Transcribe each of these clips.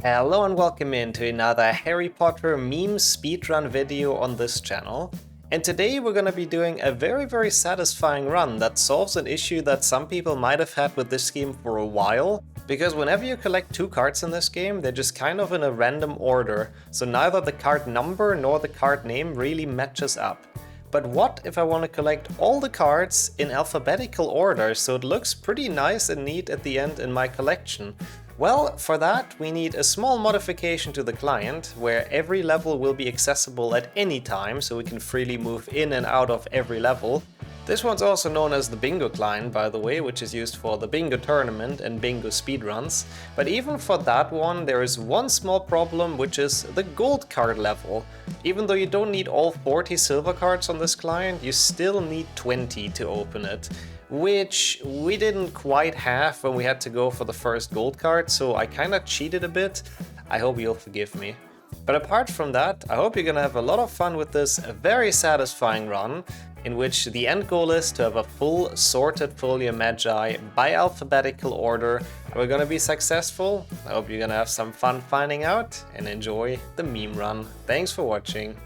Hello and welcome into another Harry Potter meme speedrun video on this channel. And today we're gonna be doing a very satisfying run that solves an issue that some people might have had with this game for a while. Because whenever you collect two cards in this game, they're just kind of in a random order, so neither the card number nor the card name really matches up. But what if I want to collect all the cards in alphabetical order so it looks pretty nice and neat at the end in my collection? Well, for that we need a small modification to the client, where every level will be accessible at any time, so we can freely move in and out of every level. This one's also known as the bingo client, by the way, which is used for the bingo tournament and bingo speedruns. But even for that one, there is one small problem, which is the gold card level. Even though you don't need all 40 silver cards on this client, you still need 20 to open it. Which we didn't quite have when we had to go for the first gold card, so I kinda cheated a bit. I hope you'll forgive me. But apart from that, I hope you're gonna have a lot of fun with this very satisfying run, in which the end goal is to have a full sorted folio magi by alphabetical order. We're gonna be successful. I hope you're gonna have some fun finding out and enjoy the meme run. Thanks for watching.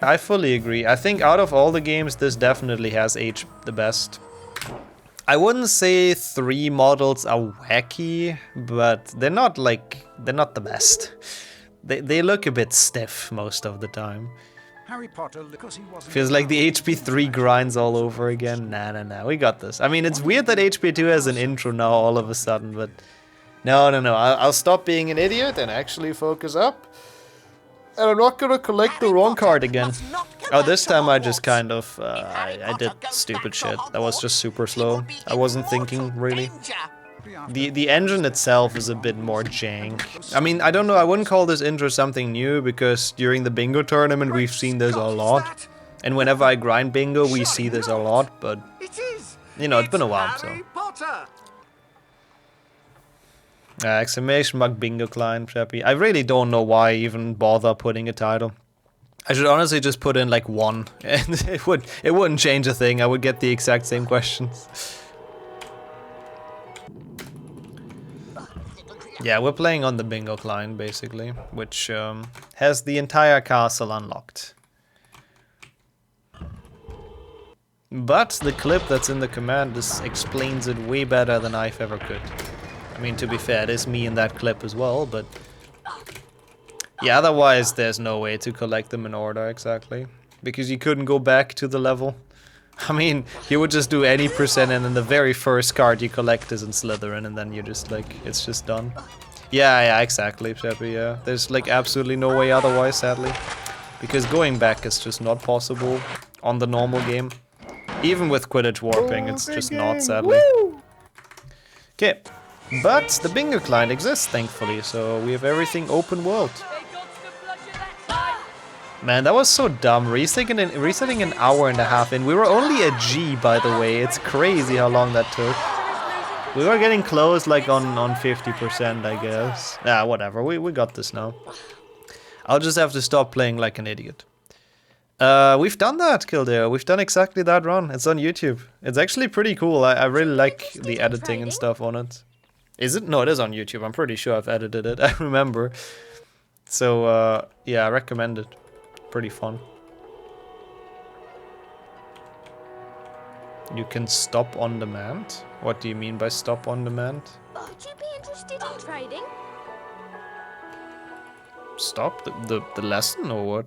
I fully agree. I think out of all the games, this definitely has aged the best. I wouldn't say 3 models are wacky, but they're not the best. They look a bit stiff most of the time. Harry Potter, because he wasn't Feels like the HP3 grinds all over again. Nah, we got this. I mean, it's weird that HP2 has an intro now all of a sudden, but no. I'll stop being an idiot and actually focus up. And I'm not gonna collect the wrong card again. Oh, this time I just kind of, I did stupid shit. That was just super slow. I wasn't thinking, really. The engine itself is a bit more jank. I mean, I don't know, I wouldn't call this intro something new, because during the bingo tournament we've seen this a lot. And whenever I grind bingo, we see this a lot, but, you know, it's been a while, so. Exclamation mark bingo client, Preppy. I really don't know why I even bother putting a title. I should honestly just put in like 1, and it wouldn't change a thing. I would get the exact same questions. Yeah, we're playing on the bingo client basically, which has the entire castle unlocked. But the clip that's in the command just explains it way better than I've ever could. I mean, to be fair, it is me in that clip as well, but yeah, otherwise there's no way to collect them in order exactly, because you couldn't go back to the level. I mean, you would just do any percent and then the very first card you collect is in Slytherin, and then you're just like, it's just done. Yeah, exactly, Preppy, yeah. There's like absolutely no way otherwise, sadly, because going back is just not possible on the normal game. Even with Quidditch warping, it's just not, sadly. Okay. But the bingo client exists, thankfully, so we have everything open world. Man, that was so dumb. Resetting an hour and a half in. We were only a G, by the way. It's crazy how long that took. We were getting close, like on 50%, I guess. Ah, whatever. We got this now. I'll just have to stop playing like an idiot. We've done that, Kildare. We've done exactly that run. It's on YouTube. It's actually pretty cool. I really like the editing and stuff on it. Is it? No, it is on YouTube. I'm pretty sure I've edited it. I remember. So, yeah, I recommend it. Pretty fun. You can stop on demand? What do you mean by stop on demand? Would you be interested in trading? Stop? The lesson or what?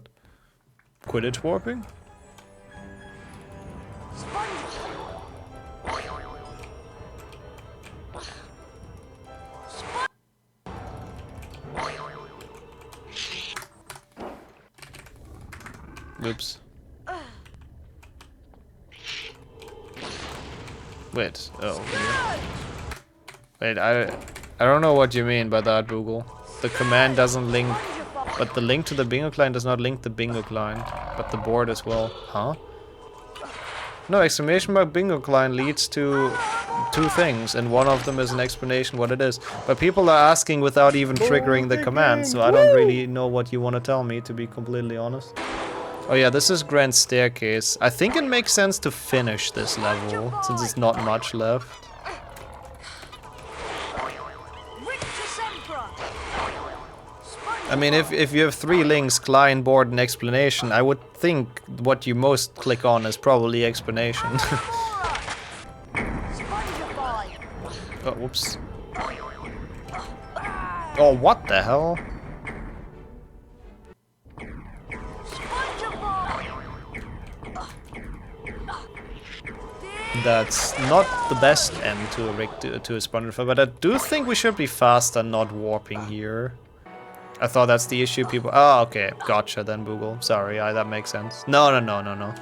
Quidditch warping? Oops. Wait, oh. Wait, I don't know what you mean by that, Google. The command doesn't link, but the link to the bingo client does not link the bingo client, but the board as well. Huh? No, exclamation mark bingo client leads to 2 things, and one of them is an explanation what it is. But people are asking without even triggering the command, so I don't really know what you want to tell me, to be completely honest. Oh yeah, this is Grand Staircase. I think it makes sense to finish this level, since it's not much left. I mean, if you have 3 links, client, board, and explanation, I would think what you most click on is probably explanation. Oh, whoops. Oh, what the hell? That's not the best end to a rig to a Spongify, but I do think we should be faster not warping here. I thought that's the issue people... Oh, okay. Gotcha then, Google. Sorry, that makes sense. No.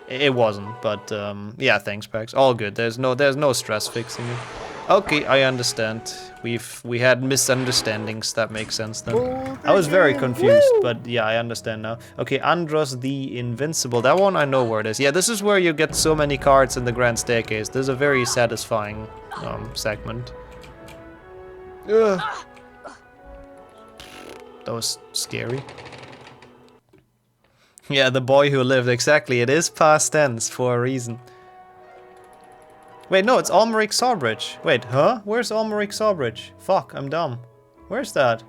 It wasn't, but yeah, thanks, Pax. All good. There's no stress fixing it. Okay, I understand. We had misunderstandings. That makes sense then. I was very confused, but yeah, I understand now. Okay, Andros the Invincible. That one I know where it is. Yeah, this is where you get so many cards in the Grand Staircase. This is a very satisfying segment. Ugh. That was scary. Yeah, the boy who lived. Exactly, it is past tense for a reason. Wait, no, it's Almeric Sawbridge. Wait, huh? Where's Almeric Sawbridge? Fuck, I'm dumb. Where's that?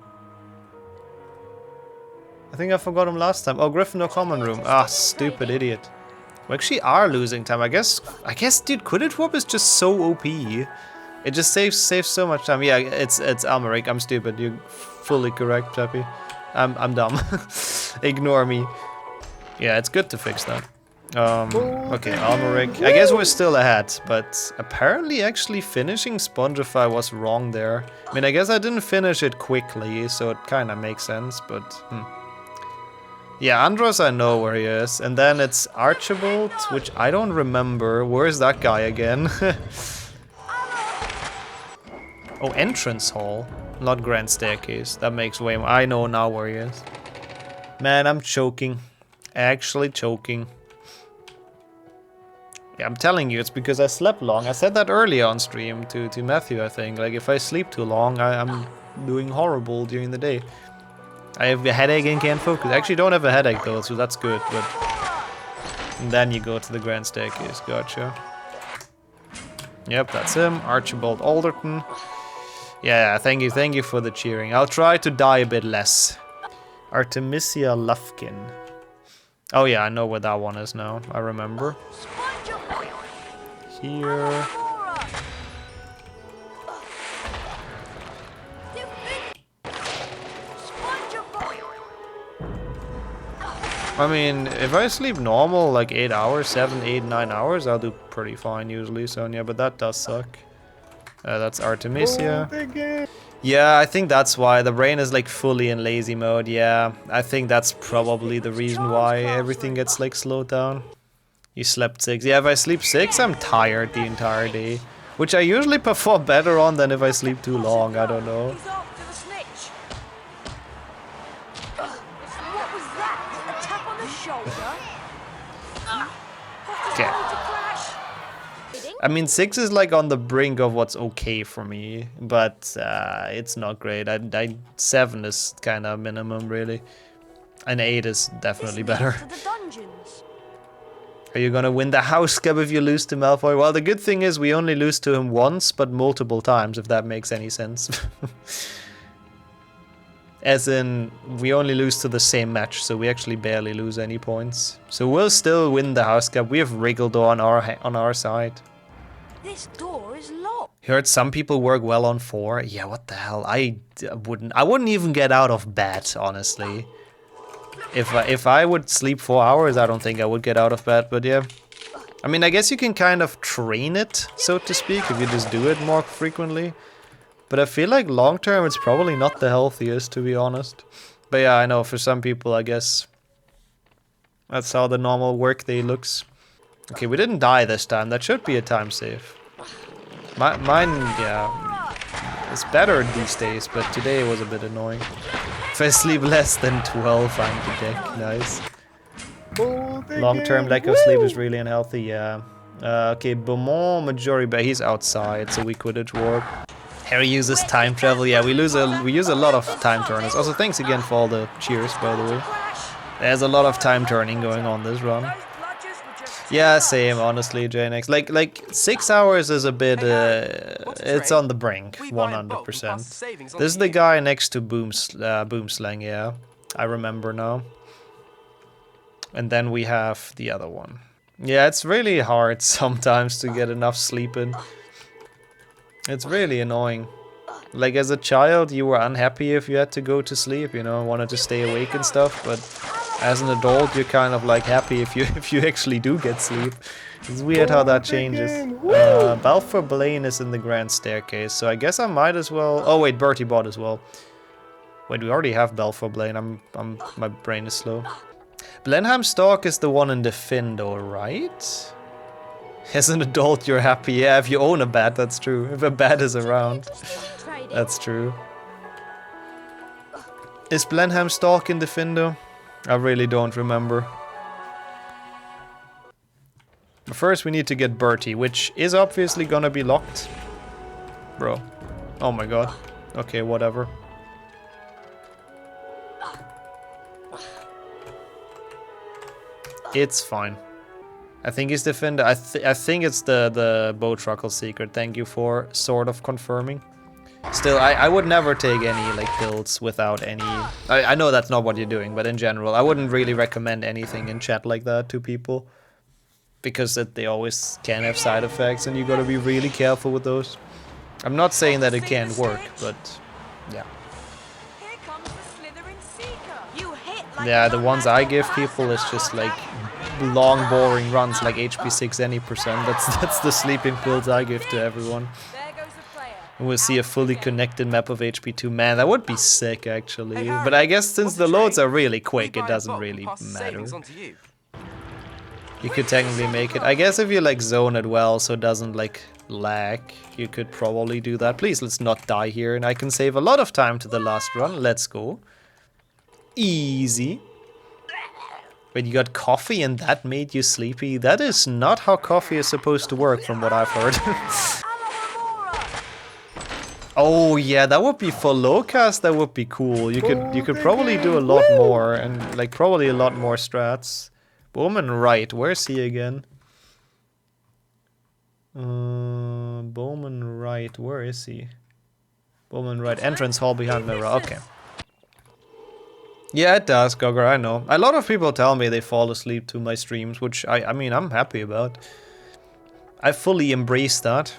I think I forgot him last time. Oh, Gryffindor Common Room. Ah, stupid idiot. We actually are losing time. I guess, dude, Quidditch Warp is just so OP. It just saves so much time. Yeah, it's Almeric. I'm stupid. You're fully correct, Chappie. I'm dumb. Ignore me. Yeah, it's good to fix that. Okay, Almeric. I guess we're still ahead, but apparently actually finishing Spongify was wrong there. I mean, I guess I didn't finish it quickly, so it kind of makes sense, but... Yeah, Andros I know where he is, and then it's Archibald, which I don't remember. Where's that guy again? Oh, Entrance Hall, not Grand Staircase. That makes way more... I know now where he is. Man, I'm choking. Actually choking. Yeah, I'm telling you, it's because I slept long. I said that earlier on stream to Matthew, I think. Like, if I sleep too long, I'm doing horrible during the day. I have a headache and can't focus. I actually don't have a headache though, so that's good, but... And then you go to the Grand Staircase, gotcha. Yep, that's him, Archibald Alderton. Yeah, thank you for the cheering. I'll try to die a bit less. Artemisia Lufkin. Oh yeah, I know where that one is now, I remember. Here. I mean, if I sleep normal, like 8 hours, 7, 8, 9 hours, I'll do pretty fine usually, so yeah, but that does suck. That's Artemisia. Yeah, I think that's why the brain is like fully in lazy mode, yeah. I think that's probably the reason why everything gets like slowed down. You slept 6. Yeah, if I sleep 6, I'm tired the entire day. Which I usually perform better on than if I sleep too long, I don't know. Okay. I mean, 6 is like on the brink of what's okay for me, but it's not great. 7 is kind of minimum, really. And 8 is definitely better. Are you gonna win the house cup if you lose to Malfoy? Well, the good thing is we only lose to him once, but multiple times, if that makes any sense. As in, we only lose to the same match, so we actually barely lose any points. So we'll still win the house cup. We have Wriggledore on our side. This door is locked. Heard some people work well on 4. Yeah, what the hell? I wouldn't even get out of bed, honestly. If I would sleep 4 hours, I don't think I would get out of bed, but yeah. I mean, I guess you can kind of train it, so to speak, if you just do it more frequently. But I feel like long term, it's probably not the healthiest, to be honest. But yeah, I know for some people, I guess that's how the normal workday looks. Okay, we didn't die this time. That should be a time save. Mine, yeah, it's better these days, but today it was a bit annoying. If I sleep less than 12, I'm the deck. Nice. Long-term lack of sleep is really unhealthy, yeah. Okay, Beaumont, Majori, but he's outside, so we Quidditch Warp. Harry uses time travel, yeah, we use a lot of time turners. Also, thanks again for all the cheers, by the way. There's a lot of time turning going on this run. Yeah, same, honestly, JNX. Like 6 hours is a bit, it's on the brink, 100%. This is the guy next to Boomslang, yeah. I remember now. And then we have the other one. Yeah, it's really hard sometimes to get enough sleep in. It's really annoying. Like, as a child, you were unhappy if you had to go to sleep, you know, wanted to stay awake and stuff, but as an adult, you're kind of like happy if you actually do get sleep. It's weird how that changes. Balfour Blaine is in the Grand Staircase, so I guess I might as well... Oh wait, Bertie bought as well. Wait, we already have Balfour Blaine. My brain is slow. Blenheim Stalk is the one in the Findo, right? As an adult, you're happy. Yeah, if you own a bat, that's true. If a bat is around, that's true. Is Blenheim Stalk in the Findo? I really don't remember. But first we need to get Bertie, which is obviously gonna be locked. Bro. Oh my god. Okay, whatever. It's fine. I think he's the Findo. I think it's the Bowtruckle secret. Thank you for sort of confirming. Still, I would never take any like pills without any... I know that's not what you're doing, but in general, I wouldn't really recommend anything in chat like that to people. Because they always can have side effects and you gotta be really careful with those. I'm not saying that it can't work, but yeah. Yeah, the ones I give people is just like long boring runs like HP 6 any percent. That's the sleeping pills I give to everyone. And we'll see a fully connected map of HP 2. Man, that would be sick actually. But I guess since the loads are really quick, it doesn't really matter. You could technically make it. I guess if you like zone it well so it doesn't like lag, you could probably do that. Please, let's not die here and I can save a lot of time to the last run. Let's go. Easy. Wait, you got coffee and that made you sleepy? That is not how coffee is supposed to work from what I've heard. Oh yeah, that would be for low cast, that would be cool. You could probably do a lot more and like probably a lot more strats. Bowman Wright, where's he again? Bowman Wright, where is he? Bowman Wright, entrance hall behind mirror, okay. Yeah, it does, Gogger, I know. A lot of people tell me they fall asleep to my streams, which I mean, I'm happy about. I fully embrace that.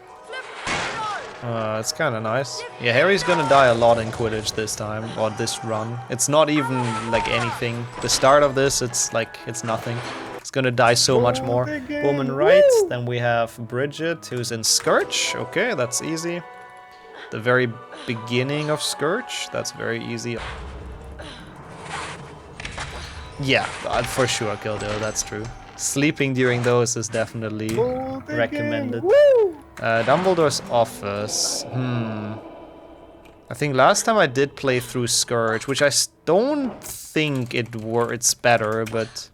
It's kind of nice. Yeah, Harry's gonna die a lot in Quidditch this time, or this run. It's not even like anything. The start of this, it's like, it's nothing. It's gonna die so much more. Woman right, then we have Bridget, who's in Scourge. Okay, that's easy. The very beginning of Scourge, that's very easy. Yeah, for sure, Kildale, that's true. Sleeping during those is definitely recommended. Dumbledore's office. I think last time I did play through Scourge, which I don't think it's better, but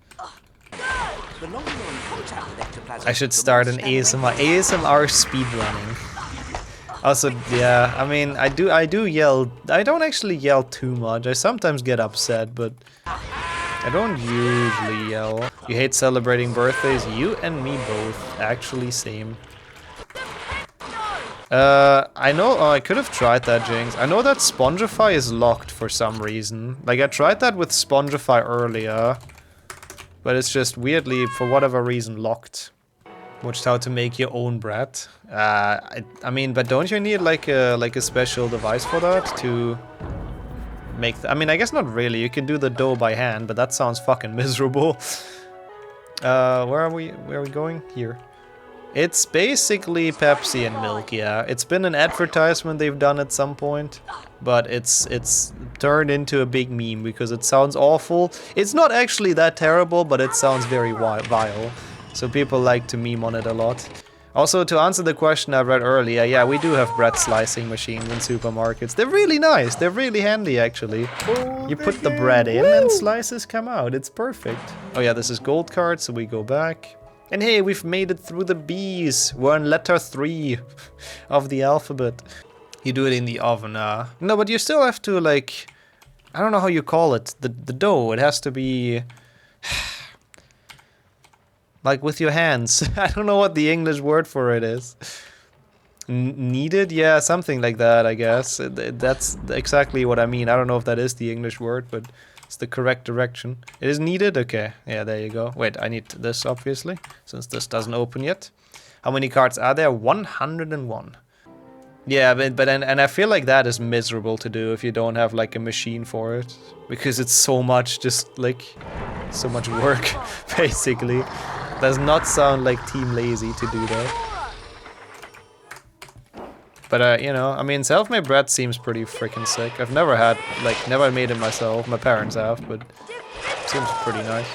I should start an ASMR speedrunning. Also, yeah, I mean, I do yell. I don't actually yell too much. I sometimes get upset, but I don't usually yell. You hate celebrating birthdays? You and me both. Actually, same. I know, I could have tried that, Jinx. I know that Spongify is locked for some reason. Like, I tried that with Spongify earlier, but it's just weirdly, for whatever reason, locked. Watched how to make your own bread. I mean, but don't you need like a special device for that to make? I mean, I guess not really. You can do the dough by hand, but that sounds fucking miserable. Where are we? Where are we going? Here. It's basically Pepsi and milk, yeah. It's been an advertisement they've done at some point, but it's turned into a big meme because it sounds awful. It's not actually that terrible, but it sounds very vile. So people like to meme on it a lot. Also, to answer the question I read earlier, yeah, we do have bread slicing machines in supermarkets. They're really nice. They're really handy, actually. You put the bread in and slices come out. It's perfect. Oh yeah, this is gold card, so we go back. And hey, we've made it through the B's. We're on letter 3 of the alphabet. You do it in the oven, no, but you still have to, like, I don't know how you call it. The dough, it has to be... Like with your hands. I don't know what the English word for it is. Needed? Yeah, something like that, I guess. That's exactly what I mean. I don't know if that is the English word, but it's the correct direction. It is needed? Okay. Yeah, there you go. Wait, I need this, obviously, since this doesn't open yet. How many cards are there? 101. Yeah, but and I feel like that is miserable to do if you don't have like a machine for it. Because it's so much, just like, so much work, basically. Does not sound like Team Lazy to do that. But, you know, I mean, self-made bread seems pretty freaking sick. I've never had, like, never made it myself. My parents have, but it seems pretty nice.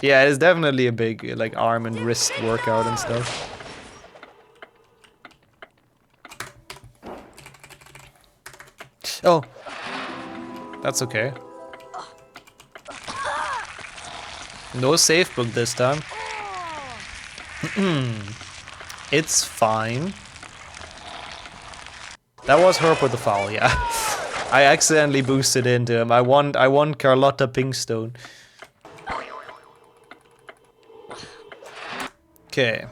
Yeah, it is definitely a big, like, arm and wrist workout and stuff. Oh, that's okay. No safe book this time. It's fine. That was Herb with the foul, yeah. I accidentally boosted into him. I want Carlotta Pinkstone. Okay.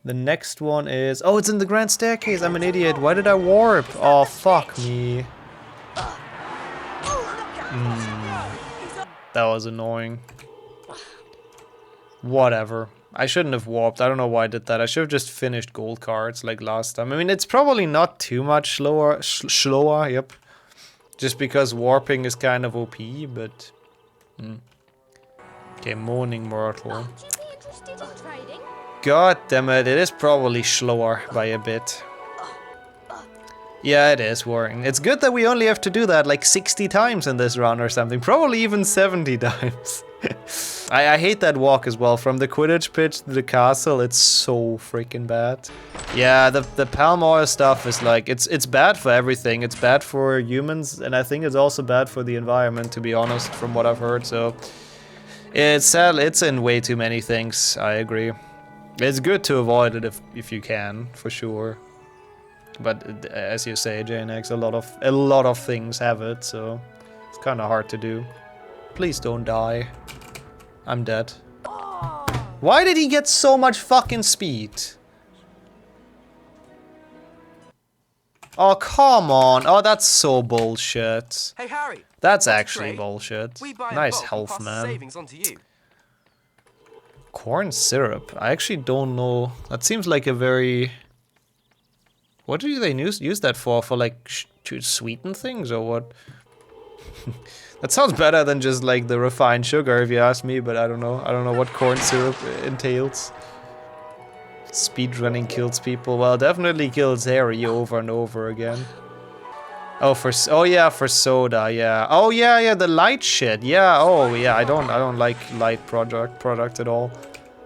The next one is... Oh, it's in the Grand Staircase. I'm an idiot. Why did I warp? Oh, fuck me. That was annoying. Whatever. I shouldn't have warped. I don't know why I did that. I should have just finished gold cards like last time. I mean, it's probably not too much slower, yep. Just because warping is kind of OP, but... Okay, Moaning Myrtle. God damn it, it is probably slower by a bit. Yeah, it is worrying. It's good that we only have to do that like 60 times in this run or something. Probably even 70 times. I hate that walk as well. From the Quidditch pitch to the castle, it's so freaking bad. Yeah, the palm oil stuff is like, it's bad for everything. It's bad for humans, and I think it's also bad for the environment, to be honest, from what I've heard. So it's sad. It's in way too many things. I agree. It's good to avoid it if you can, for sure. But as you say, JNX, a lot of things have it, so it's kind of hard to do. Please don't die. I'm dead. Why did he get so much fucking speed? Oh, come on. Oh, that's so bullshit. Hey, Harry. That's actually bullshit. Nice health, man. Corn syrup. I actually don't know. That seems like a very... What do they use that for? For like to sweeten things or what? That sounds better than just like the refined sugar, if you ask me, but I don't know. I don't know what corn syrup entails. Speedrunning kills people. Well, definitely kills Harry over and over again. Oh, yeah, for soda, yeah. Oh, yeah, the light shit. Yeah, oh, yeah, I don't like light product at all.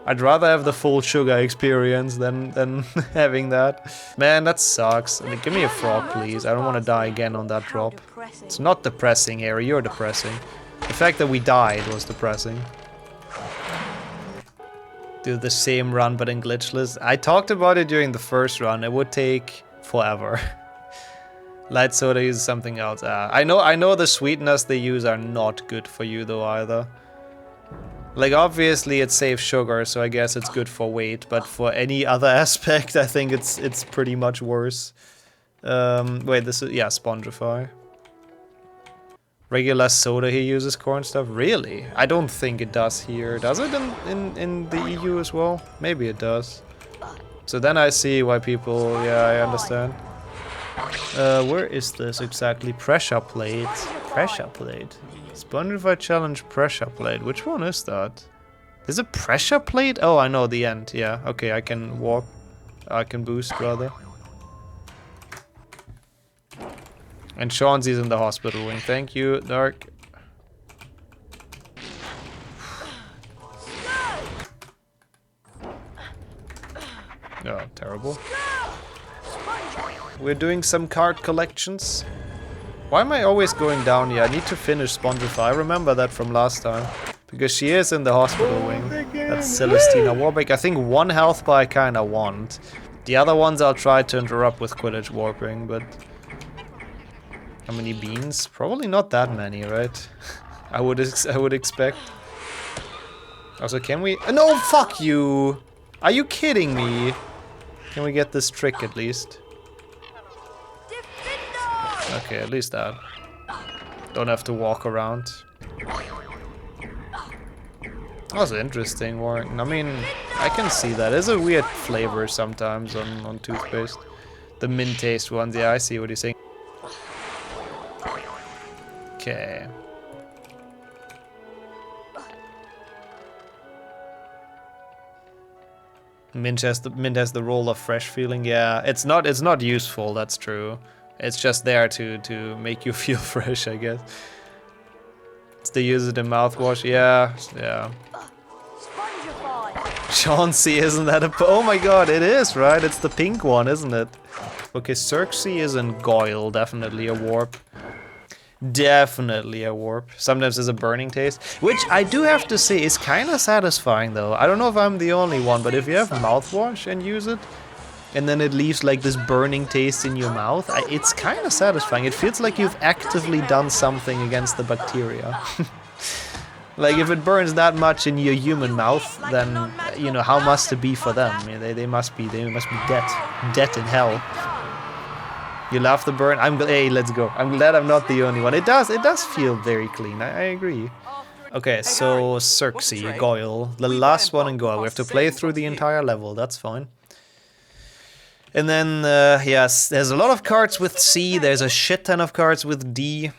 I'd rather have the full sugar experience than having that. Man, that sucks. I mean, give me a frog, please. I don't want to die again on that drop. It's not depressing, Harry. You're depressing. The fact that we died was depressing. Do the same run, but in glitchless. I talked about it during the first run. It would take forever. Light soda uses something else. I know the sweeteners they use are not good for you, though, either. Like, obviously it saves sugar, so I guess it's good for weight, but for any other aspect, I think it's pretty much worse. Wait, this is... Yeah, Spongify. Regular soda he uses corn stuff? Really? I don't think it does here. Does it in the EU as well? Maybe it does. So then I see why people... Yeah, I understand. Where is this exactly? Pressure plate. Pressure plate. Spongify challenge pressure plate. Which one is that? Is it pressure plate? Oh, I know the end. Yeah, okay, I can warp. I can boost, rather. And Chauncey's in the hospital wing. Thank you, Dark. Oh, terrible. We're doing some card collections. Why am I always going down here? I need to finish Spongify. I remember that from last time. Because she is in the hospital wing. That's Celestina Warbeck. I think one health bar I kinda want. The other ones I'll try to interrupt with Quidditch warping, but... How many beans? Probably not that many, right? I would expect. Also, can we... No, fuck you! Are you kidding me? Can we get this trick at least? Okay, at least that. Don't have to walk around. That was interesting working. I mean, I can see that. There's a weird flavor sometimes on toothpaste. The mint taste ones, yeah, I see what you're saying. Okay. Mint has the role of fresh feeling. Yeah, it's not useful. That's true. It's just there to make you feel fresh, I guess. They use it in mouthwash. Yeah, yeah. Chauncey, isn't that a... Oh my god, it is, right? It's the pink one, isn't it? Okay, Circe isn't Goyle. Definitely a warp. Definitely a warp. Sometimes there's a burning taste, which I do have to say is kind of satisfying though. I don't know if I'm the only one, but if you have mouthwash and use it, and then it leaves like this burning taste in your mouth, it's kind of satisfying. It feels like you've actively done something against the bacteria. Like if it burns that much in your human mouth, then you know how must it be for them? I mean, they must be dead in hell. You love the burn. Hey, let's go. I'm glad I'm not the only one. It does feel very clean. I agree. Okay, so Circe, Goyle, the last one in Goyle. We have to play through the entire level. That's fine. And then yes, there's a lot of cards with C. There's a shit ton of cards with D.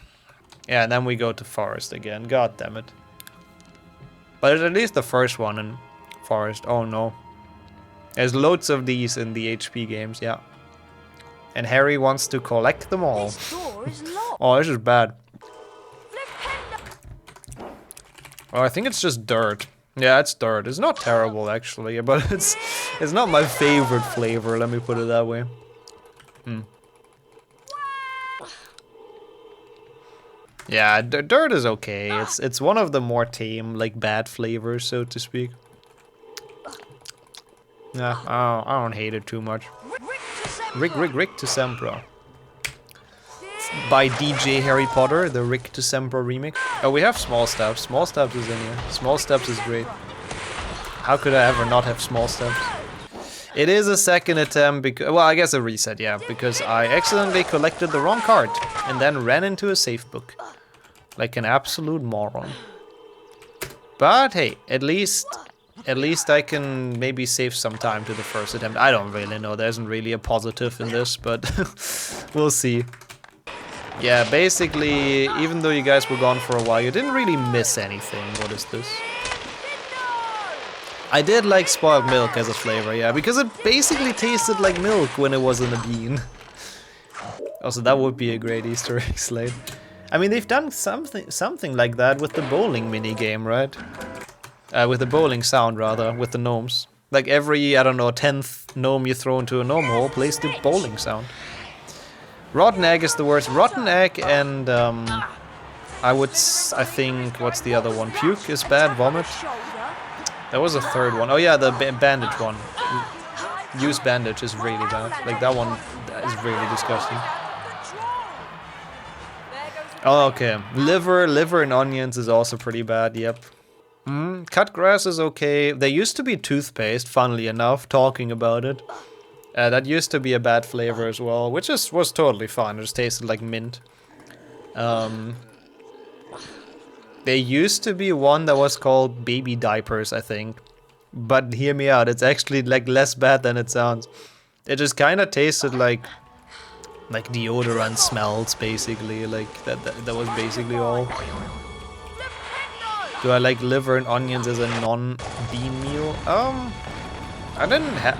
Yeah, and then we go to Forest again. God damn it. But it's at least the first one in Forest. Oh no. There's loads of these in the HP games, yeah. And Harry wants to collect them all. Oh, this is bad. Oh, I think it's just dirt. Yeah, it's dirt. It's not terrible actually, but it's not my favorite flavor, let me put it that way. Yeah, dirt is okay. It's one of the more tame, like bad flavors, so to speak. Yeah, I don't hate it too much. Rick to Sempra. By DJ Harry Potter, the Rick to Sempra remix. Oh, we have Small Steps. Small Steps is in here. Small Steps is great. How could I ever not have Small Steps? It is a second attempt because, well, I guess a reset, yeah, because I accidentally collected the wrong card and then ran into a safe book. Like an absolute moron. But hey, at least I can maybe save some time to the first attempt. I don't really know. There isn't really a positive in this, but we'll see. Yeah, basically, even though you guys were gone for a while, you didn't really miss anything. What is this? I did like spoiled milk as a flavor, yeah, because it basically tasted like milk when it was in a bean. Also, that would be a great Easter egg slate. I mean, they've done something like that with the bowling minigame, right? With the bowling sound, rather, with the gnomes. Like every, I don't know, 10th gnome you throw into a gnome hole plays the bowling sound. Rotten egg is the worst. Rotten egg and, I think, what's the other one? Puke is bad, vomit. There was a third one. Oh yeah, the bandage one. Use bandage is really bad. Like that one is really disgusting. Oh, okay. Liver and onions is also pretty bad, yep. Cut grass is okay. There used to be toothpaste, funnily enough, talking about it. That used to be a bad flavor as well, which was totally fine. It just tasted like mint. There used to be one that was called baby diapers, I think. But hear me out, it's actually like less bad than it sounds. It just kind of tasted like deodorant smells, basically. Like that was basically all. Do I like liver and onions as a non-bean meal? I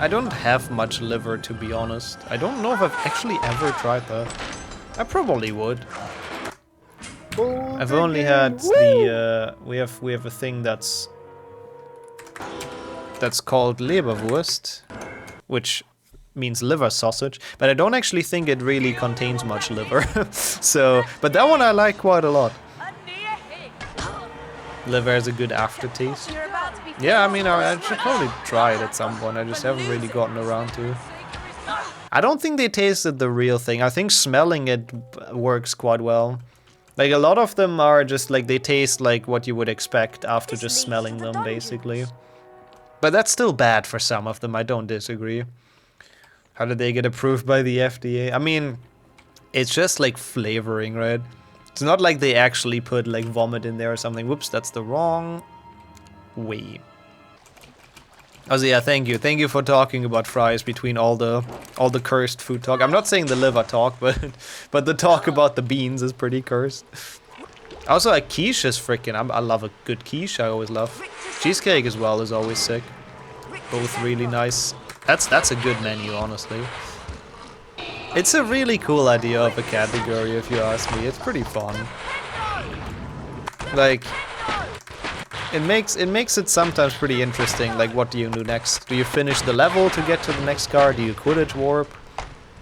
don't have much liver, to be honest. I don't know if I've actually ever tried that. I probably would. I've only had the we have a thing that's called Leberwurst, which means liver sausage, but I don't actually think it really contains much liver. So, but that one I like quite a lot. Liver has a good aftertaste. Yeah, I mean, I should probably try it at some point. I just haven't really gotten around to it. I don't think they tasted the real thing. I think smelling it works quite well. Like, a lot of them are just like, they taste like what you would expect after This just leads smelling to the them, dungeons. basically. But that's still bad for some of them, I don't disagree. How did they get approved by the FDA? I mean, it's just like flavoring, right? It's not like they actually put like vomit in there or something. Whoops, that's the wrong way. Oh, so yeah, thank you. Thank you for talking about fries between all the cursed food talk. I'm not saying the liver talk, but the talk about the beans is pretty cursed. Also, a quiche is freaking. I love a good quiche. I always love. Cheesecake as well is always sick. Both really nice. That's a good menu, honestly. It's a really cool idea of a category, if you ask me. It's pretty fun. Like, it makes it sometimes pretty interesting. Like, what do you do next? Do you finish the level to get to the next car? Do you Quidditch warp?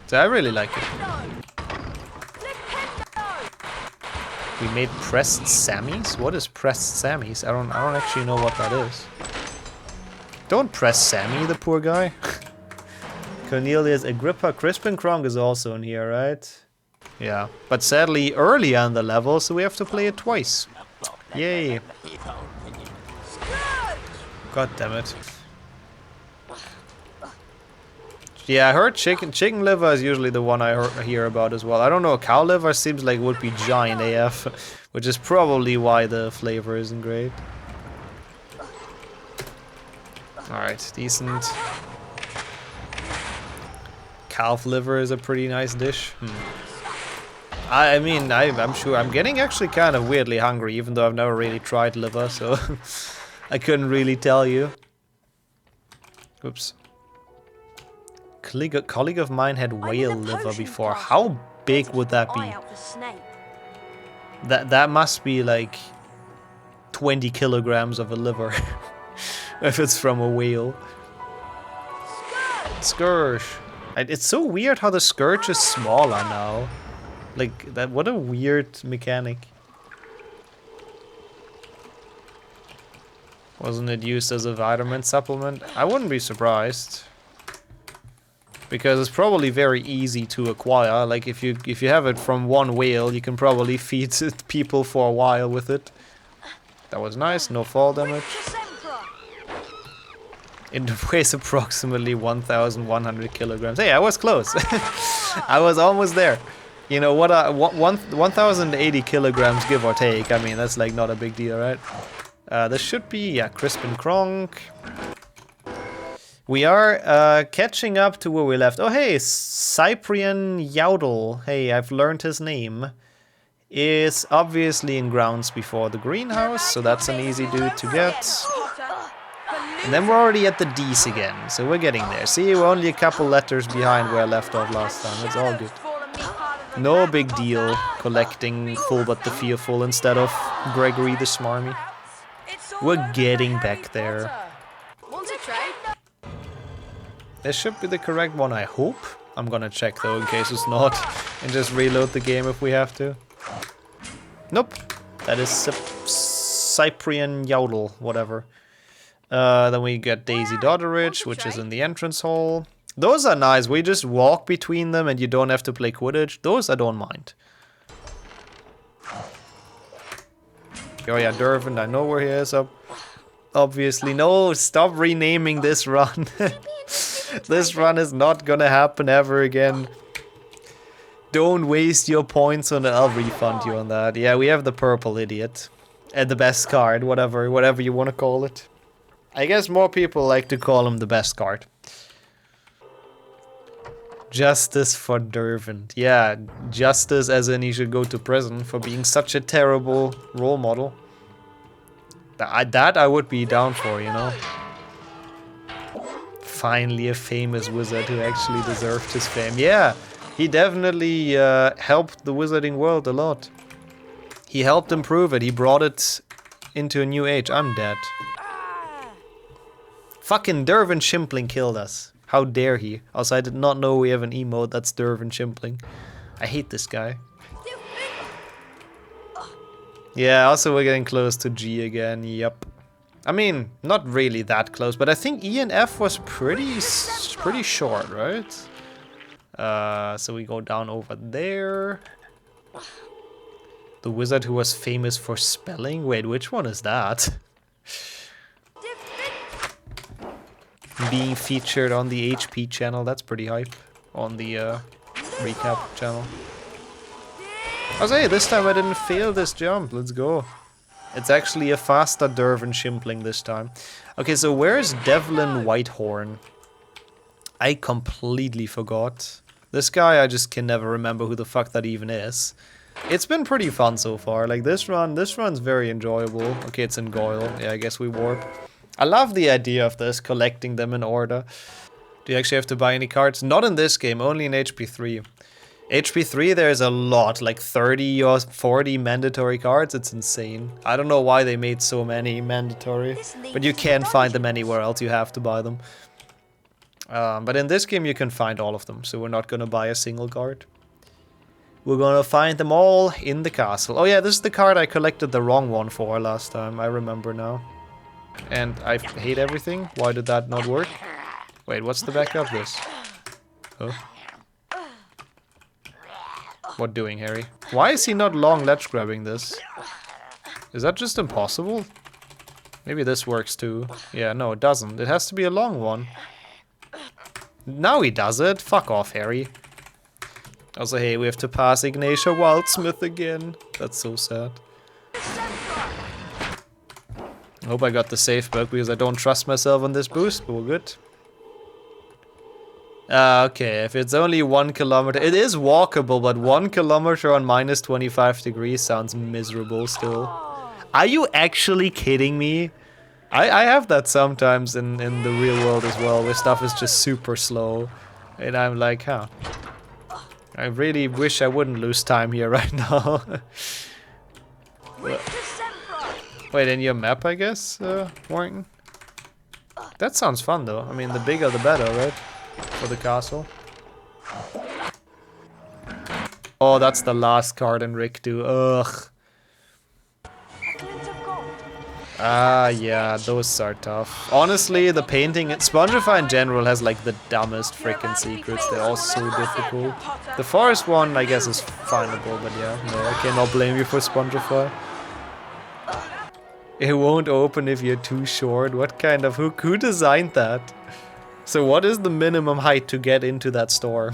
So I really like it. We made pressed Sammys? What is pressed Sammys? I don't actually know what that is. Don't press Sammy, the poor guy. Cornelius Agrippa. Crispin Kronk is also in here, right? Yeah. But sadly early on the level, so we have to play it twice. Yay. God damn it. Yeah, I heard chicken liver is usually the one I hear about as well. I don't know, cow liver seems like it would be giant AF, which is probably why the flavor isn't great. Alright, decent. Calf liver is a pretty nice dish. I mean, I'm sure I'm getting actually kind of weirdly hungry, even though I've never really tried liver, so I couldn't really tell you. Oops. Colleague of mine had whale liver before. How big would that be? That must be like 20 kilograms of a liver. If it's from a whale. Scourge. It's so weird how the Scourge is smaller now. Like, that. What a weird mechanic. Wasn't it used as a vitamin supplement? I wouldn't be surprised. Because it's probably very easy to acquire. Like, if you have it from one whale, you can probably feed people for a while with it. That was nice, no fall damage. It weighs approximately 1,100 kilograms. Hey, I was close. I was almost there. You know what? 1,080 kilograms, give or take. I mean, that's like not a big deal, right? This should be, yeah, Crispin Kronk. We are catching up to where we left. Oh, hey, Cyprian Yaudel. Hey, I've learned his name. Is obviously in grounds before the greenhouse, so that's an easy dude to get. And then we're already at the D's again, so we're getting there. See, we're only a couple letters behind where I left off last time. It's all good. No big deal collecting Full But the Fearful instead of Gregory the Smarmy. We're getting back there. This should be the correct one, I hope. I'm gonna check though in case it's not, and just reload the game if we have to. Nope, that is Cyprian Yaudel, whatever. Then we get Daisy Dodderidge, which is in the entrance hall. Those are nice. We just walk between them and you don't have to play Quidditch. Those I don't mind. Oh yeah, Dervin, I know where he is. Obviously, no, stop renaming this run. This run is not gonna happen ever again. Don't waste your points on it. I'll refund you on that. Yeah, we have the purple idiot. And the best card, whatever you want to call it. I guess more people like to call him the best card. Justice for Dervin. Yeah, justice as in he should go to prison for being such a terrible role model. That I would be down for, you know. Finally a famous wizard who actually deserved his fame. Yeah, he definitely helped the wizarding world a lot. He helped improve it. He brought it into a new age. I'm dead. Fucking Dervin Shimpling killed us. How dare he? Also, I did not know we have an emote that's Dervin Shimpling. I hate this guy. Yeah, also we're getting close to G again. Yup. I mean, not really that close, but I think E and F was pretty short, right? So we go down over there. The wizard who was famous for spelling? Wait, which one is that? Being featured on the HP channel, that's pretty hype. On the recap channel. I was hey, this time I didn't fail this jump, let's go. It's actually a faster Dervin Shimpling this time. Okay, so where's Devlin Whitehorn? I completely forgot. This guy, I just can never remember who the fuck that even is. It's been pretty fun so far. Like this run's very enjoyable. Okay, it's in Goyle. Yeah, I guess we warp. I love the idea of this, collecting them in order. Do you actually have to buy any cards? Not in this game, only in HP3. HP3 there's a lot, like 30 or 40 mandatory cards. It's insane. I don't know why they made so many mandatory, but you can't find them anywhere else. You have to buy them. But in this game you can find all of them, so we're not gonna buy a single card. We're gonna find them all in the castle. Oh yeah, this is the card I collected the wrong one for last time, I remember now. And I hate everything. Why did that not work? Wait, what's the back of this? Oh. What doing, Harry? Why is he not long ledge grabbing this? Is that just impossible? Maybe this works too. Yeah, no, it doesn't. It has to be a long one. Now he does it. Fuck off, Harry. Also, hey, we have to pass Ignatia Wildsmith again. That's so sad. I hope I got the safe bug because I don't trust myself on this boost, but we're good. Okay, if it's only 1 kilometer, it is walkable, but 1 kilometer on minus 25 degrees sounds miserable still. Are you actually kidding me? I have that sometimes in the real world as well, where stuff is just super slow. And I'm like, huh. I really wish I wouldn't lose time here right now. Wait, in your map, I guess, Warrington? That sounds fun, though. I mean, the bigger the better, right? For the castle. Oh, that's the last card in Rikdu. Ugh. Ah, yeah, those are tough. Honestly, the painting, Spongify in general has like the dumbest freaking secrets. They're all so difficult. The forest one, I guess, is findable, but yeah, no, I cannot blame you for Spongify. It won't open if you're too short. What kind of, who designed that? So what is the minimum height to get into that store?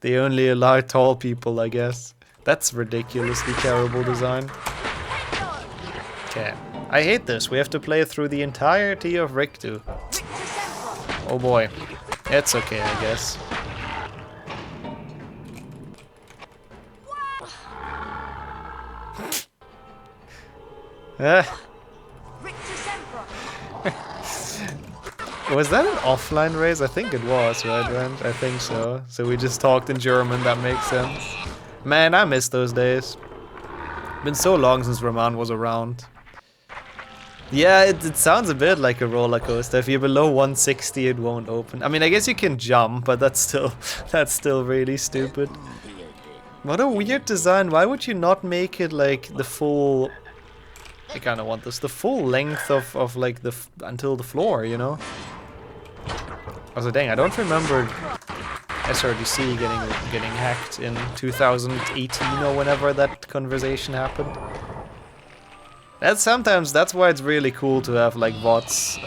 They only allow tall people, I guess. That's ridiculously terrible design. Okay. I hate this. We have to play through the entirety of Rikdu. Oh boy. It's okay, I guess. Was that an offline race? I think it was, right, Rand? I think so. So we just talked in German, that makes sense. Man, I miss those days. Been so long since Rahman was around. Yeah, it sounds a bit like a roller coaster. If you're below 160, it won't open. I mean, I guess you can jump, but that's still really stupid. What a weird design. Why would you not make it like the full... I kind of want this. The full length of like until the floor, you know? Also, dang, I don't remember SRDC getting hacked in 2018 or whenever that conversation happened. That's why it's really cool to have like bots.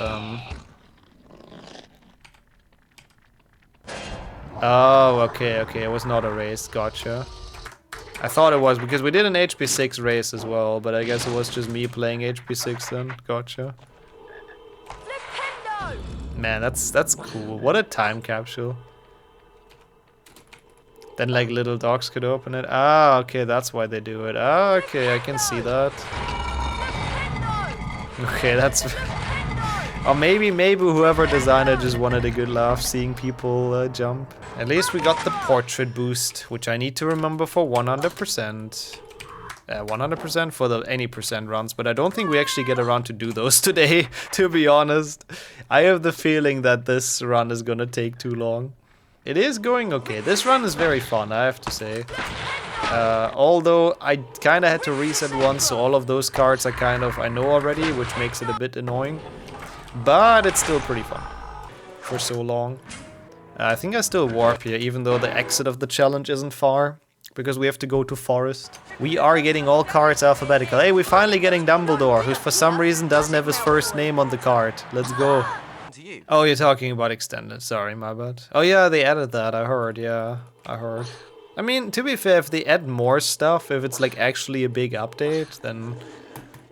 Oh, okay, it was not a race, gotcha. I thought it was because we did an HP6 race as well, but I guess it was just me playing HP6 then, gotcha. Man, that's cool. What a time capsule. Then like little dogs could open it. Ah, okay, that's why they do it. Ah, okay, I can see that. Okay, that's... Or maybe whoever designed it just wanted a good laugh seeing people jump. At least we got the portrait boost, which I need to remember for 100%. 100% for the any percent runs, but I don't think we actually get around to do those today, to be honest. I have the feeling that this run is gonna take too long. It is going okay. This run is very fun, I have to say. Although I kind of had to reset once, so all of those cards are kind of I know already, which makes it a bit annoying. But it's still pretty fun for so long. I think I still warp here, even though the exit of the challenge isn't far. because we have to go to forest. We are getting all cards alphabetical. Hey, we're finally getting Dumbledore, who for some reason doesn't have his first name on the card. Let's go. Oh, you're talking about extended. Sorry, my bad. Oh yeah, they added that. I heard. Yeah, I heard. I mean, to be fair, if they add more stuff, if it's like actually a big update, then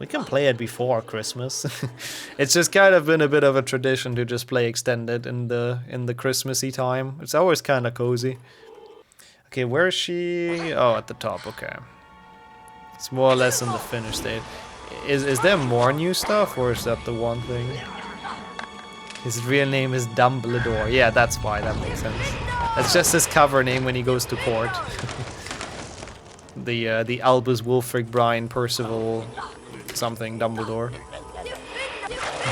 we can play it before Christmas. It's just kind of been a bit of a tradition to just play extended in the Christmassy time. It's always kind of cozy. Okay, where is she? Oh, at the top. Okay. It's more or less in the finished state. Is there more new stuff, or is that the one thing? His real name is Dumbledore. Yeah, that's why. That makes sense. That's just his cover name when he goes to court. the Albus Wulfric Brian Percival something Dumbledore.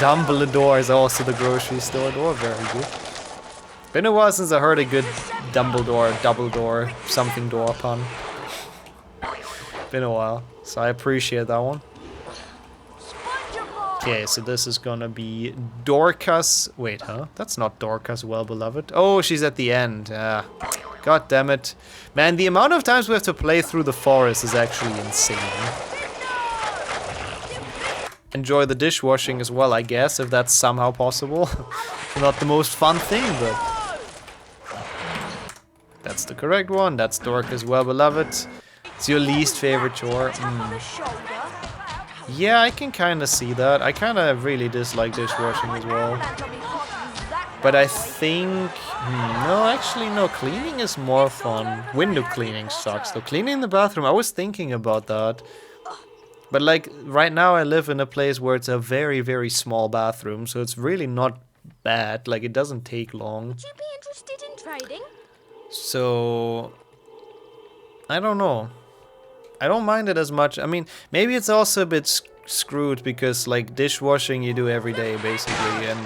Dumbledore is also the grocery store door. Very good. Been a while since I heard a good Dumbledore, double door, something door pun. Been a while, so I appreciate that one. Okay, so this is gonna be Dorcas. Wait, huh? That's not Dorcas, well beloved. Oh, she's at the end. God damn it. Man, the amount of times we have to play through the forest is actually insane. Enjoy the dishwashing as well, I guess, if that's somehow possible. Not the most fun thing, but... That's the correct one. That's Dorcas, well beloved. It's your least favorite chore. Yeah, I can kind of see that. I kind of really dislike dishwashing as well. But I think... no, actually, no. Cleaning is more fun. Window cleaning sucks, though. Cleaning the bathroom, I was thinking about that. But, like, right now I live in a place where it's a very, very small bathroom, so it's really not bad. Like, it doesn't take long. Would you be interested in trading? So... I don't know. I don't mind it as much. I mean, maybe it's also a bit screwed because, like, dishwashing you do every day, basically, and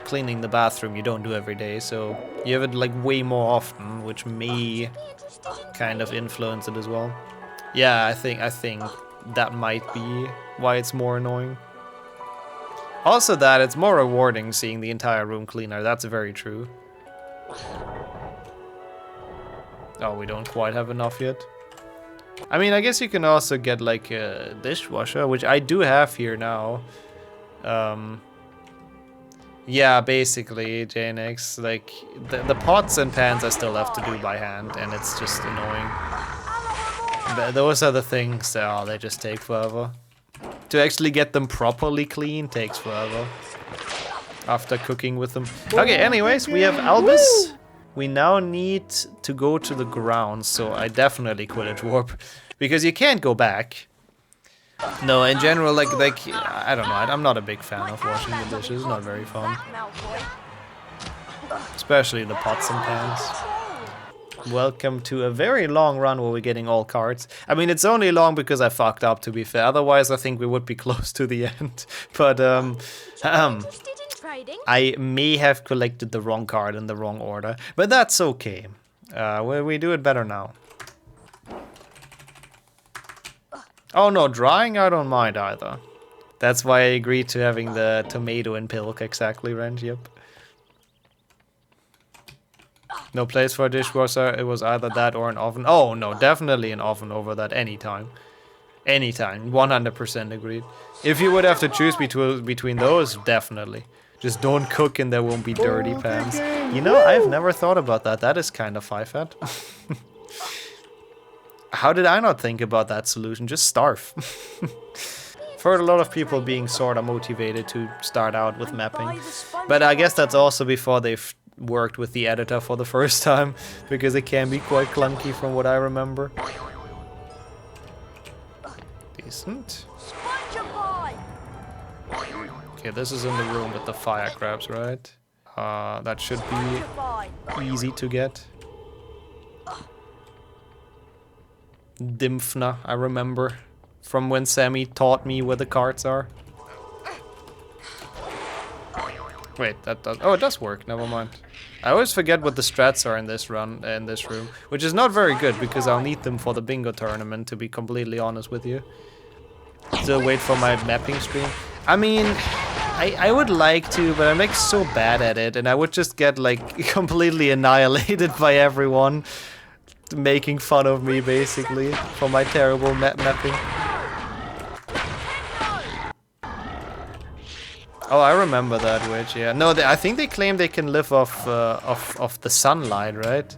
cleaning the bathroom you don't do every day, so you have it, like, way more often, which may kind of influence it as well. Yeah, I think that might be why it's more annoying. Also that, it's more rewarding seeing the entire room cleaner, that's very true. Oh, we don't quite have enough yet. I mean, I guess you can also get like a dishwasher, which I do have here now. Yeah, basically, JNX, like, the pots and pans I still have to do by hand, and it's just annoying. But those are the things that, oh, they just take forever. To actually get them properly clean takes forever. After cooking with them. Okay, anyways, we have Albus. We now need to go to the ground, so I definitely Quidditch Warp. Because you can't go back. No, in general, like I don't know, I'm not a big fan of washing the dishes, it's not very fun. Especially the pots and pans. Welcome to a very long run where we're getting all cards. I mean, it's only long because I fucked up, to be fair, otherwise I think we would be close to the end. But, I may have collected the wrong card in the wrong order, but that's okay. We do it better now. Oh no, drying I don't mind either. That's why I agreed to having the tomato and pilk, exactly, Rand, yep. No place for a dishwasher, it was either that or an oven. Oh no, definitely an oven over that anytime. Anytime, 100% agreed. If you would have to choose between those, definitely. Just don't cook and there won't be dirty pans. You know, I've never thought about that. That is kind of Five-Hat. How did I not think about that solution? Just starve. I've heard a lot of people being sort of motivated to start out with mapping. But I guess that's also before they've worked with the editor for the first time. Because it can be quite clunky from what I remember. Decent. Okay, this is in the room with the fire crabs, right? That should be easy to get. Dimfna, I remember from when Sammy taught me where the cards are. Wait, that does... Oh, it does work. Never mind. I always forget what the strats are in this run, in this room, which is not very good because I'll need them for the bingo tournament, to be completely honest with you. Still wait for my mapping screen. I mean, I would like to, but I'm like so bad at it, and I would just get like completely annihilated by everyone. just making fun of me basically for my terrible mapping. Oh, I remember that witch. Yeah, no, I think they claim they can live off the sunlight, right?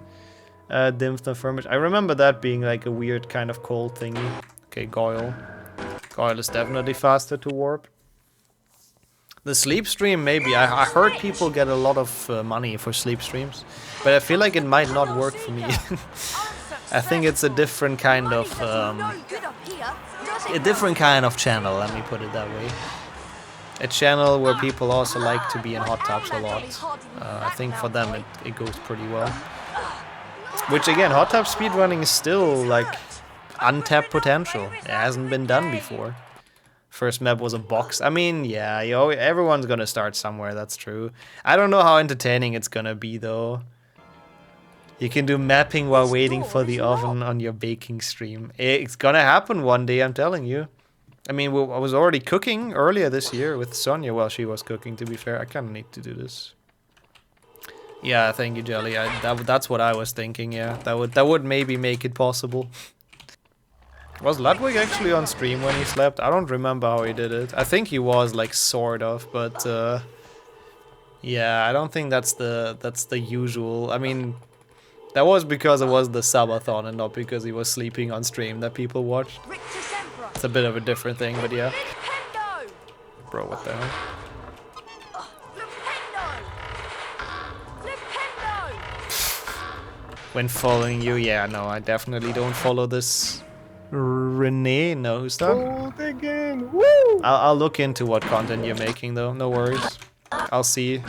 Dim the furniture. I remember that being like a weird kind of cold thingy. Okay, Goyle. Goyle is definitely faster to warp. The sleep stream, maybe. I heard people get a lot of money for sleep streams, but I feel like it might not work for me. I think it's a different kind of channel. Let me put it that way. A channel where people also like to be in hot tubs a lot. I think for them it goes pretty well. Which again, hot tub speedrunning is still like untapped potential. It hasn't been done before. First map was a box. I mean, yeah, everyone's gonna start somewhere, that's true. I don't know how entertaining it's gonna be though. You can do mapping while waiting for the oven on your baking stream. It's gonna happen one day, I'm telling you. I mean, I was already cooking earlier this year with Sonia while she was cooking, to be fair. I kind of need to do this. Yeah, thank you, Jelly. That's what I was thinking, yeah. That would maybe make it possible. Was Ludwig actually on stream when he slept? I don't remember how he did it. I think he was, like, sort of, but... yeah, I don't think that's the usual... I mean, that was because it was the subathon and not because he was sleeping on stream that people watched. It's a bit of a different thing, but yeah. Bro, what the hell? When following you, yeah, no, I definitely don't follow this. Renee, no, who's that? I'll look into what content you're making, though. No worries. I'll see.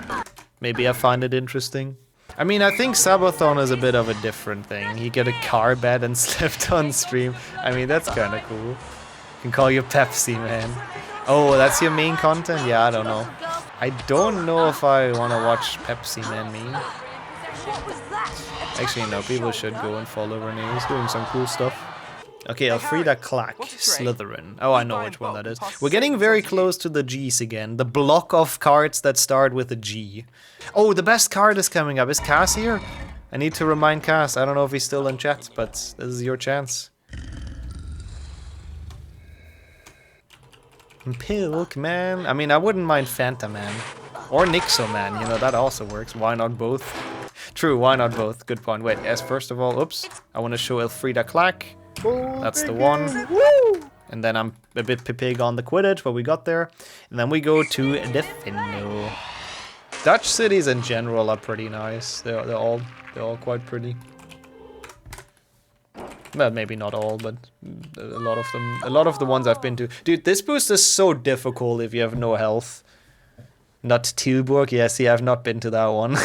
Maybe I find it interesting. I mean, I think Sabathon is a bit of a different thing. He got a car bed and slept on stream. I mean, that's kind of cool. You can call you Pepsi, man. Oh, that's your main content? Yeah, I don't know. I don't know if I want to watch Pepsi Man meme. Actually, no, people should go and follow Renee. He's doing some cool stuff. Okay, Elfrida Clack, Slytherin. Oh, I know which one that is. We're getting very close to the G's again. The block of cards that start with a G. Oh, the best card is coming up. Is Cass here? I need to remind Cass. I don't know if he's still in chat, but this is your chance. Pilk Man. I mean, I wouldn't mind Fanta Man. Or Nixo Man, you know, that also works. Why not both? True, why not both? Good point. Wait, as first of all, oops. I want to show Elfrida Clack. That's the one. And then I'm a bit pig on the Quidditch, but we got there. And then we go to the Finno. Dutch cities in general are pretty nice. They're all quite pretty. Well, maybe not all, but a lot of them. A lot of the ones I've been to. Dude, this boost is so difficult if you have no health. Not Tilburg. Yeah, see, I've not been to that one.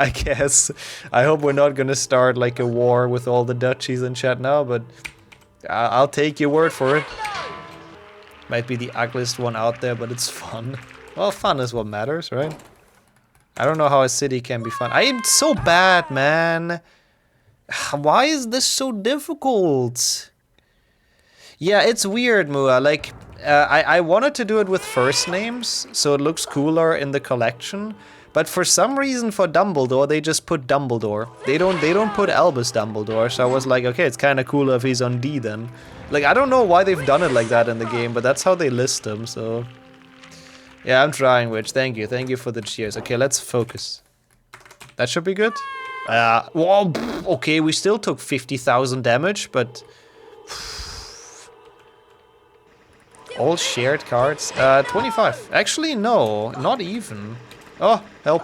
I guess. I hope we're not gonna start like a war with all the Dutchies in chat now, but I'll take your word for it. Might be the ugliest one out there, but it's fun. Well, fun is what matters, right? I don't know how a city can be fun. I am so bad, man. Why is this so difficult? Yeah, it's weird, Mua. Like, I wanted to do it with first names, so it looks cooler in the collection. But for some reason, for Dumbledore, they just put Dumbledore. They don't put Albus Dumbledore. So I was like, okay, it's kind of cooler if he's on D then. Like, I don't know why they've done it like that in the game, but that's how they list them. So yeah, I'm trying, Witch. Thank you for the cheers. Okay, let's focus. That should be good. Well, okay, we still took 50,000 damage, but all shared cards. 25. Actually, no, not even. Oh, help.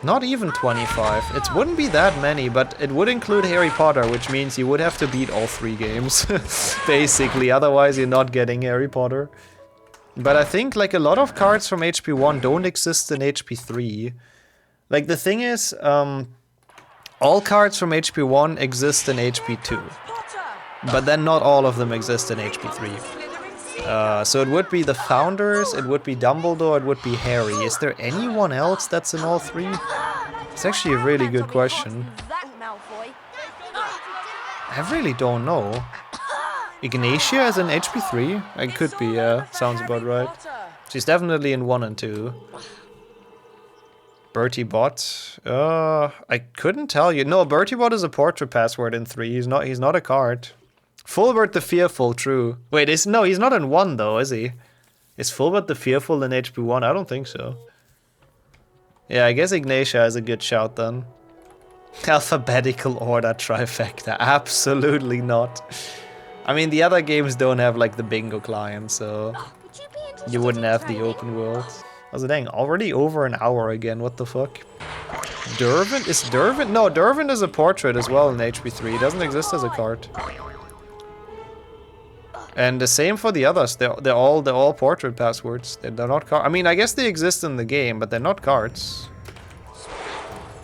Not even 25. It wouldn't be that many, but it would include Harry Potter, which means you would have to beat all 3 games, basically. Otherwise, you're not getting Harry Potter. But I think, like, a lot of cards from HP 1 don't exist in HP 3. Like, the thing is, all cards from HP 1 exist in HP 2. But then not all of them exist in HP 3. So it would be the Founders, it would be Dumbledore, it would be Harry. Is there anyone else that's in all 3? It's actually a really good question. I really don't know. Ignatia is in HP 3? It could be, yeah. Sounds about right. She's definitely in 1 and 2. Bertie Bot. I couldn't tell you. No, Bertie Bot is a portrait password in 3. He's not a card. Fulbert the Fearful, true. Wait, he's not in 1 though, is he? Is Fulbert the Fearful in HP 1? I don't think so. Yeah, I guess Ignatia is a good shout then. Alphabetical Order trifecta. Absolutely not. I mean, the other games don't have like the bingo client, so Would you be interested you wouldn't in have the trading? open world. Also, dang, already over an hour again, what the fuck? Dervin? Is Dervin? No, Dervin is a portrait as well in HP 3. It doesn't exist as a card. And the same for the others. They're all portrait passwords. They're not cards. I mean, I guess they exist in the game, but they're not cards.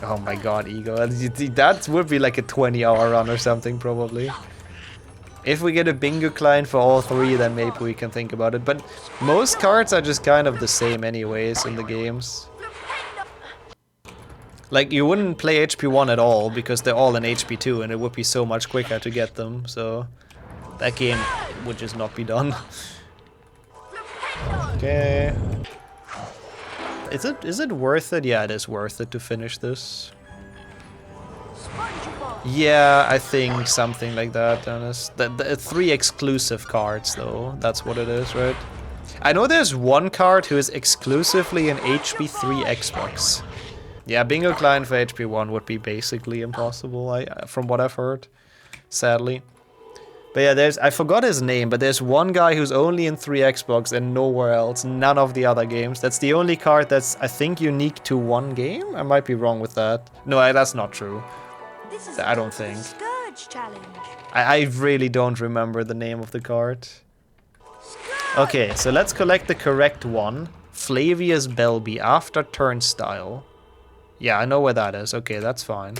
Oh my god, Ego. That would be like a 20-hour run or something, probably. If we get a bingo client for all 3, then maybe we can think about it. But most cards are just kind of the same anyways in the games. Like, you wouldn't play HP 1 at all, because they're all in HP 2, and it would be so much quicker to get them, so that game would just not be done. Okay. Is it worth it? Yeah, it is worth it to finish this. Yeah, I think something like that, Dennis. The 3 exclusive cards, though. That's what it is, right? I know there's one card who is exclusively an HP 3 Xbox. Yeah, bingo client for HP 1 would be basically impossible, from what I've heard. Sadly. But yeah, I forgot his name, but there's one guy who's only in 3 Xbox and nowhere else. None of the other games. That's the only card that's, I think, unique to one game? I might be wrong with that. No, that's not true. This is I don't think. Scourge challenge. I really don't remember the name of the card. Okay, so let's collect the correct one. Flavius Belby after Turnstile. Yeah, I know where that is. Okay, that's fine.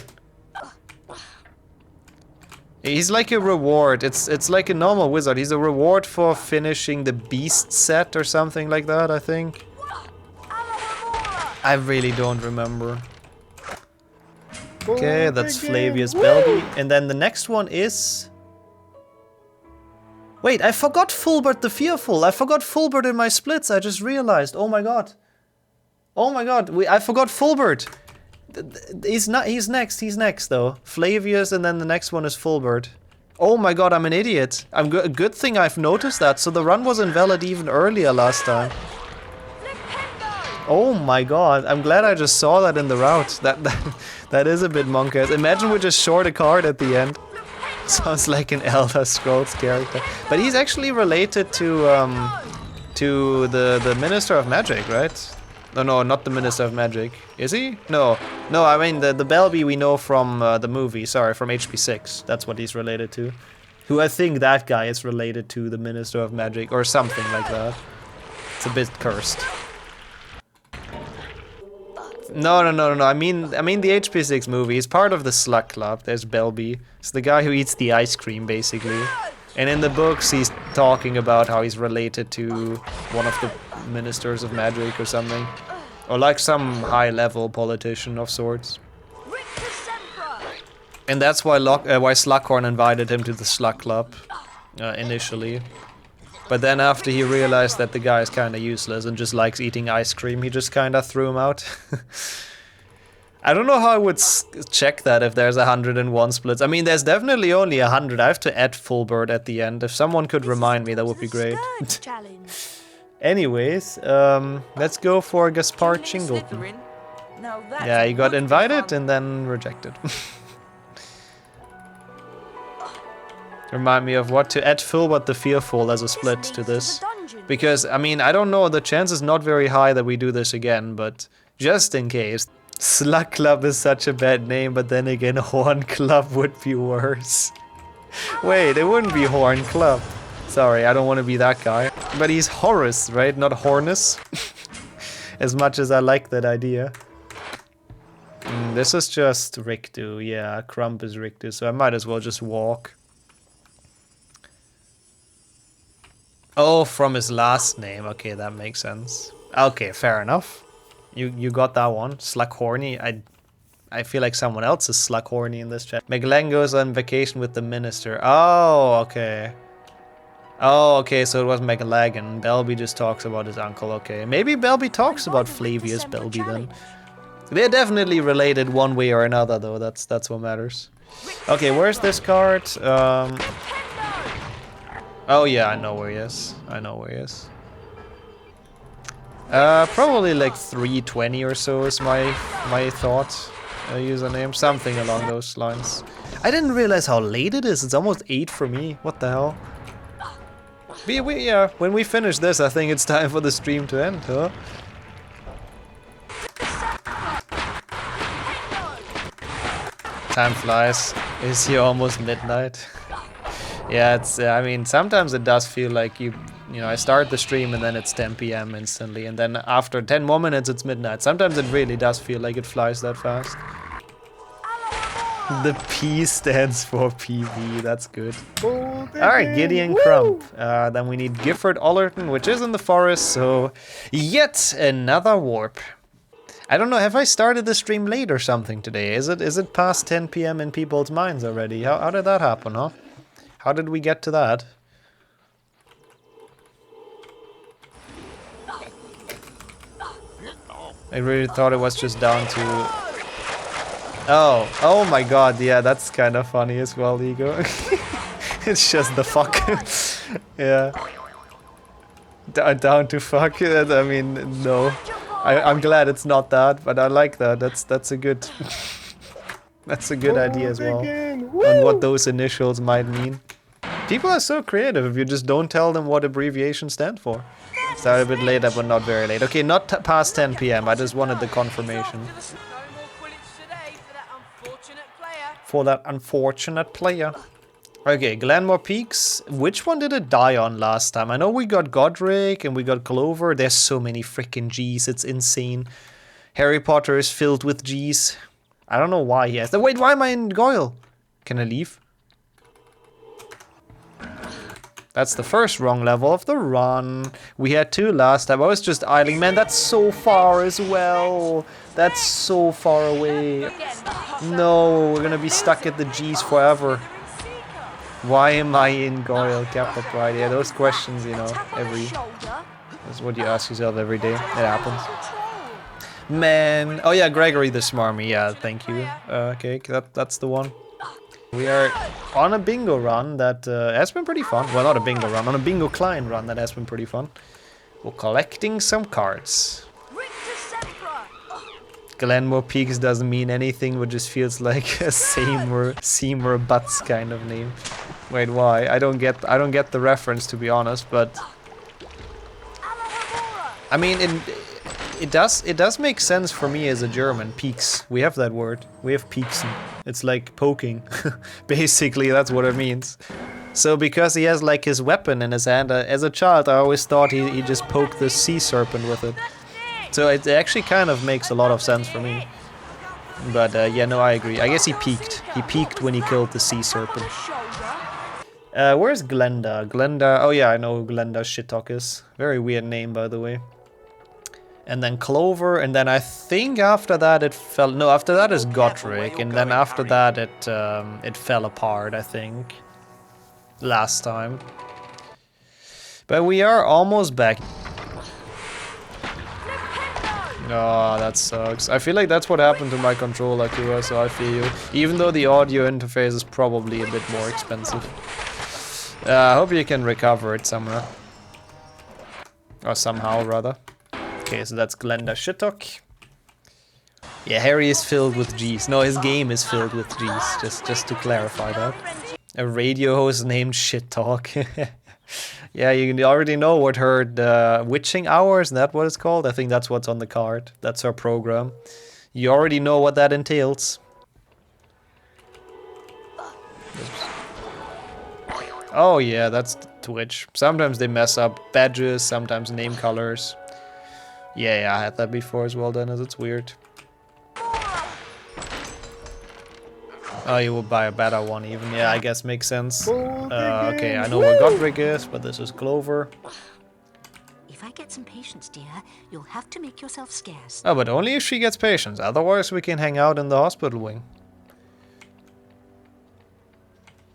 He's like a reward. It's like a normal wizard. He's a reward for finishing the beast set or something like that, I think. I really don't remember. Okay, that's Flavius Belby. And then the next one is... Wait, I forgot Fulbert the Fearful. I forgot Fulbert in my splits. I just realized. Oh my god. Oh my god. I forgot Fulbert. He's next though. Flavius, and then the next one is Fulbert. Oh my god, I'm an idiot. Good thing I've noticed that. So the run was invalid even earlier last time. Oh my god, I'm glad I just saw that in the route. That is a bit monk-ass. Imagine we just short a card at the end. Sounds like an Elder Scrolls character. But he's actually related to the Minister of Magic, right? No, not the Minister of Magic. Is he? No, I mean the Belby we know from the movie. Sorry, from HP 6. That's what he's related to. Who I think that guy is related to the Minister of Magic or something like that. It's a bit cursed. No. I mean the HP 6 movie. He's part of the Slug Club. There's Belby. It's the guy who eats the ice cream, basically. And in the books, he's talking about how he's related to one of the ministers of magic or something. Or like some high-level politician of sorts. And that's why Slughorn invited him to the Slug Club initially. But then after he realized that the guy is kind of useless and just likes eating ice cream, he just kind of threw him out. I don't know how I would check that if there's 101 splits. I mean, there's definitely only 100. I have to add Fulbert at the end. If someone could remind me, that would be great. Anyways, let's go for Gaspar Chingleton. Yeah, he got invited and then rejected. Remind me of what to add Fulbert the Fearful as a split to this. Because, I mean, I don't know, the chance is not very high that we do this again, but just in case. Slug Club is such a bad name, but then again, Horn Club would be worse. Wait, it wouldn't be Horn Club. Sorry, I don't want to be that guy. But he's Horus, right? Not Hornus. As much as I like that idea. This is just Rikdu. Yeah, Crump is Rikdu, so I might as well just walk. Oh, from his last name. Okay, that makes sense. Okay, fair enough. You got that one. Slughorny. I feel like someone else is Slughorny in this chat. Meglen goes on vacation with the minister. Oh, okay. Oh, okay, so it was Meglagan. Belby just talks about his uncle. Okay, maybe Belby talks about Flavius Belby then. They're definitely related one way or another, though. That's what matters. Okay, where's this card? Oh yeah, I know where he is. I know where he is. Probably like 320 or so is my thought. Username, something along those lines. I didn't realize how late it is. It's almost 8 for me. What the hell? Yeah, when we finish this, I think it's time for the stream to end, huh? Time flies. Is here almost midnight? Yeah, it's. I mean, sometimes it does feel like you know, I start the stream and then it's 10 p.m. instantly, and then after 10 more minutes it's midnight. Sometimes it really does feel like it flies that fast. The P stands for PV. That's good. All right, Gideon Crump. Then we need Gifford Ollerton, which is in the forest. So yet another warp. I don't know, have I started the stream late or something today? Is it past 10 p.m. in people's minds already? How did that happen, huh? How did we get to that? I really thought it was just down to... Oh my god, yeah, that's kind of funny as well, Ego. It's just the fuck. Yeah. Down to fuck, I mean, no. I'm glad it's not that, but I like that. That's a good that's a good idea as well. And what those initials might mean. People are so creative if you just don't tell them what abbreviations stand for. Started a bit later, but not very late. Okay, not past 10 p.m. I just wanted the confirmation. For that unfortunate player. Okay, Glenmore Peaks. Which one did it die on last time? I know we got Godric and we got Clover. There's so many freaking G's. It's insane. Harry Potter is filled with G's. I don't know why he has that. Wait, why am I in Goyle? Can I leave? That's the first wrong level of the run. We had 2 last time. I was just idling. Man, that's so far as well. That's so far away. No, we're gonna be stuck at the G's forever. Why am I in Goyle, Kappa Pride? Yeah, those questions, you know, that's what you ask yourself every day. It happens. Man. Oh yeah, Gregory the Smarmy. Yeah, thank you. Okay, that's the one. We are on a bingo run that has been pretty fun. Well, not a bingo run, on a bingo client run that has been pretty fun. We're collecting some cards. Glenmore Peaks doesn't mean anything, but just feels like a Seymour Butts kind of name. Wait, why? I don't get the reference, to be honest, but I mean it does make sense for me as a German. Peaks. We have that word. We have peaksen. It's like poking. Basically, that's what it means. So because he has like his weapon in his hand, as a child I always thought he just poked the sea serpent with it. So it actually kind of makes a lot of sense for me. But yeah, no, I agree. I guess he peaked. He peaked when he killed the sea serpent. Where's Glenda? Glenda, oh yeah, I know who Glenda Shittalk is. Very weird name, by the way. And then Clover, and then I think after that it fell... No, after that is Godric, and then after that it fell apart, I think. Last time. But we are almost back. Oh, that sucks. I feel like that's what happened to my controller, Kira, so I feel you. Even though the audio interface is probably a bit more expensive. I hope you can recover it somewhere. Or somehow, rather. Okay, so that's Glenda Shittalk. Yeah, Harry is filled with G's. No, his game is filled with G's, just to clarify that. A radio host named Shittalk. Yeah, you already know what her witching hours, is that what it's called? I think that's what's on the card. That's her program. You already know what that entails. Oh yeah, that's Twitch. Sometimes they mess up badges, sometimes name colors. Yeah, I had that before as well, Dennis. It's weird. Oh, you will buy a better one even. Yeah, I guess makes sense. Okay, I know where Godric is, but this is Clover. If I get some patience, dear, you'll have to make yourself scarce. Oh, but only if she gets patience. Otherwise, we can hang out in the hospital wing.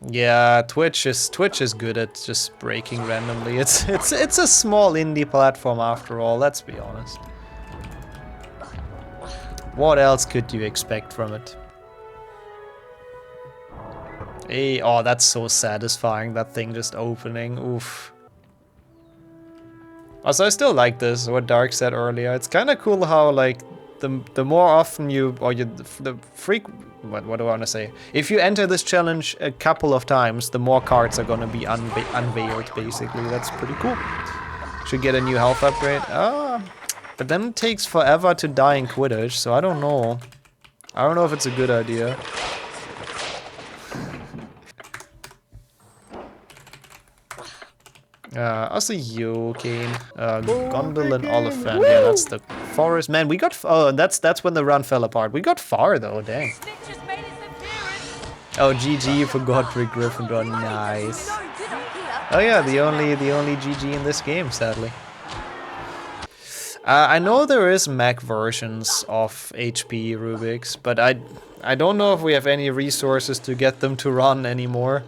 Yeah, Twitch is good at just breaking randomly. It's a small indie platform after all. Let's be honest. What else could you expect from it? Hey, oh, that's so satisfying, that thing just opening. Oof. Also, I still like this, what Dark said earlier. It's kind of cool how, like, the more often you, or you, what do I want to say? If you enter this challenge a couple of times, the more cards are gonna be unveiled, basically. That's pretty cool. Should get a new health upgrade. Ah, but then it takes forever to die in Quidditch, so I don't know. I don't know if it's a good idea. Also you, Kane. Gondel and Oliphant. Yeah, that's the forest. Man, we got. Oh, and that's when the run fell apart. We got far though. Dang. Oh, GG for Godric Gryffindor. Nice. Oh yeah, the only GG in this game, sadly. I know there is Mac versions of HP Rubik's, but I don't know if we have any resources to get them to run anymore.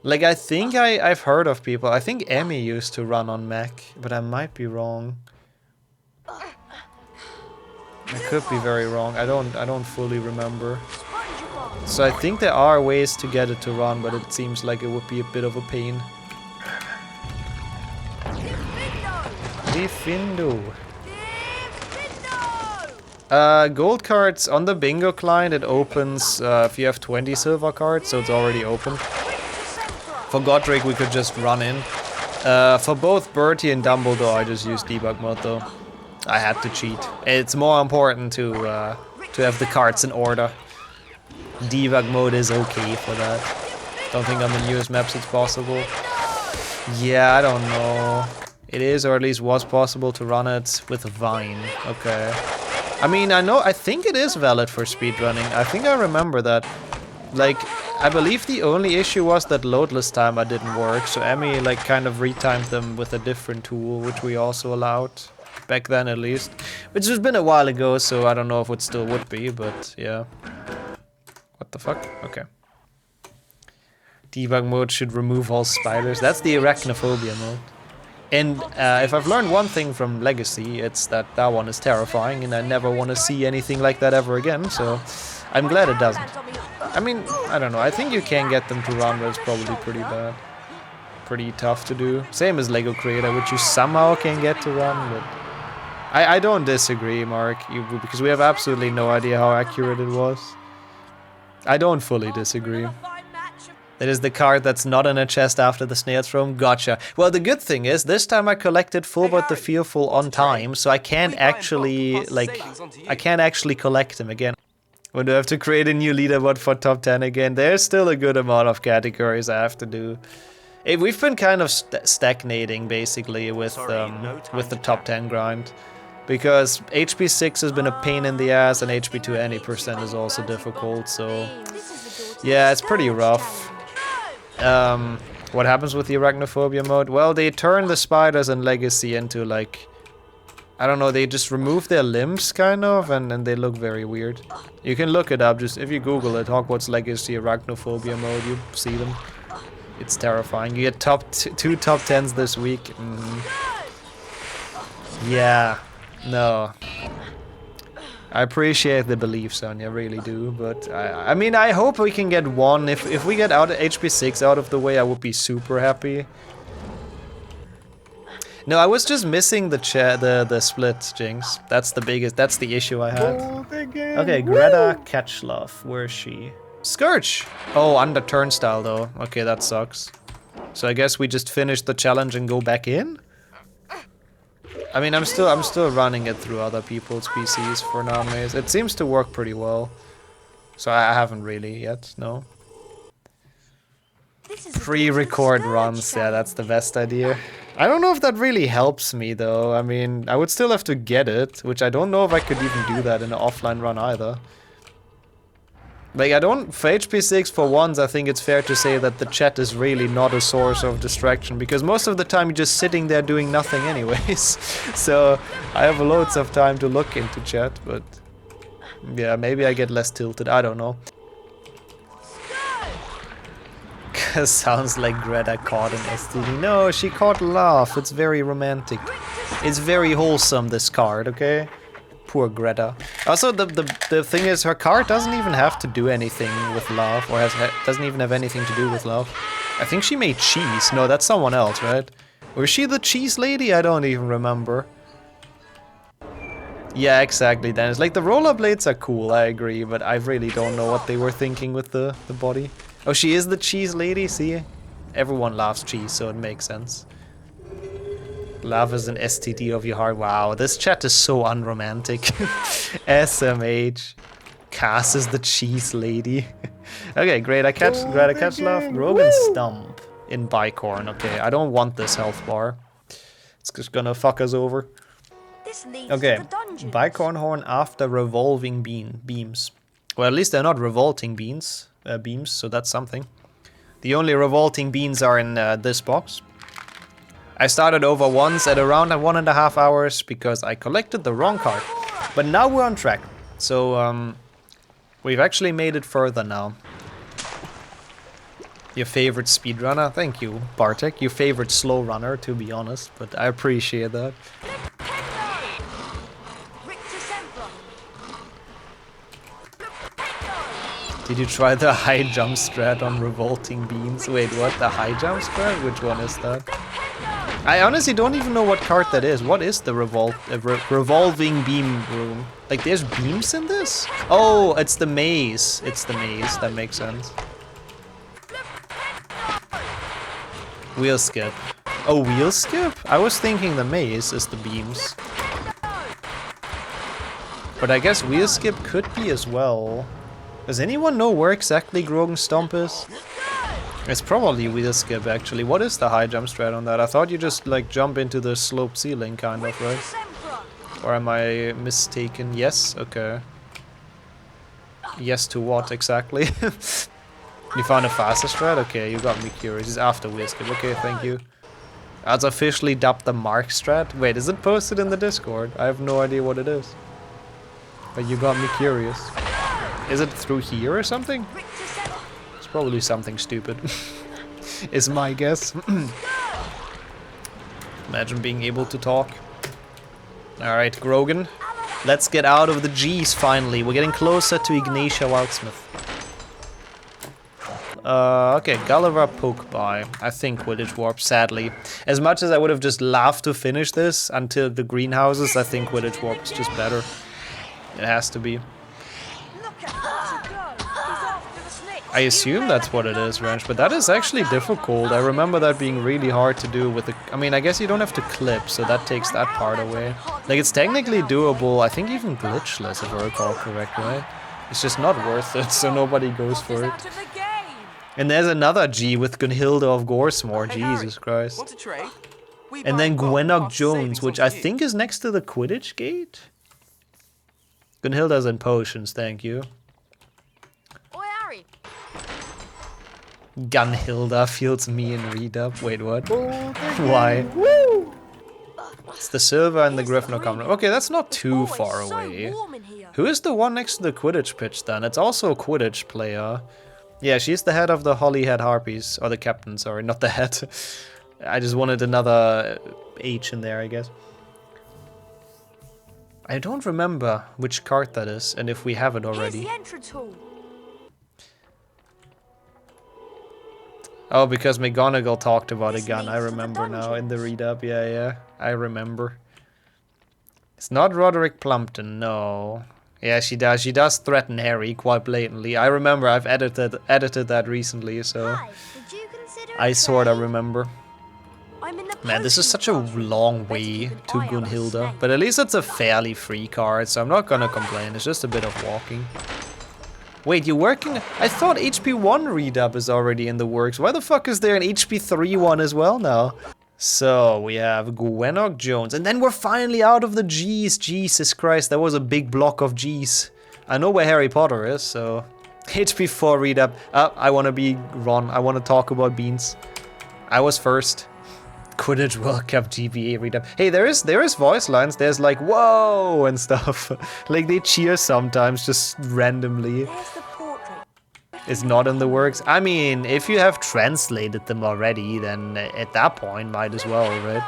Like, I think I've heard of people. I think Emmy used to run on Mac, but I might be wrong. I could be very wrong. I don't fully remember. So I think there are ways to get it to run, but it seems like it would be a bit of a pain. Defindo. Gold cards on the bingo client, it opens if you have 20 silver cards, so it's already open. For Godric, we could just run in. For both Bertie and Dumbledore, I just used debug mode though. I had to cheat. It's more important to have the cards in order. Debug mode is okay for that. Don't think on the newest maps it's possible. Yeah, I don't know. It is, or at least was possible to run it with Vine. Okay. I mean, I think it is valid for speedrunning. I think I remember that. Like, I believe the only issue was that loadless timer didn't work, so Emmy like kind of retimed them with a different tool, which we also allowed. Back then at least. Which has been a while ago, so I don't know if it still would be, but yeah. What the fuck? Okay. Debug mode should remove all spiders. That's the arachnophobia mode. And if I've learned one thing from Legacy, it's that that one is terrifying, and I never want to see anything like that ever again, so I'm glad it doesn't. I mean, I don't know, I think you can get them to run, but it's probably pretty bad. Pretty tough to do. Same as Lego Creator, which you somehow can get to run, but... I don't disagree, Mark, because we have absolutely no idea how accurate it was. I don't fully disagree. That is the card that's not in a chest after the snare's room. Gotcha. Well, the good thing is, this time I collected Fulbert the Fearful on time, so I can't actually, like, I can't actually collect him again. When do I have to create a new leaderboard for top 10 again? There's still a good amount of categories I have to do. We've been kind of stagnating, basically, with the top 10 grind. Because HP 6 has been a pain in the ass, and HP 2 any percent is also difficult, so... Yeah, it's pretty rough. What happens with the arachnophobia mode? Well, they turn the spiders in Legacy into, like... I don't know, they just remove their limbs, kind of, and they look very weird. You can look it up, just if you Google it, Hogwarts Legacy arachnophobia mode, you see them. It's terrifying. You get two top 10s this week. Yeah, no. I appreciate the belief, Sonia, I really do, but I mean, I hope we can get one. If we get out HP 6 out of the way, I would be super happy. No, I was just missing the split, Jinx. That's the issue I had. Okay, Greta Catchlove, where is she? Scourge! Oh, under turnstile though. Okay, that sucks. So I guess we just finish the challenge and go back in? I mean, I'm still running it through other people's PCs for now, Maze. It seems to work pretty well. So I haven't really yet, no. Pre-record runs, yeah, that's the best idea. I don't know if that really helps me though. I mean, I would still have to get it, which I don't know if I could even do that in an offline run either. Like, for HP 6 for once, I think it's fair to say that the chat is really not a source of distraction, because most of the time you're just sitting there doing nothing anyways. So, I have loads of time to look into chat, but... Yeah, maybe I get less tilted, I don't know. Sounds like Greta caught an STD. No, she caught love, it's very romantic. It's very wholesome, this card, okay? Poor Greta. Also, the thing is, her card doesn't even have to do anything with love, or doesn't even have anything to do with love. I think she made cheese. No, that's someone else, right? Or is she the cheese lady? I don't even remember. Yeah, exactly, Dennis. Like, the rollerblades are cool, I agree, but I really don't know what they were thinking with the body. Oh, she is the cheese lady, see? Everyone loves cheese, so it makes sense. Love is an STD of your heart. Wow, this chat is so unromantic. SMH. Cass is the cheese lady. Okay, great, I catch love. Grogan Stump in Bicorn. Okay, I don't want this health bar. It's just gonna fuck us over. Okay, Bicorn Horn after revolving beams. Well, at least they're not revolting beams, so that's something. The only revolting beans are in this box. I started over once at around 1.5 hours because I collected the wrong card. But now we're on track. So, we've actually made it further now. Your favorite speedrunner? Thank you, Bartek. Your favorite slow runner, to be honest, but I appreciate that. Did you try the high jump strat on revolting beans? Wait, what? The high jump strat? Which one is that? I honestly don't even know what card that is. What is the revolving beam room? Like, there's beams in this? Oh, it's the maze. It's the maze. That makes sense. Wheel skip. Oh, wheel skip? I was thinking the maze is the beams. But I guess wheel skip could be as well. Does anyone know where exactly Grogan Stomp is? It's probably wheel skip, actually. What is the high jump strat on that? I thought you just, like, jump into the sloped ceiling, kind of, right? Or am I mistaken? Yes? Okay. Yes to what, exactly? You found a faster strat? Okay, you got me curious. It's after wheel skip. Okay, thank you. That's officially dubbed the Mark strat. Wait, is it posted in the Discord? I have no idea what it is. But you got me curious. Is it through here or something? It's probably something stupid. Is my guess. Imagine being able to talk. Alright, Grogan. Let's get out of the G's finally. We're getting closer to Ignatia Wildsmith. Okay, Gulliver poke by. I think Quidditch Warp, sadly. As much as I would have just loved to finish this until the greenhouses, I think Quidditch Warp is just better. It has to be. I assume that's what it is, Wrench, but that is actually difficult. I remember that being really hard to do with the... I mean, I guess you don't have to clip, so that takes that part away. Like, it's technically doable, I think even glitchless, if I recall correctly, right? It's just not worth it, so nobody goes for it. And there's another G with Gunhilda of Gorsmore, Jesus Christ. And then Gwennock Jones, which I think is next to the Quidditch gate? Gunhilda's in potions, thank you. Gunhilda feels me and read up. Wait, what? Why? It's the Silver and the Gryffindor common. Okay, that's not too far away. Who is the one next to the Quidditch pitch then? It's also a Quidditch player. Yeah, she's the head of the Holyhead Harpies. Or the captain, sorry, not the head. I just wanted another H in there, I guess. I don't remember which card that is and if we have it already. Oh, because McGonagall talked about a gun. I remember now in the read-up. Yeah, I remember. It's not Roderick Plumpton, no. Yeah, she does. She does threaten Harry quite blatantly. I remember. I've edited that recently, so I sorta remember. Man, this is such a long way to Gunhilda, but at least it's a fairly free card, so I'm not gonna complain. It's just a bit of walking. Wait, you're working? I thought HP 1 read-up is already in the works. Why the fuck is there an HP 3 one as well now? So, we have Gwennock Jones. And then we're finally out of the G's. Jesus Christ, that was a big block of G's. I know where Harry Potter is, so... HP 4 read-up. I want to be Ron. I want to talk about beans. I was first. Quidditch World Cup GBA read-up. Hey, there is voice lines. There's like, whoa, and stuff. Like, they cheer sometimes, just randomly. It's not in the works. I mean, if you have translated them already, then at that point, might as well, right?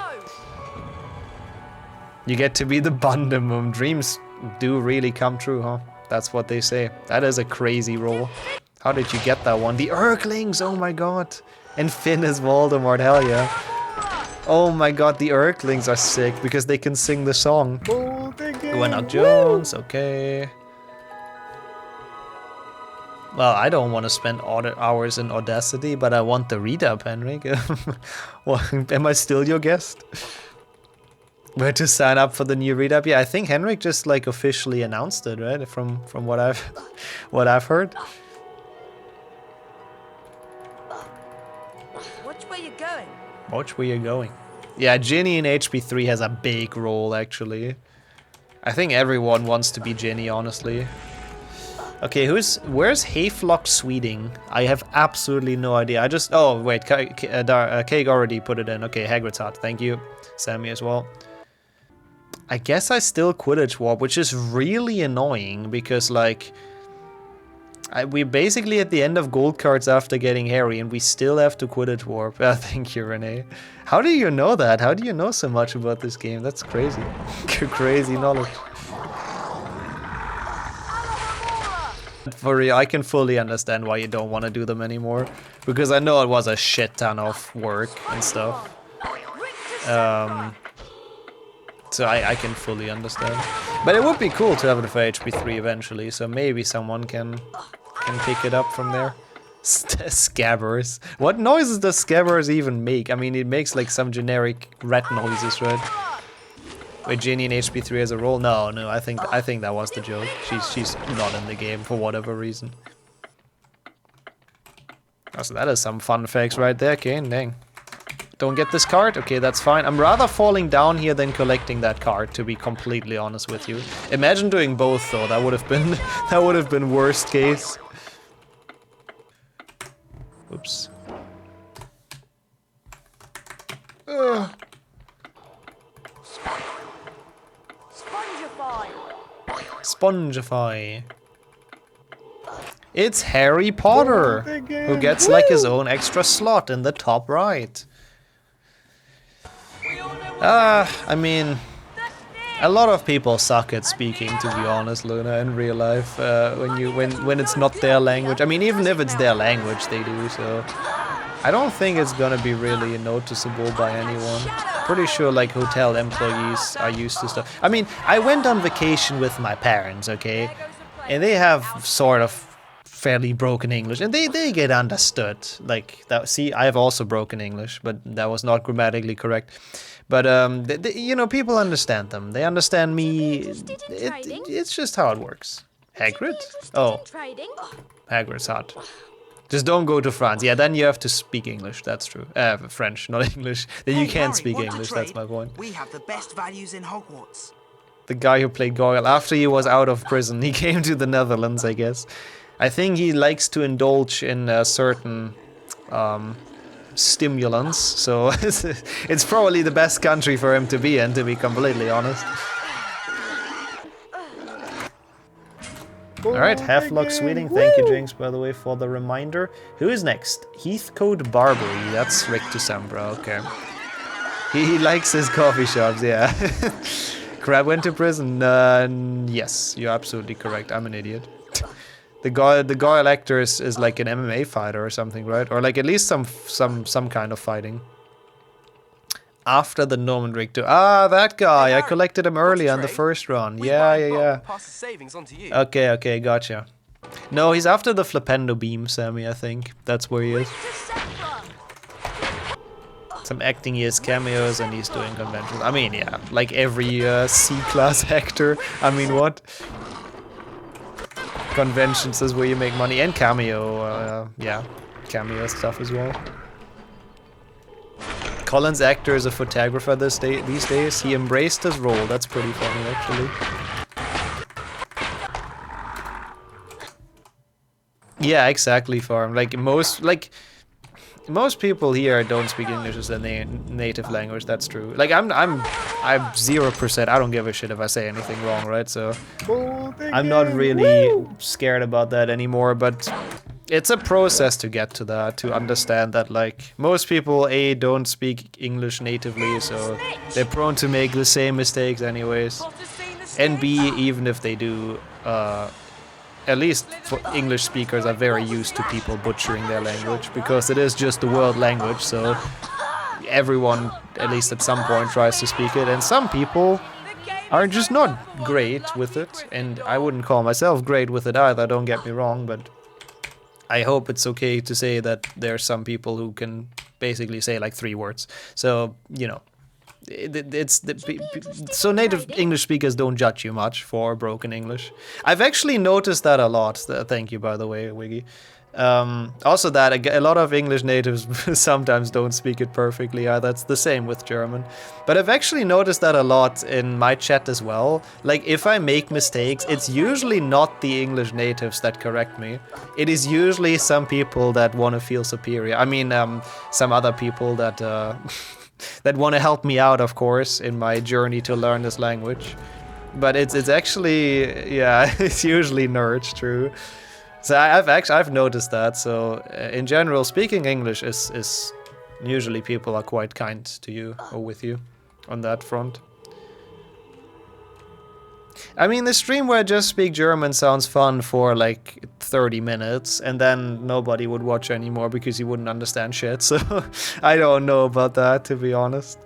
You get to be the Bundemum. Dreams do really come true, huh? That's what they say. That is a crazy roll. How did you get that one? The Urklings, oh my god. And Finn is Voldemort, hell yeah. Oh my god, the Urklings are sick because they can sing the song. Gwennock Jones, okay. Well, I don't want to spend hours in Audacity, but I want the read-up, Henrik. Well, am I still your guest? Where to sign up for the new read-up? Yeah, I think Henrik just like officially announced it, right? From what I've heard. Watch where you're going. Watch where you're going. Yeah, Ginny in HP3 has a big role, actually. I think everyone wants to be Ginny, honestly. Okay, where's Hayflock Sweeting? I have absolutely no idea. I just... Oh, wait, Cake already put it in. Okay, Hagrid's Hut. Thank you. Sammy as well. I guess I still Quidditch Warp, which is really annoying because, like... we're basically at the end of gold cards after getting Harry, and we still have to Quidditch Warp. Thank you, Renee. How do you know that? How do you know so much about this game? That's crazy. Crazy knowledge. For real, I can fully understand why you don't want to do them anymore. Because I know it was a shit ton of work and stuff. So I can fully understand. But it would be cool to have it for HP3 eventually, so maybe someone can pick it up from there. Scabbers. What noises does Scabbers even make? I mean, it makes like some generic rat noises, right? Wait, Ginny in HP3 as a role? No, I think that was the joke. She's not in the game for whatever reason. Oh, so that is some fun facts right there, Kane. Dang. Don't get this card? Okay, that's fine. I'm rather falling down here than collecting that card, to be completely honest with you. Imagine doing both though. That would have been worst case. Oops. Spongify. It's Harry Potter, who gets like his own extra slot in the top right. I mean, a lot of people suck at speaking, to be honest, Luna, in real life. When it's not their language. I mean, even if it's their language, they do. So I don't think it's gonna be really noticeable by anyone. Pretty sure like hotel employees are used to stuff. I mean, I went on vacation with my parents, okay, and they have sort of fairly broken English, and they get understood. Like that. See, I have also broken English, but that was not grammatically correct. But you know, people understand them. They understand me. It's just how it works. Hagrid? Oh, Hagrid's Hut. Just don't go to France. Yeah, then you have to speak English. That's true. French, not English. Then you can't speak English. That's my point. We have the best values in Hogwarts. The guy who played Goyle, after he was out of prison, he came to the Netherlands, I guess. I think he likes to indulge in certain stimulants, so it's probably the best country for him to be in, to be completely honest. Alright, Halflock Sweeting, thank you Jinx, by the way, for the reminder. Who is next? Heathcote Barbary, that's Rick Decembra, okay. He likes his coffee shops, yeah. Crab went to prison, yes, you're absolutely correct, I'm an idiot. The Goyle actor is like an MMA fighter or something, right? Or like at least some kind of fighting. After the Norman Richter. Ah, that guy. I collected him earlier in the first run. Yeah. Okay, gotcha. No, he's after the Flipendo beam, Sammy, I think. That's where he is. Some acting years cameos and he's doing conventions. I mean, yeah, like every C-class actor. I mean, what? Conventions is where you make money, and cameo, yeah, cameo stuff as well. Colin's actor is a photographer these days. He embraced his role. That's pretty funny, actually. Yeah, exactly, Farm. Like most people here don't speak English as their native language. That's true. Like I'm 0%. I don't give a shit if I say anything wrong, right? So I'm not really scared about that anymore. But it's a process to get to that, to understand that like most people don't speak English natively, so they're prone to make the same mistakes anyways. and B, even if they do, at least for English speakers are very used to people butchering their language, because it is just the world language, so everyone, at least at some point, tries to speak it, and some people are just not great with it, and I wouldn't call myself great with it either, don't get me wrong, but I hope it's okay to say that there are some people who can basically say like 3 words. So, you know, so native English speakers don't judge you much for broken English. I've actually noticed that a lot. Thank you, by the way, Wiggy. Also that a lot of English natives sometimes don't speak it perfectly. That's the same with German. But I've actually noticed that a lot in my chat as well. Like, if I make mistakes, it's usually not the English natives that correct me. It is usually some people that want to feel superior. I mean, some other people that that want to help me out, of course, in my journey to learn this language. But it's actually, yeah, it's usually nerds, true. So I've noticed that. So in general, speaking English is usually people are quite kind to you or with you on that front. I mean, the stream where I just speak German sounds fun for like 30 minutes, and then nobody would watch anymore because you wouldn't understand shit. So I don't know about that, to be honest.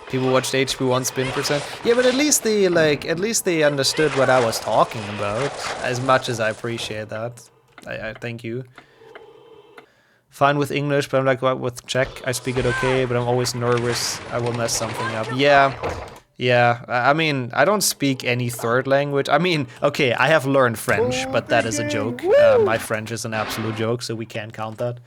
People watched HP1 spin percent. Yeah, but at least they understood what I was talking about. As much as I appreciate that. I thank you. Fine with English, but I'm like, what with Czech? I speak it okay, but I'm always nervous I will mess something up. Yeah, I mean, I don't speak any third language. I mean, okay, I have learned French, but that is a joke. My French is an absolute joke, so we can't count that.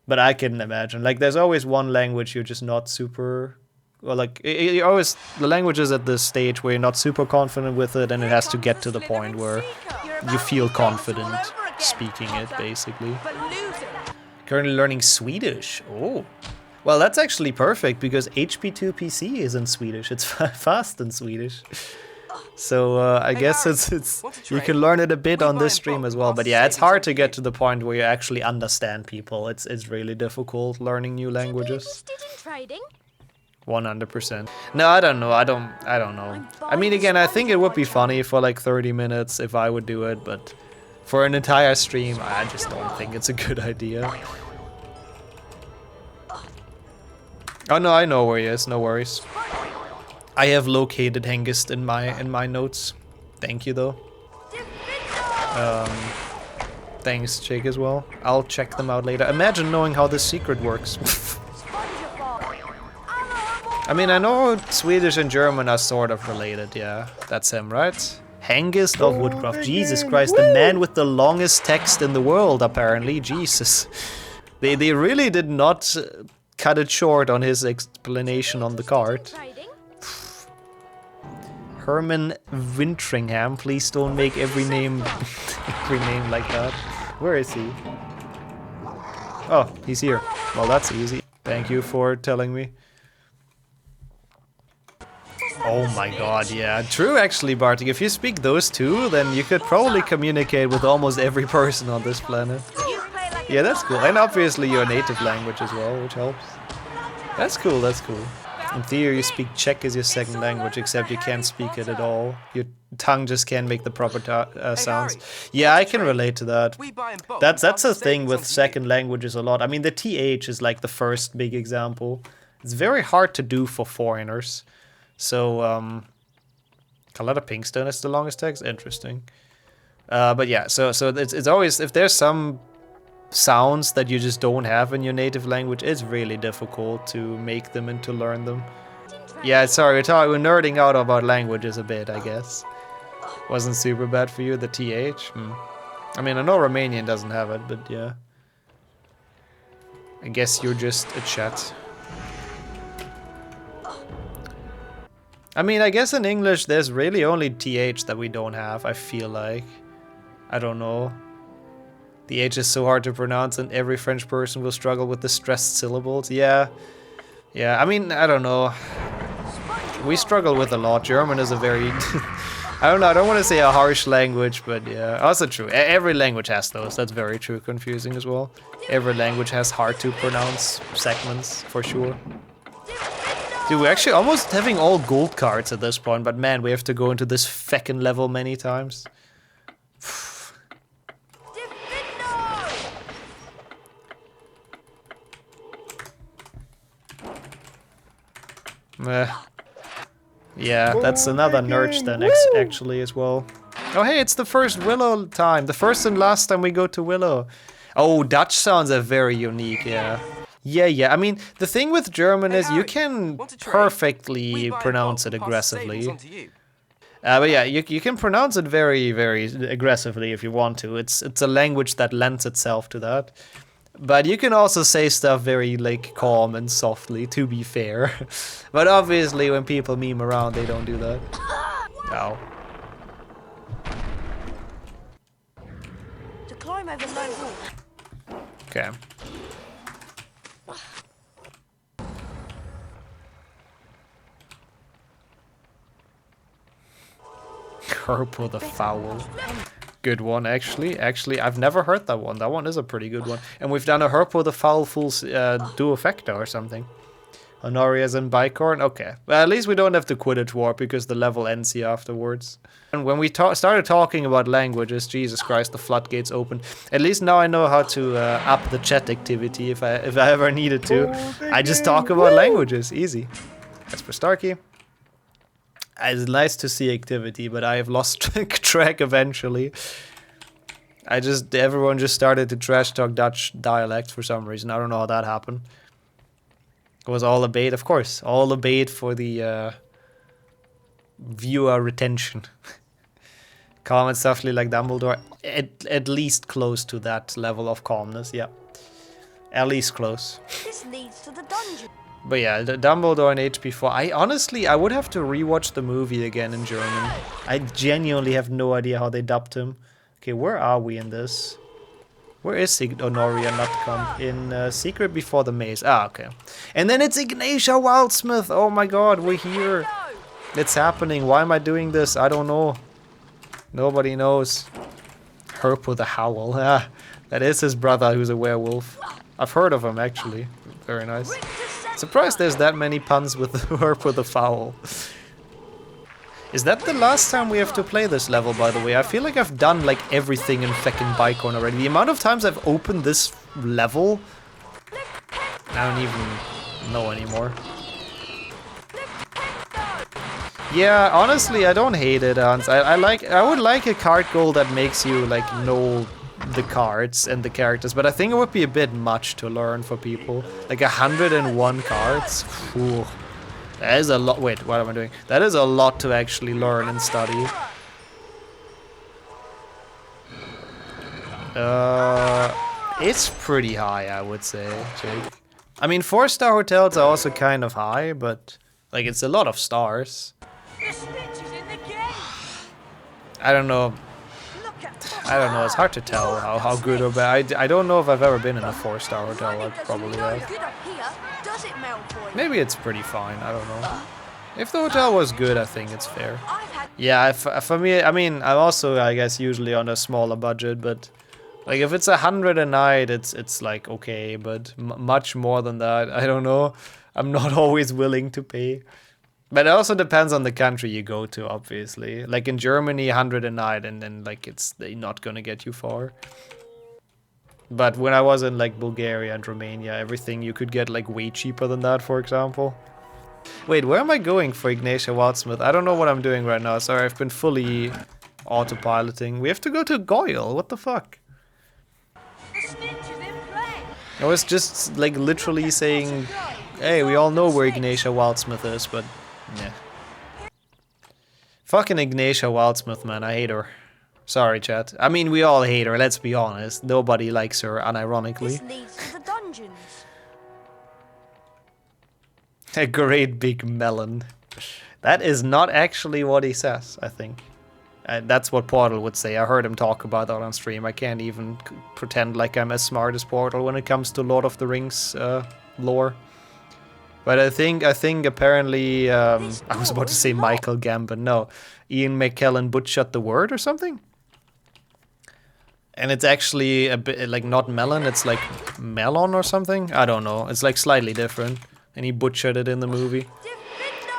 But I can imagine, like, there's always one language you're just not super... Well, like, you always, the language is at this stage where you're not super confident with it, and it has to get to the point where you feel confident speaking it, basically. Currently learning Swedish. Oh. Well, that's actually perfect, because HP2 PC is in Swedish. It's fast in Swedish. So I guess it's you can learn it a bit on this stream as well. But yeah, it's hard to get to the point where you actually understand people. It's really difficult learning new languages. 100%. No, I don't know. I don't know. I mean, again, I think it would be funny for like 30 minutes if I would do it, but for an entire stream, I just don't think it's a good idea. Oh no, I know where he is. No worries. I have located Hengist in my notes. Thank you though. Thanks, Jake, as well. I'll check them out later. Imagine knowing how this secret works. I mean, I know Swedish and German are sort of related, yeah. That's him, right? Hengist of Woodcraft. Jesus Christ, the man with the longest text in the world, apparently. Jesus. They really did not cut it short on his explanation on the card. Herman Wintringham, please don't make every name like that. Where is he? Oh, he's here. Well, that's easy. Thank you for telling me. Oh my god, yeah. True, actually, Bartik. If you speak those two, then you could probably communicate with almost every person on this planet. Yeah, that's cool. And obviously your native language as well, which helps. That's cool, that's cool. In theory, you speak Czech as your second language, except you can't speak it at all. Your tongue just can't make the proper sounds. Yeah, I can relate to that. That's a thing with second languages a lot. I mean, the TH is like the first big example. It's very hard to do for foreigners. So, Carlotta Pinkstone is the longest text? Interesting. But yeah, so it's always, if there's some sounds that you just don't have in your native language, it's really difficult to make them and to learn them. Yeah, sorry, we're nerding out about languages a bit, I guess. Wasn't super bad for you, the TH? I mean, I know Romanian doesn't have it, but yeah. I guess you're just a chat. I mean, I guess in English there's really only TH that we don't have, I feel like. I don't know. The H is so hard to pronounce and every French person will struggle with the stressed syllables. Yeah. Yeah, I mean, I don't know. We struggle with a lot. German is a very... I don't know, I don't want to say a harsh language, but yeah. Also true. Every language has those. That's very true. Confusing as well. Every language has hard to pronounce segments, for sure. Dude, we're actually almost having all gold cards at this point, but man, we have to go into this feckin' level many times. Yeah, that's another nurge then, actually, as well. Oh, hey, it's the first Willow time. The first and last time we go to Willow. Oh, Dutch sounds are very unique, yeah. Yeah. I mean, the thing with German is you can perfectly pronounce it aggressively. But yeah, you can pronounce it very, very aggressively if you want to. It's a language that lends itself to that. But you can also say stuff very, like, calm and softly, to be fair. But obviously, when people meme around, they don't do that. Ow. To climb over low wall. Okay. Purple the Foul. Good one, actually. I've never heard that one. That one is a pretty good one. And we've done a Herpo the Foul full duo factor or something. Honoria's and Bicorn. Okay. Well, at least we don't have the Quidditch War because the level ends here afterwards. And when we started talking about languages, Jesus Christ, the floodgates opened. At least now I know how to up the chat activity if I ever needed to. I just talk about languages. Easy. That's for Starkey. It's nice to see activity, but I have lost track eventually. Everyone just started to trash talk Dutch dialect for some reason. I don't know how that happened. It was all a bait, of course. All a bait for the viewer retention. Calm and softly like Dumbledore. At least close to that level of calmness, yeah. At least close. This leads to the dungeon. But yeah, the Dumbledore in HP4. I would have to rewatch the movie again in German. I genuinely have no idea how they dubbed him. Okay, where are we in this? Where is Honoria Nutcomb? In Secret Before the Maze. Ah, okay. And then it's Ignatia Wildsmith. Oh my god, we're here. It's happening. Why am I doing this? I don't know. Nobody knows. Herpo the Howl. Ah, that is his brother who's a werewolf. I've heard of him, actually. Very nice. Surprised there's that many puns with Herpo the Foul. Is that the last time we have to play this level, by the way? I feel like I've done, like, everything in feckin' Bicorn already. The amount of times I've opened this level, I don't even know anymore. Yeah, honestly, I don't hate it, Hans. I would like a card goal that makes you, like, know the cards and the characters, but I think it would be a bit much to learn for people. Like 101 cards? Ooh. That is a lot. Wait, what am I doing? That is a lot to actually learn and study. It's pretty high, I would say, Jake. I mean, 4-star hotels are also kind of high, but like it's a lot of stars. I don't know. It's hard to tell how good or bad. I don't know if I've ever been in a 4-star hotel. I probably have. Maybe it's pretty fine, I don't know. If the hotel was good, I think it's fair. Yeah, for me, I mean, I'm also, I guess, usually on a smaller budget, but like if it's 100 a night, it's like okay, but much more than that, I don't know. I'm not always willing to pay. But it also depends on the country you go to, obviously. Like in Germany, 100 a night, and then like they're not gonna get you far. But when I was in like Bulgaria and Romania, everything you could get like way cheaper than that, for example. Wait, where am I going for Ignatia Wildsmith? I don't know what I'm doing right now. Sorry, I've been fully autopiloting. We have to go to Goyle. What the fuck? I was just like literally saying, hey, we all know where Ignatia Wildsmith is, but yeah. Fucking Ignatia Wildsmith, man, I hate her. Sorry, chat. I mean, we all hate her, let's be honest. Nobody likes her, unironically. This leads to the dungeons. A great big melon. That is not actually what he says, I think. That's what Portal would say. I heard him talk about that on stream. I can't even pretend like I'm as smart as Portal when it comes to Lord of the Rings lore. But I think apparently, I was about to say Michael Gambon, no. Ian McKellen butchered the word or something? And it's actually a bit, like, not melon, it's like melon or something? I don't know, it's like slightly different. And he butchered it in the movie.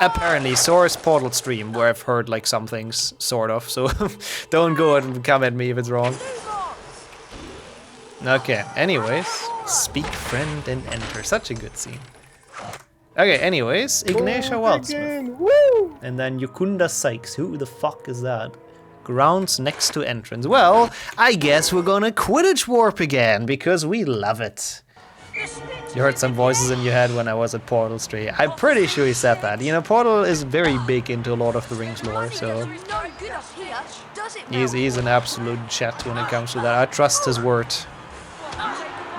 Apparently, source Portal stream, where I've heard like some things, sort of, so don't go and come at me if it's wrong. Okay, anyways, speak friend and enter, such a good scene. Okay, anyways, Ignatia Wildsmith. And then Yukunda Sykes, who the fuck is that? Grounds next to entrance. Well, I guess we're gonna Quidditch warp again, because we love it. You heard some voices in your head when I was at Portal Street. I'm pretty sure he said that. You know, Portal is very big into Lord of the Rings lore, so he's an absolute chat when it comes to that. I trust his word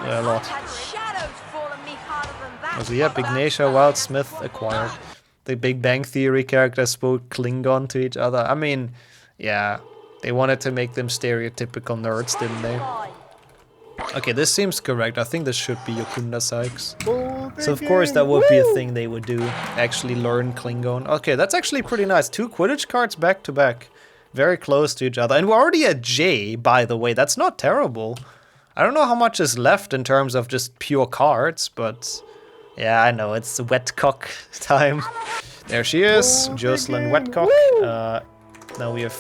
a lot. So yep, Ignatia Wildsmith acquired. The Big Bang Theory characters spoke Klingon to each other. I mean, yeah, they wanted to make them stereotypical nerds, didn't they? Okay, this seems correct. I think this should be Yukunda Sykes. So of course that would be a thing they would do. Actually learn Klingon. Okay, that's actually pretty nice. 2 Quidditch cards back to back. Very close to each other. And we're already at J, by the way. That's not terrible. I don't know how much is left in terms of just pure cards, but... yeah, I know, it's Wetcock time. There she is, Jocelyn Wetcock. Now we have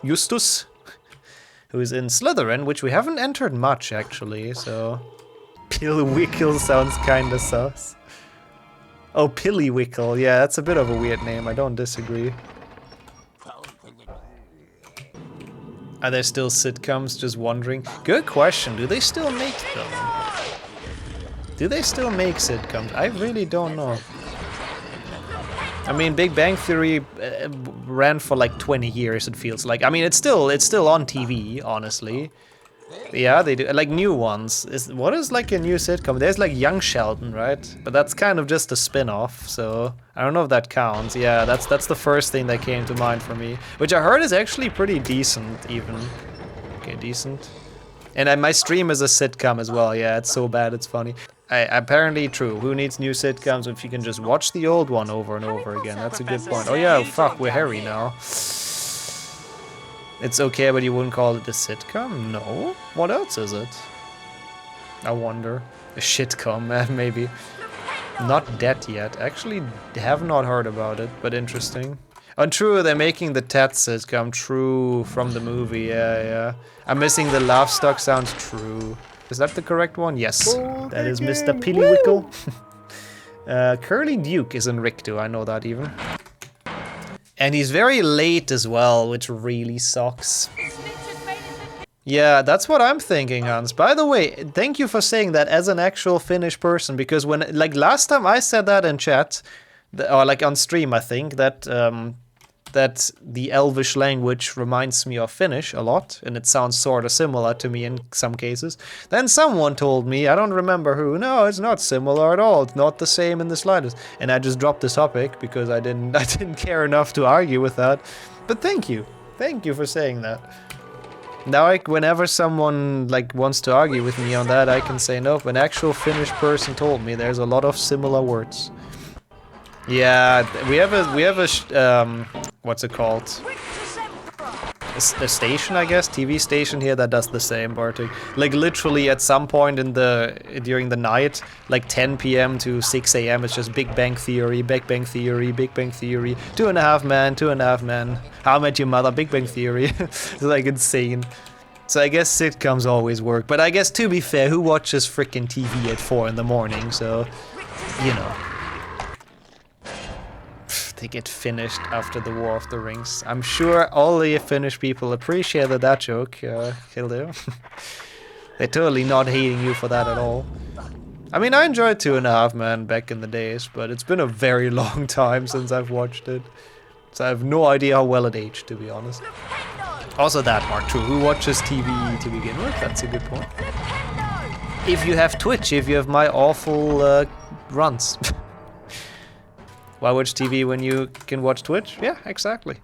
Justus, who is in Slytherin, which we haven't entered much, actually, so... Pillywhickle sounds kinda sus. Oh, Pillywhickle, yeah, that's a bit of a weird name, I don't disagree. Are there still sitcoms, just wondering? Good question, do they still make them? Do they still make sitcoms? I really don't know. I mean, Big Bang Theory ran for like 20 years, it feels like. I mean, it's still on TV, honestly. Yeah, they do. Like new ones. What is like a new sitcom? There's like Young Sheldon, right? But that's kind of just a spin-off, so I don't know if that counts. Yeah, that's the first thing that came to mind for me. Which I heard is actually pretty decent, even. Okay, decent. And my stream is a sitcom as well. Yeah, it's so bad, it's funny. Apparently true. Who needs new sitcoms if you can just watch the old one over and over again? That's a good point. Oh yeah, fuck, we're Harry now. It's okay, but you wouldn't call it a sitcom? No? What else is it? I wonder. A shitcom, maybe. Not dead yet. Actually, have not heard about it, but interesting. Oh, true, they're making the Ted sitcom. True, from the movie, yeah. I'm missing the laugh stock sounds. True. Is that the correct one? Yes. That is Mr. Pillywhickle. Curly Duke is in Rictu, I know that even. And he's very late as well, which really sucks. Yeah, that's what I'm thinking, Hans. By the way, thank you for saying that as an actual Finnish person, because when, like, last time I said that in chat, or like on stream, I think, that that the Elvish language reminds me of Finnish a lot, and it sounds sort of similar to me in some cases. Then someone told me, I don't remember who, no, it's not similar at all, it's not the same in the slightest. And I just dropped the topic because I didn't care enough to argue with that. But thank you for saying that. Now, whenever someone like wants to argue with me on that, I can say nope. An actual Finnish person told me there's a lot of similar words. Yeah, we have a what's it called? A station, I guess, TV station here that does the same, Bartik. Like literally at some point during the night, like 10 p.m. to 6 a.m. it's just Big Bang Theory, Big Bang Theory, Big Bang Theory, 2.5 Men, 2.5 Men, How I Met Your Mother, Big Bang Theory. It's like insane. So I guess sitcoms always work, but I guess to be fair, who watches freaking TV at 4 in the morning? So, you know. They get finished after the War of the Rings. I'm sure all the Finnish people appreciated that joke, Hilde. They're totally not hating you for that at all. I mean, I enjoyed 2.5 Men back in the days, but it's been a very long time since I've watched it. So I have no idea how well it aged, to be honest. Also that, Mark, true. Who watches TV to begin with? That's a good point. If you have Twitch, if you have my awful runs. Why watch TV when you can watch Twitch? Yeah, exactly.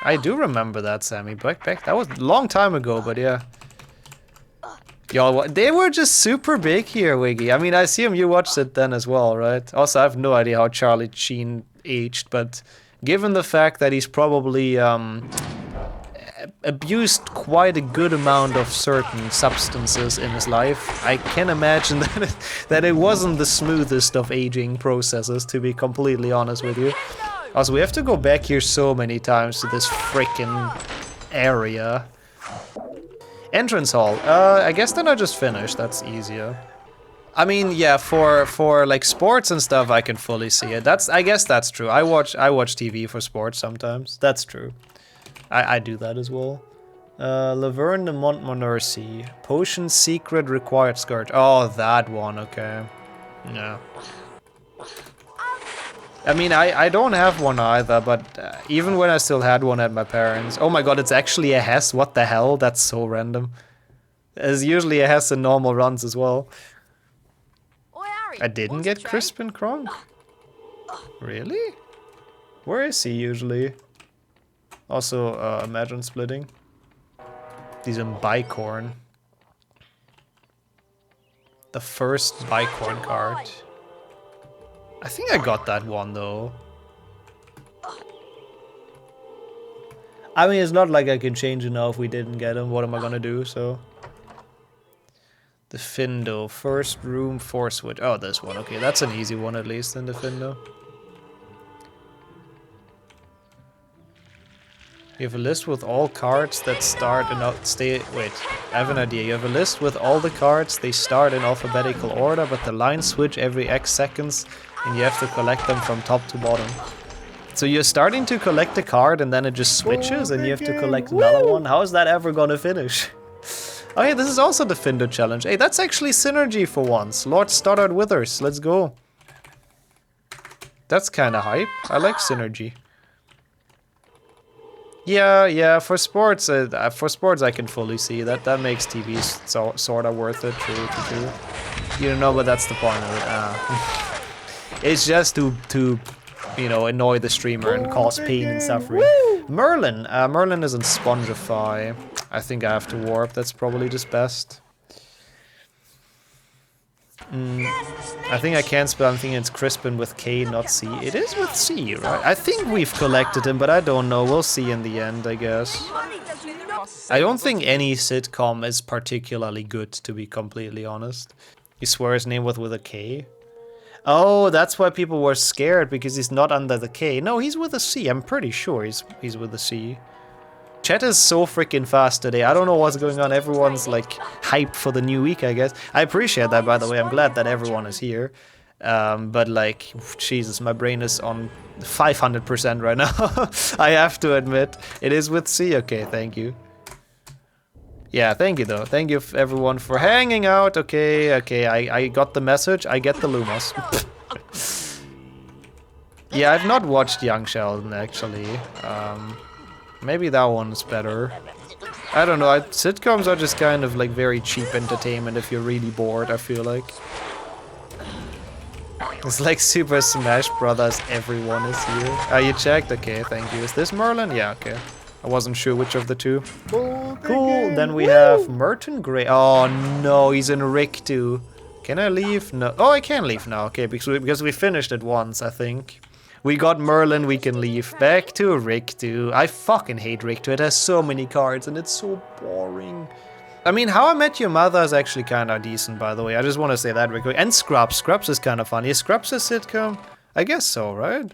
I do remember that, Sammy. Back. That was a long time ago, but yeah. Y'all, they were just super big here, Wiggy. I mean, I assume you watched it then as well, right? Also, I have no idea how Charlie Sheen aged, but given the fact that he's probably abused quite a good amount of certain substances in his life. I can imagine that it wasn't the smoothest of aging processes, to be completely honest with you. Also, we have to go back here so many times to this frickin' area. Entrance hall. I guess then I just finished. That's easier. I mean, yeah, for like sports and stuff, I can fully see it. I guess that's true. I watch TV for sports sometimes. That's true. I do that as well. Laverne de Montmorency. Potion secret required scourge. Oh, that one. Okay. Yeah. I mean, I don't have one either, but even when I still had one at my parents'. Oh my god, it's actually a Hess. What the hell? That's so random. There's usually a Hess in normal runs as well. I didn't get Crispin Kronk? Really? Where is he usually? Also, imagine splitting. These are bicorn. The first bicorn card. I think I got that one though. I mean, it's not like I can change it now if we didn't get him. What am I gonna do? So. The Findo, first room, 4 switch. Oh, this one. Okay, that's an easy one at least in the Findo. You have a list with all cards that start and stay. Wait, I have an idea. You have a list with all the cards. They start in alphabetical order, but the lines switch every X seconds, and you have to collect them from top to bottom. So you're starting to collect a card, and then it just switches, and you have to collect another one. How is that ever gonna finish? Oh hey, this is also the Findo challenge. Hey, that's actually synergy for once. Lord Stoddard Withers, let's go. That's kinda hype. I like synergy. Yeah, for sports I can fully see that. That makes TV sorta worth it, true. You know, but that's the point of it. It's just to you know, annoy the streamer and cause pain and suffering. Merlin. Merlin is in Spongify. I think I have to warp. That's probably just best. I think I can spell. I'm thinking it's Crispin with K, not C. It is with C, right? I think we've collected him, but I don't know. We'll see in the end, I guess. I don't think any sitcom is particularly good, to be completely honest. You swear his name was with a K? Oh, that's why people were scared, because he's not under the K. No, he's with a C. I'm pretty sure he's with a C. Chat is so freaking fast today. I don't know what's going on. Everyone's like hyped for the new week, I guess. I appreciate that, by the way. I'm glad that everyone is here. But like, Jesus, my brain is on 500% right now. I have to admit. It is with C. Okay, thank you. Yeah, thank you though. Thank you everyone for hanging out. Okay, I got the message. I get the Lumos. Yeah, I've not watched Young Sheldon actually. Maybe that one's better. I don't know. Sitcoms are just kind of like very cheap entertainment if you're really bored, I feel like. It's like Super Smash Brothers. Everyone is here. You checked? Okay, thank you. Is this Merlin? Yeah, okay. I wasn't sure which of the two. Cool. Then we have Merton Gray. Oh no, he's in Rick too. Can I leave? No. Oh, I can leave now. Okay, because we finished it once, I think. We got Merlin, we can leave. Back to Rick 2. I fucking hate Rick 2. It has so many cards and it's so boring. I mean, How I Met Your Mother is actually kind of decent, by the way. I just want to say that real quick. And Scrubs. Scrubs is kind of funny. Is Scrubs a sitcom? I guess so, right?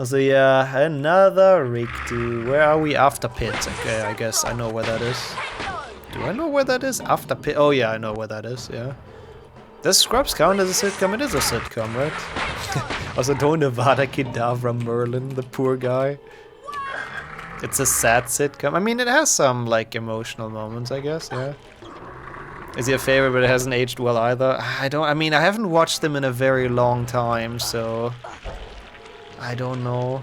So yeah, another Rick 2. Where are we? After Pit. Okay, I guess I know where that is. Do I know where that is? After Pit. Oh yeah, I know where that is, yeah. Does Scrubs count as a sitcom? It is a sitcom, right? Also, don't Avada Kedavra Merlin, the poor guy. It's a sad sitcom. I mean, it has some, like, emotional moments, I guess, yeah. Is he a favorite, but it hasn't aged well either? I mean, I haven't watched them in a very long time, so... I don't know.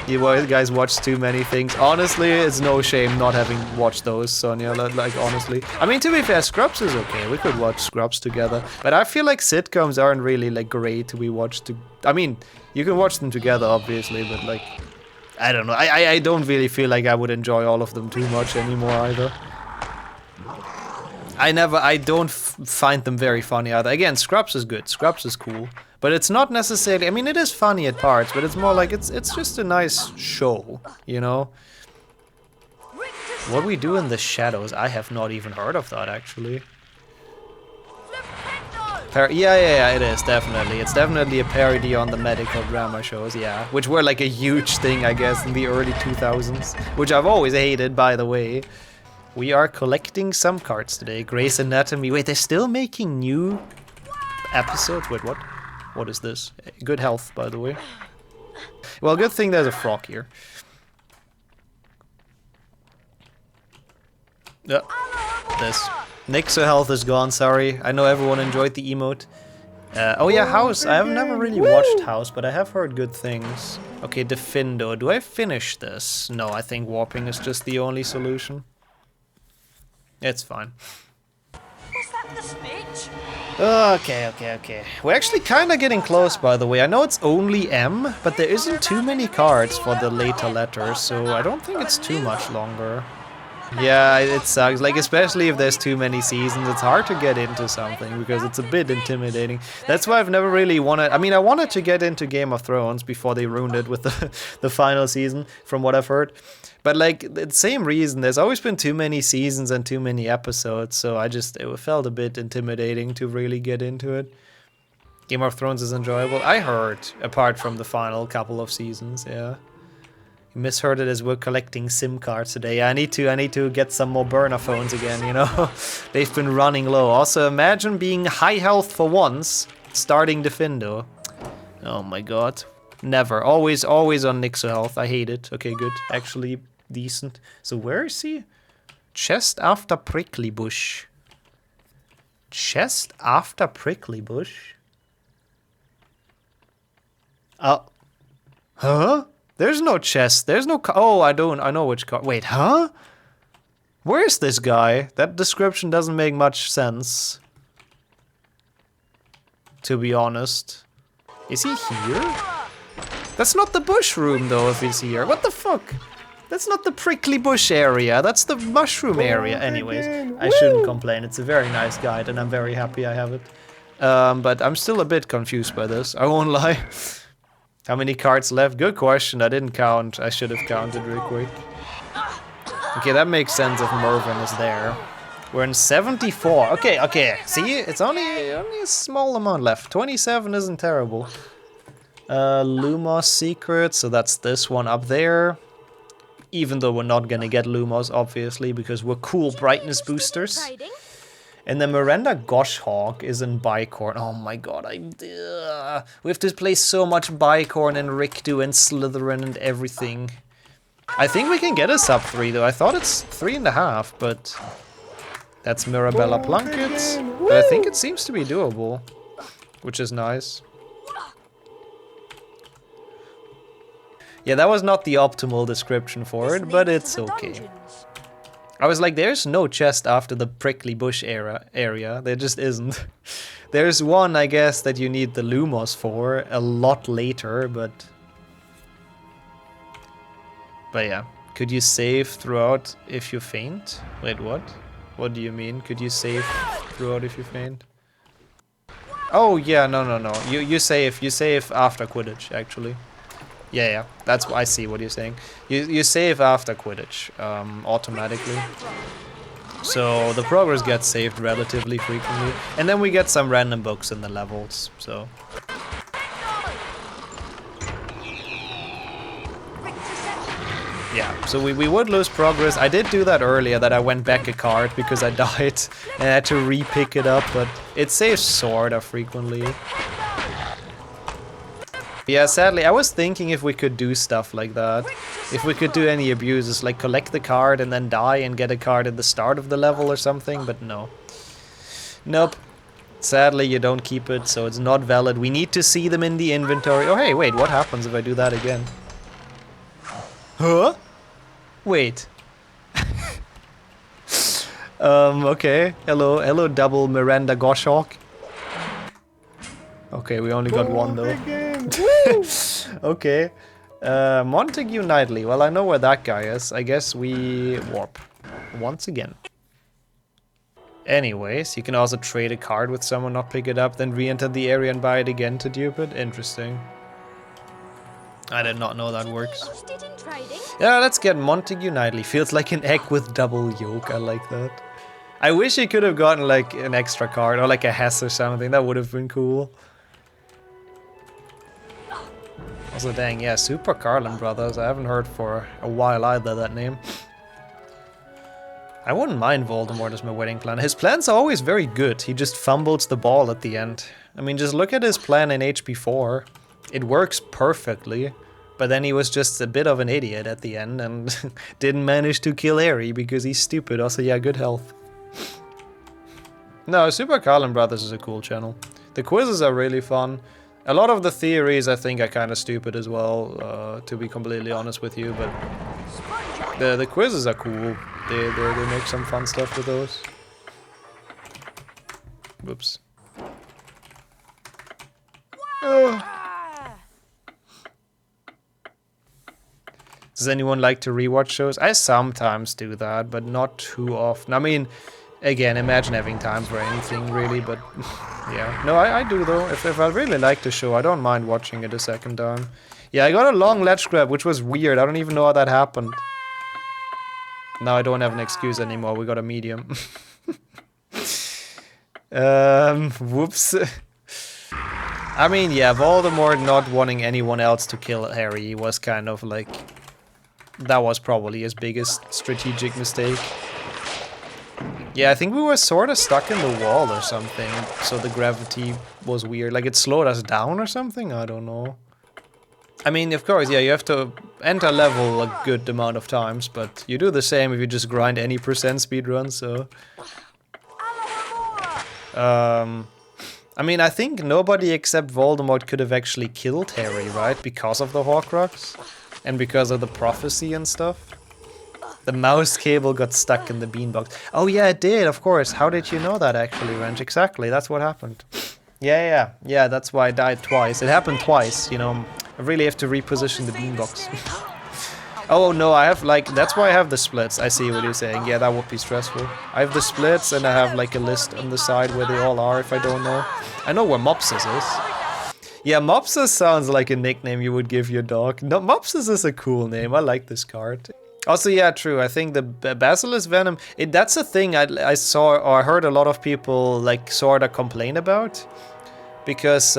You guys watch too many things. Honestly, it's no shame not having watched those, Sonia, like, honestly. I mean, to be fair, Scrubs is okay. We could watch Scrubs together. But I feel like sitcoms aren't really, like, great to be watched to... I mean, you can watch them together, obviously, but, like... I don't know. I don't really feel like I would enjoy all of them too much anymore, either. I don't find them very funny, either. Again, Scrubs is good. Scrubs is cool. But it's not necessarily... I mean, it is funny at parts, but it's more like it's just a nice show, you know? What we do in the shadows, I have not even heard of that actually. Yeah, it is, definitely. It's definitely a parody on the medical drama shows, yeah. Which were like a huge thing, I guess, in the early 2000s. Which I've always hated, by the way. We are collecting some cards today. Grey's Anatomy. Wait, they're still making new episodes? Wait, what? What is this? Good health, by the way. Well, good thing there's a frog here. Yeah, this. Nixo health is gone, sorry. I know everyone enjoyed the emote. Oh yeah, House. I have never really watched House, but I have heard good things. Okay, Defindo. Do I finish this? No, I think warping is just the only solution. It's fine. Was that the speech? Okay. We're actually kind of getting close, by the way. I know it's only M, but there isn't too many cards for the later letters, so I don't think it's too much longer. Yeah, it sucks. Like, especially if there's too many seasons, it's hard to get into something because it's a bit intimidating. That's why I've never really wanted... I mean, I wanted to get into Game of Thrones before they ruined it with the final season, from what I've heard. But, like, the same reason. There's always been too many seasons and too many episodes, so it felt a bit intimidating to really get into it. Game of Thrones is enjoyable. I heard, apart from the final couple of seasons, yeah. You misheard it as we're collecting SIM cards today. I need to get some more burner phones again, you know? They've been running low. Also, imagine being high health for once, starting Defindo. Oh my god. Never. Always on Nixo health. I hate it. Okay, good. Actually, decent. So where is he? Chest after Prickly Bush. Chest after Prickly Bush? Oh. Huh? There's no chest. There's no... Oh, I know which card. Wait, huh? Where's this guy? That description doesn't make much sense. To be honest. Is he here? That's not the bush room, though, if he's here. What the fuck? That's not the prickly bush area. That's the mushroom area. Anyways, I shouldn't complain. It's a very nice guide, and I'm very happy I have it. But I'm still a bit confused by this. I won't lie. How many cards left? Good question. I didn't count. I should have counted real quick. Okay, that makes sense if Mervyn is there. We're in 74. Okay. See, it's only a small amount left. 27 isn't terrible. Lumos secret. So that's this one up there. Even though we're not gonna get Lumos, obviously, because we're cool brightness boosters. And then Miranda Goshhawk is in Bicorn. Oh my god, we have to play so much Bicorn and Rikdu and Slytherin and everything. I think we can get a sub 3 though. I thought it's 3.5, but that's Mirabella Plunkett. But I think it seems to be doable, which is nice. Yeah, that was not the optimal description for it, but it's okay. I was like, there's no chest after the prickly bush area. There just isn't. There's one, I guess, that you need the Lumos for a lot later, but yeah. Could you save throughout if you faint? Wait, what? What do you mean? Could you save throughout if you faint? Oh yeah, no. You save after Quidditch, actually. Yeah, that's what I see what you're saying. You save after Quidditch, automatically. So the progress gets saved relatively frequently. And then we get some random books in the levels, so. Yeah, so we would lose progress. I did do that earlier, that I went back a card because I died and I had to re-pick it up, but it saves sorta frequently. Yeah, sadly, I was thinking if we could do stuff like that. If we could do any abuses, like collect the card and then die and get a card at the start of the level or something, but no. Nope. Sadly, you don't keep it, so it's not valid. We need to see them in the inventory. Oh, hey, wait, what happens if I do that again? Huh? Wait. Okay. Hello, double Miranda Goshhawk. Okay, we only got one though. Okay. Montague Knightley. Well, I know where that guy is. I guess we warp. Once again. Anyways, you can also trade a card with someone, not pick it up, then re-enter the area and buy it again to dupe it. Interesting. I did not know that works. Interested in trading? Yeah, let's get Montague Knightley. Feels like an egg with double yolk. I like that. I wish he could have gotten like an extra card or like a Hess or something. That would have been cool. Also, dang, yeah, Super Carlin Brothers. I haven't heard for a while either that name. I wouldn't mind Voldemort as my wedding plan. His plans are always very good. He just fumbles the ball at the end. I mean, just look at his plan in HP4. It works perfectly. But then he was just a bit of an idiot at the end and didn't manage to kill Harry because he's stupid. Also, yeah, good health. No, Super Carlin Brothers is a cool channel. The quizzes are really fun. A lot of the theories I think are kind of stupid as well, to be completely honest with you, but the quizzes are cool. They make some fun stuff with those. Whoops. Does anyone like to rewatch shows? I sometimes do that, but not too often. I mean, again, imagine having time for anything really, but yeah. No, I do though. If I really like the show, I don't mind watching it a second time. Yeah, I got a long ledge grab, which was weird. I don't even know how that happened. Now I don't have an excuse anymore. We got a medium. Whoops. I mean, yeah, Voldemort not wanting anyone else to kill Harry was kind of like... That was probably his biggest strategic mistake. Yeah, I think we were sort of stuck in the wall or something, so the gravity was weird. Like, it slowed us down or something? I don't know. I mean, of course, yeah, you have to enter level a good amount of times, but you do the same if you just grind any percent speedrun, so... I mean, I think nobody except Voldemort could have actually killed Harry, right? Because of the Horcrux? And because of the prophecy and stuff? The mouse cable got stuck in the beanbox. Oh yeah, it did, of course. How did you know that actually, Wrench? Exactly, that's what happened. Yeah, that's why I died twice. It happened twice, you know. I really have to reposition the beanbox. Oh no, I have like, that's why I have the splits. I see what you're saying. Yeah, that would be stressful. I have the splits and I have like a list on the side where they all are if I don't know. I know where Mopsus is. Yeah, Mopsus sounds like a nickname you would give your dog. No, Mopsus is a cool name. I like this card. Also, yeah, true. I think the Basilisk Venom, that's a thing I saw or I heard a lot of people like sort of complain about. Because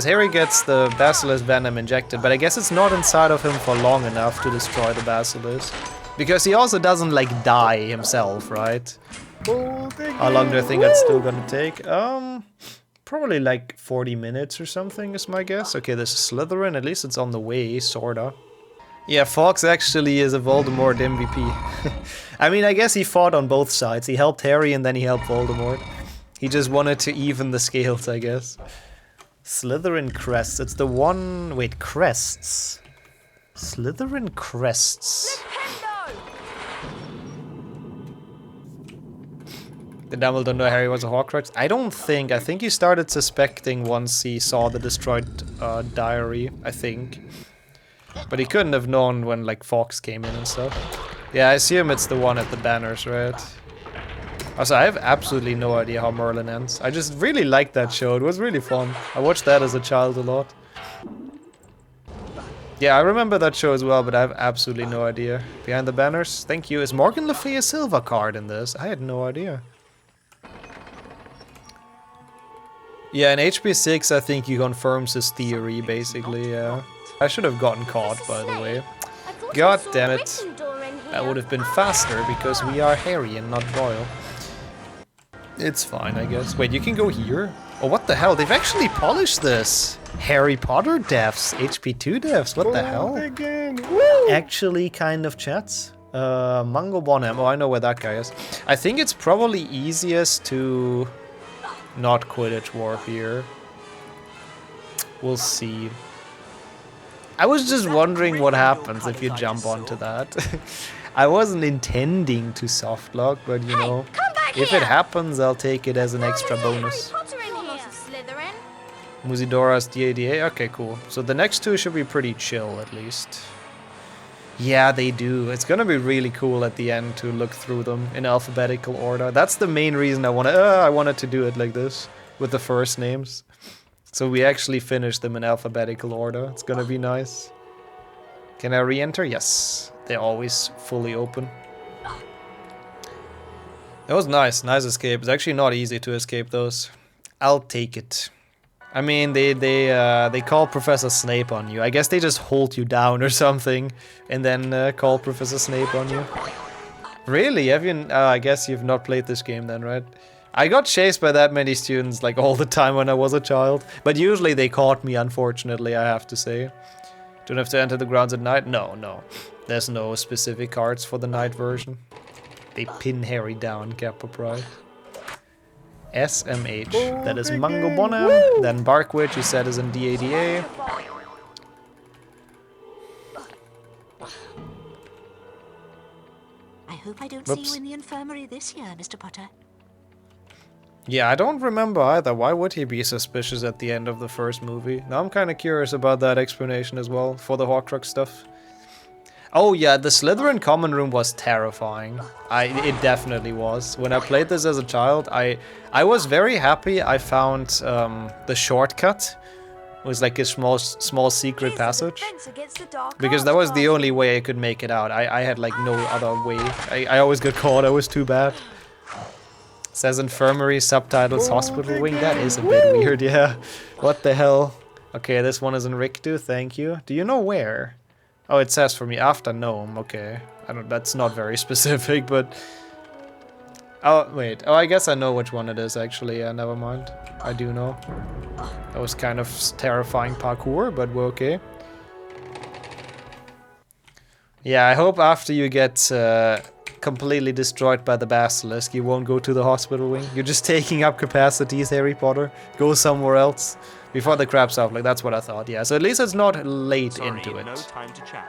Harry gets the Basilisk Venom injected, but I guess it's not inside of him for long enough to destroy the Basilisk. Because he also doesn't like die himself, right? How long do I think that's still gonna take? Probably like 40 minutes or something is my guess. Okay, there's Slytherin, at least it's on the way, sorta. Yeah, Fawkes actually is a Voldemort MVP. I mean, I guess he fought on both sides. He helped Harry and then he helped Voldemort. He just wanted to even the scales, I guess. Slytherin crests. It's the one... Wait, crests? Slytherin crests. Did Dumbledore know Harry was a Horcrux? I don't think. I think he started suspecting once he saw the destroyed diary, I think. But he couldn't have known when, like, Fawkes came in and stuff. Yeah, I assume it's the one at the banners, right? Also, I have absolutely no idea how Merlin ends. I just really liked that show. It was really fun. I watched that as a child a lot. Yeah, I remember that show as well, but I have absolutely no idea. Behind the banners? Thank you. Is Morgan Le Fay a silver card in this? I had no idea. Yeah, in HP6, I think he confirms his theory, basically, yeah. I should have gotten caught, by the way. God damn it. That would have been faster, because we are Harry and not Royal. It's fine, I guess. Wait, you can go here? Oh, what the hell? They've actually polished this! Harry Potter devs, HP2 devs, what the hell? Actually, kind of chats. Mango Bonham, oh, I know where that guy is. I think it's probably easiest to not Quidditch Warp here. We'll see. I was just wondering what happens if you jump onto that. I wasn't intending to softlock, but you know, if it happens, I'll take it as an extra bonus. Muzidora's DADA? Okay, cool. So the next two should be pretty chill, at least. Yeah, they do. It's gonna be really cool at the end to look through them in alphabetical order. That's the main reason I wanted to do it like this, with the first names. So we actually finished them in alphabetical order. It's gonna be nice. Can I re-enter? Yes. They're always fully open. That was nice. Nice escape. It's actually not easy to escape those. I'll take it. I mean, they call Professor Snape on you. I guess they just hold you down or something, and then call Professor Snape on you. Really? Have you? I guess you've not played this game then, right? I got chased by that many students like all the time when I was a child, but usually they caught me. Unfortunately, I have to say. Don't have to enter the grounds at night. No, no. There's no specific cards for the night version. They pin Harry down. Kappa Pride. SMH. That is Mango Bonham. Then Barkwitch, you said, is in DADA. I hope I don't see you in the infirmary this year, Mr. Potter. Yeah, I don't remember either. Why would he be suspicious at the end of the first movie? Now I'm kind of curious about that explanation as well, for the Horcrux stuff. Oh yeah, the Slytherin common room was terrifying. It definitely was. When I played this as a child, I was very happy I found the shortcut. It was like a small secret passage. Because that was the only way I could make it out. I had like no other way. I always got caught, I was too bad. It says infirmary, subtitles, hospital wing. That is a bit weird, yeah. What the hell? Okay, this one is in Rictu, thank you. Do you know where? Oh, it says for me after Gnome, okay. I don't, that's not very specific, but... Oh, wait. Oh, I guess I know which one it is, actually. Yeah, never mind. I do know. That was kind of terrifying parkour, but we're okay. Yeah, I hope after you get completely destroyed by the basilisk, you won't go to the hospital wing. You're just taking up capacities, Harry Potter. Go somewhere else. Before the crab's up, like that's what I thought, yeah. So at least it's not late into it. No time to chat.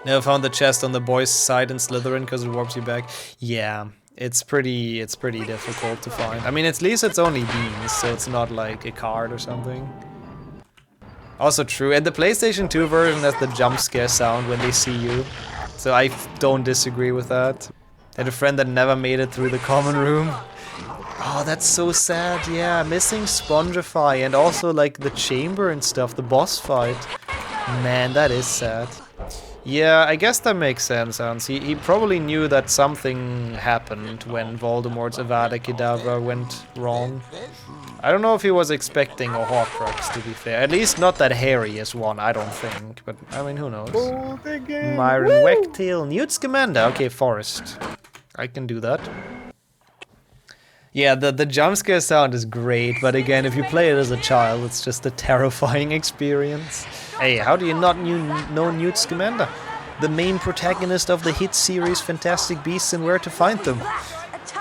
Never found the chest on the boys' side in Slytherin because it warps you back. Yeah, it's pretty difficult to find. I mean, at least it's only beans, so it's not like a card or something. Also true, and the PlayStation 2 version has the jump scare sound when they see you. So I don't disagree with that. I had a friend that never made it through the common room. Oh, that's so sad, yeah, missing Spongify and also like the chamber and stuff, the boss fight. Man, that is sad. Yeah, I guess that makes sense, Hans. He probably knew that something happened when Voldemort's Avada Kedavra went wrong. I don't know if he was expecting a Horcrux, to be fair. At least not that Harry is one, I don't think. But, I mean, who knows? Myron Wegtail, Newt Scamander. Okay, Forest. I can do that. Yeah, the jump scare sound is great, but again, if you play it as a child, it's just a terrifying experience. Hey, how do you not know Newt Scamander? The main protagonist of the hit series Fantastic Beasts and Where to Find Them.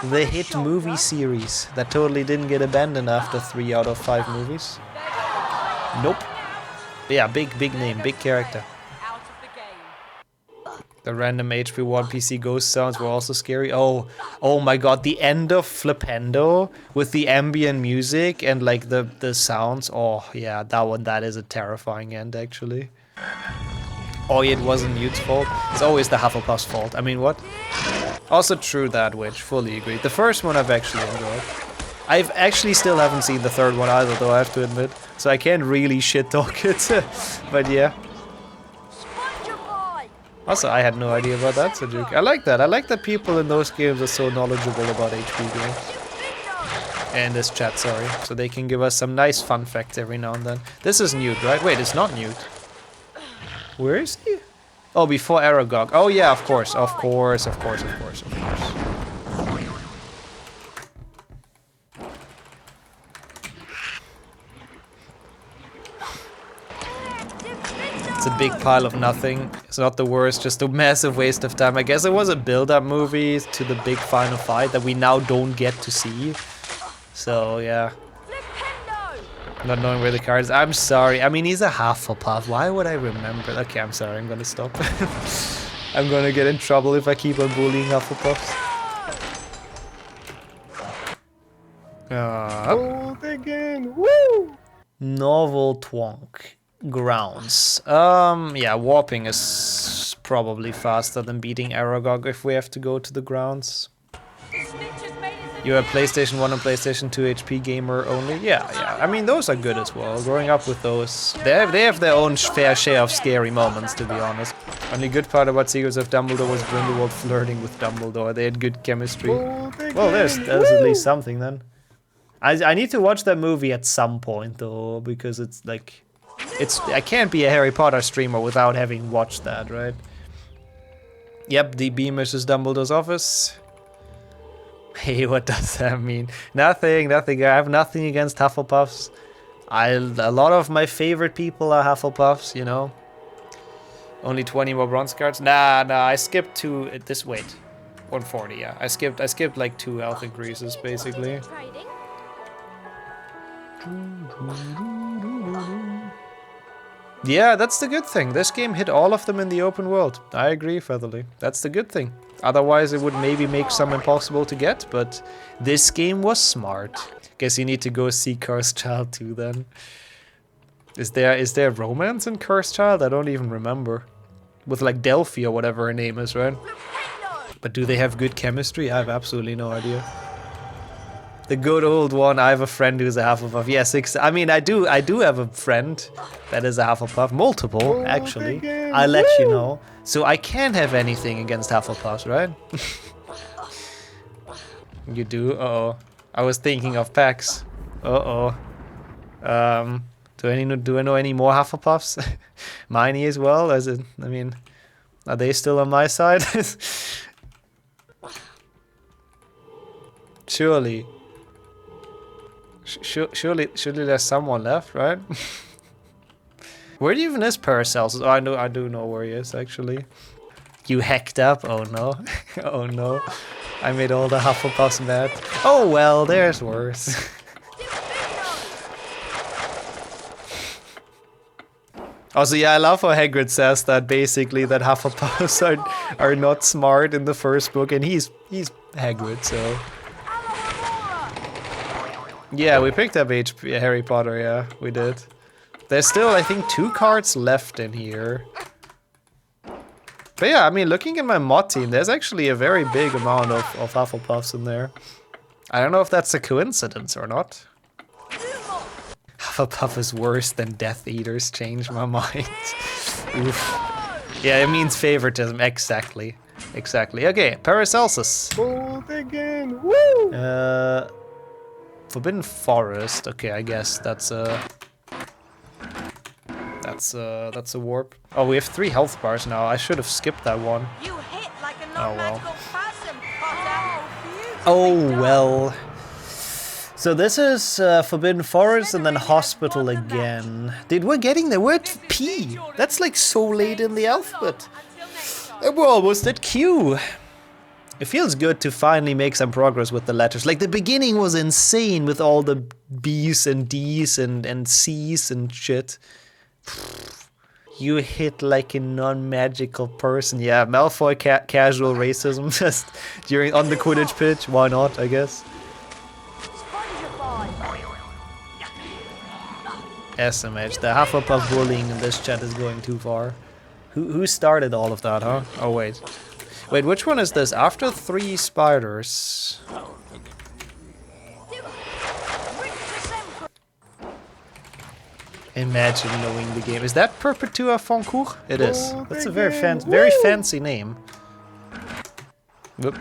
The hit movie series that totally didn't get abandoned after 3 out of 5 movies. Nope. Yeah, big name, big character. The random HP1 PC ghost sounds were also scary. Oh my god, the end of Flipendo with the ambient music and like the sounds. Oh yeah, that is a terrifying end actually. Oh, it wasn't Newt's fault. It's always the Hufflepuff's fault. I mean, what? Also true that, which fully agree. The first one I've actually enjoyed. I've actually still haven't seen the third one either, though I have to admit. So I can't really shit talk it. But yeah. Also, I had no idea about that, Sajuk. I like that. I like that people in those games are so knowledgeable about HP games. And this chat, sorry. So they can give us some nice fun facts every now and then. This is Newt, right? Wait, it's not Newt. Where is he? Oh, before Aragog. Oh yeah, of course. It's a big pile of nothing. It's not the worst, just a massive waste of time. I guess it was a build-up movie to the big final fight that we now don't get to see. So, yeah. Not knowing where the card is. I'm sorry. I mean, he's a Hufflepuff. Why would I remember? Okay, I'm sorry. I'm gonna stop. I'm gonna get in trouble if I keep on bullying Hufflepuffs. Gold again. Woo! Novel Twonk. Grounds. Yeah, warping is probably faster than beating Aragog if we have to go to the grounds. Snitches made his You're a PlayStation 1 and PlayStation 2 HP gamer only? Yeah, yeah. I mean, those are good as well. Growing up with those, they have their own fair share of scary moments, to be honest. Only good part about Secrets of Dumbledore was Grindelwald flirting with Dumbledore. They had good chemistry. Well, there's at least something then. I need to watch that movie at some point though, because it's like, I can't be a Harry Potter streamer without having watched that, right? Yep, the Beamish is Dumbledore's office. Hey, what does that mean? Nothing. I have nothing against Hufflepuffs. A lot of my favorite people are Hufflepuffs, you know. Only 20 more bronze cards. Nah. I skipped two. This wait, 140. Yeah, I skipped like 2 health increases basically. Yeah, that's the good thing. This game hit all of them in the open world. I agree, Featherly. That's the good thing. Otherwise, it would maybe make some impossible to get, but this game was smart. Guess you need to go see Cursed Child too then. Is there romance in Cursed Child? I don't even remember. With like Delphi or whatever her name is, right? But do they have good chemistry? I have absolutely no idea. The good old one, I have a friend who's a Hufflepuff. Yes, I mean, I do have a friend that is a Hufflepuff. Multiple, actually. I'll let you know. So I can't have anything against Hufflepuffs, right? You do? Uh-oh. I was thinking of Pax. Uh-oh. Do I know any more Hufflepuffs? Miney as well? I mean, are they still on my side? Surely. Surely there's someone left, right? Where even is Paracelsus? Oh, I do know where he is, actually. You hacked up? Oh no. Oh no. I made all the Hufflepuffs mad. Oh well, there's worse. Also, yeah, I love how Hagrid says that basically that Hufflepuffs are not smart in the first book, and he's Hagrid, so. Yeah, we picked up Harry Potter, yeah, we did. There's still, I think, 2 cards left in here. But yeah, I mean, looking at my mod team, there's actually a very big amount of Hufflepuffs in there. I don't know if that's a coincidence or not. Hufflepuff is worse than Death Eaters, change my mind. Oof. Yeah, it means favoritism, exactly. Exactly. Okay, Paracelsus. Bold again, woo! Forbidden Forest. Okay, I guess that's a warp. Oh, we have 3 health bars now. I should have skipped that one. You hit like a Oh well. person, Potter. Oh well. So this is Forbidden Forest and then Hospital again. Dude, we're getting the word P. That's like so late in the alphabet. We're almost at Q. It feels good to finally make some progress with the letters. Like, the beginning was insane with all the B's and D's and C's and shit. You hit like a non-magical person. Yeah, Malfoy casual racism just on the Quidditch pitch. Why not, I guess. SMH. The Hufflepuff bullying in this chat is going too far. Who started all of that, huh? Oh, wait. Wait, which one is this? After 3 spiders. Imagine knowing the game. Is that Perpetua Foncourt? It is. That's a very fancy name. Whoop.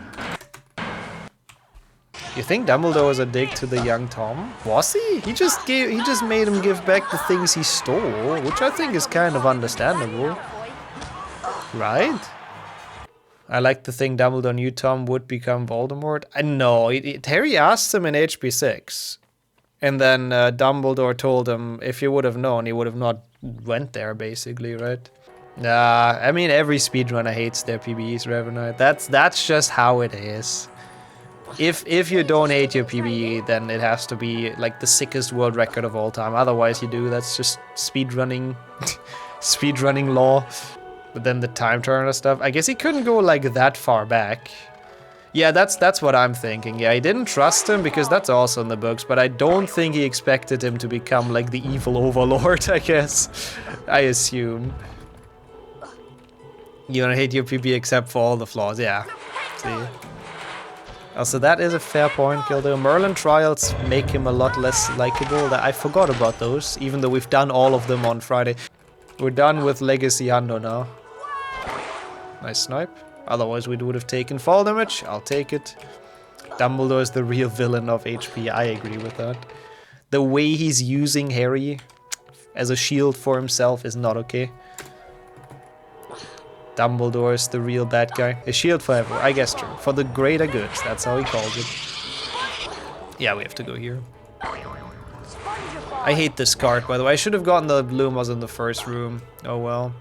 You think Dumbledore was a dig to the young Tom? Was he? He just made him give back the things he stole, which I think is kind of understandable. Right? I like to think Dumbledore knew Tom would become Voldemort. I know. Harry asked him in HP6. And then Dumbledore told him if he would have known, he would have not went there, basically, right? Nah, I mean, every speedrunner hates their PBEs, Revenite. That's just how it is. If you don't hate your PBE, then it has to be like the sickest world record of all time. Otherwise you do. That's just speedrunning, speedrunning law. But then the time turner stuff. I guess he couldn't go like that far back. Yeah, that's what I'm thinking. Yeah, he didn't trust him because that's also in the books. But I don't think he expected him to become like the evil overlord, I guess. I assume. You don't hate your PB except for all the flaws. Yeah. See? Also, that is a fair point, Gildo. Merlin trials make him a lot less likable. I forgot about those, even though we've done all of them on Friday. We're done with Legacy Hundo now. Nice snipe. Otherwise, we would have taken fall damage. I'll take it. Dumbledore is the real villain of HP. I agree with that. The way he's using Harry as a shield for himself is not okay. Dumbledore is the real bad guy. A shield forever, I guess true. For the greater good, that's how he calls it. Yeah, we have to go here. I hate this card, by the way. I should have gotten the Lumas in the first room. Oh well.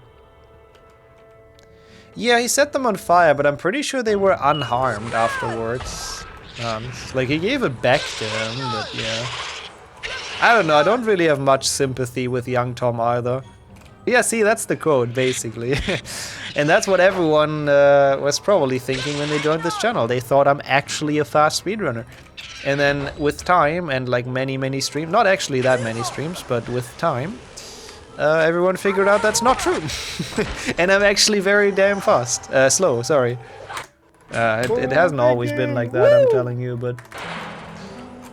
Yeah, he set them on fire, but I'm pretty sure they were unharmed afterwards. Like, he gave it back to him, but yeah. I don't know, I don't really have much sympathy with young Tom either. Yeah, see, that's the code, basically. And that's what everyone was probably thinking when they joined this channel. They thought I'm actually a fast speedrunner. And then with time and like many streams, not actually that many streams, but with time, everyone figured out that's not true. And I'm actually very damn fast. Slow, sorry. It hasn't always been like that, I'm telling you, but...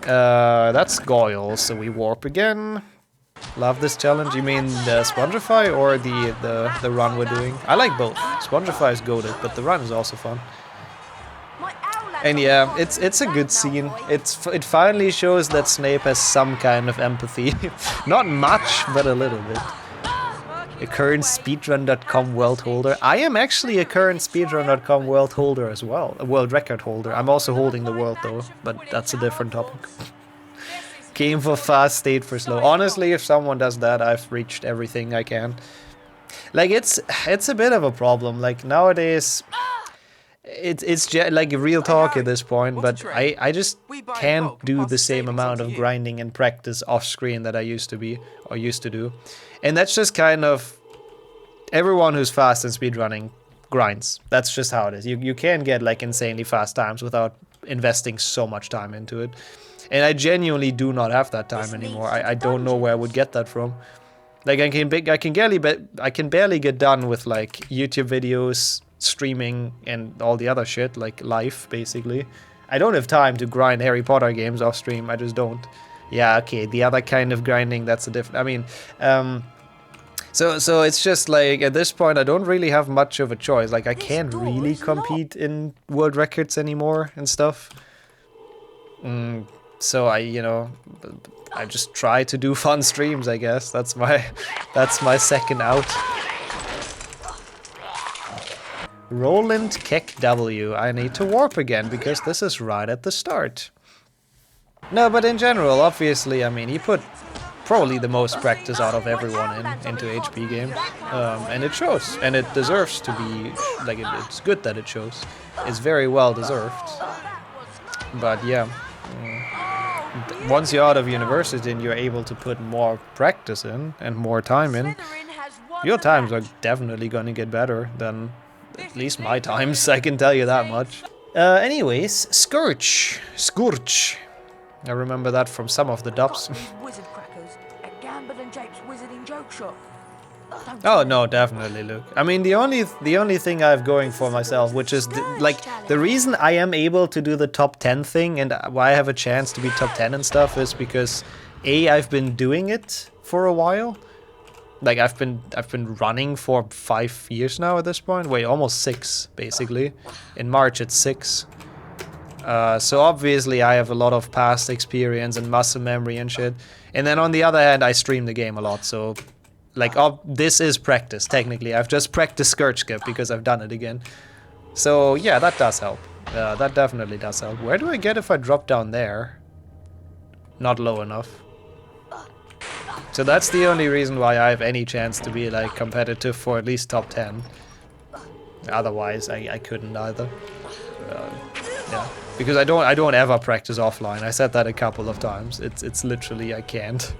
that's Goyle, so we warp again. Love this challenge. You mean the Spongify or the run we're doing? I like both. Spongify is goated, but the run is also fun. And yeah, it's a good scene. It finally shows that Snape has some kind of empathy. Not much, but a little bit. A current speedrun.com world holder. I am actually a current speedrun.com world holder as well. A world record holder. I'm also holding the world though, but that's a different topic. Came for fast, stayed for slow. Honestly, if someone does that, I've reached everything I can. Like, it's a bit of a problem. Like, nowadays, it's like real talk at this point, but I just can't do the same amount of grinding and practice off screen that I used to do. And that's just kind of everyone who's fast in speedrunning grinds. That's just how it is. You can get like insanely fast times without investing so much time into it. And I genuinely do not have that time anymore. I don't know where I would get that from. Like I can barely get done with like YouTube videos, streaming, and all the other shit, like life basically. I don't have time to grind Harry Potter games off stream. I just don't. Yeah, okay. The other kind of grinding, that's a different. I mean, so it's just like at this point I don't really have much of a choice. Like I can't really compete in world records anymore and stuff. So I just try to do fun streams, I guess. That's my second out. Roland Keck W. I need to warp again because this is right at the start. No, but in general, obviously, I mean, he put probably the most practice out of everyone into HP games, and it shows, and it deserves to be like it's good that it shows. It's very well deserved. But yeah. Once you're out of university and you're able to put more practice in and more time in, your times are definitely gonna get better than at least my times, I can tell you that much. Anyways, Scourge. I remember that from some of the dubs. Oh no, definitely, Luke. I mean, the only thing I have going for myself, which is the reason I am able to do the top 10 thing and why I have a chance to be top 10 and stuff is because I've been doing it for a while. Like I've been running for 5 years now at this point. Wait, almost 6 basically. In March it's 6. So obviously I have a lot of past experience and muscle memory and shit. And then on the other hand, I stream the game a lot, so like this is practice technically. I've just practiced Scourge Skip because I've done it again. So yeah, that does help. That definitely does help. Where do I get if I drop down there? Not low enough. So that's the only reason why I have any chance to be like competitive for at least top 10. Otherwise, I couldn't either. Yeah, because I don't ever practice offline. I said that a couple of times. It's literally I can't.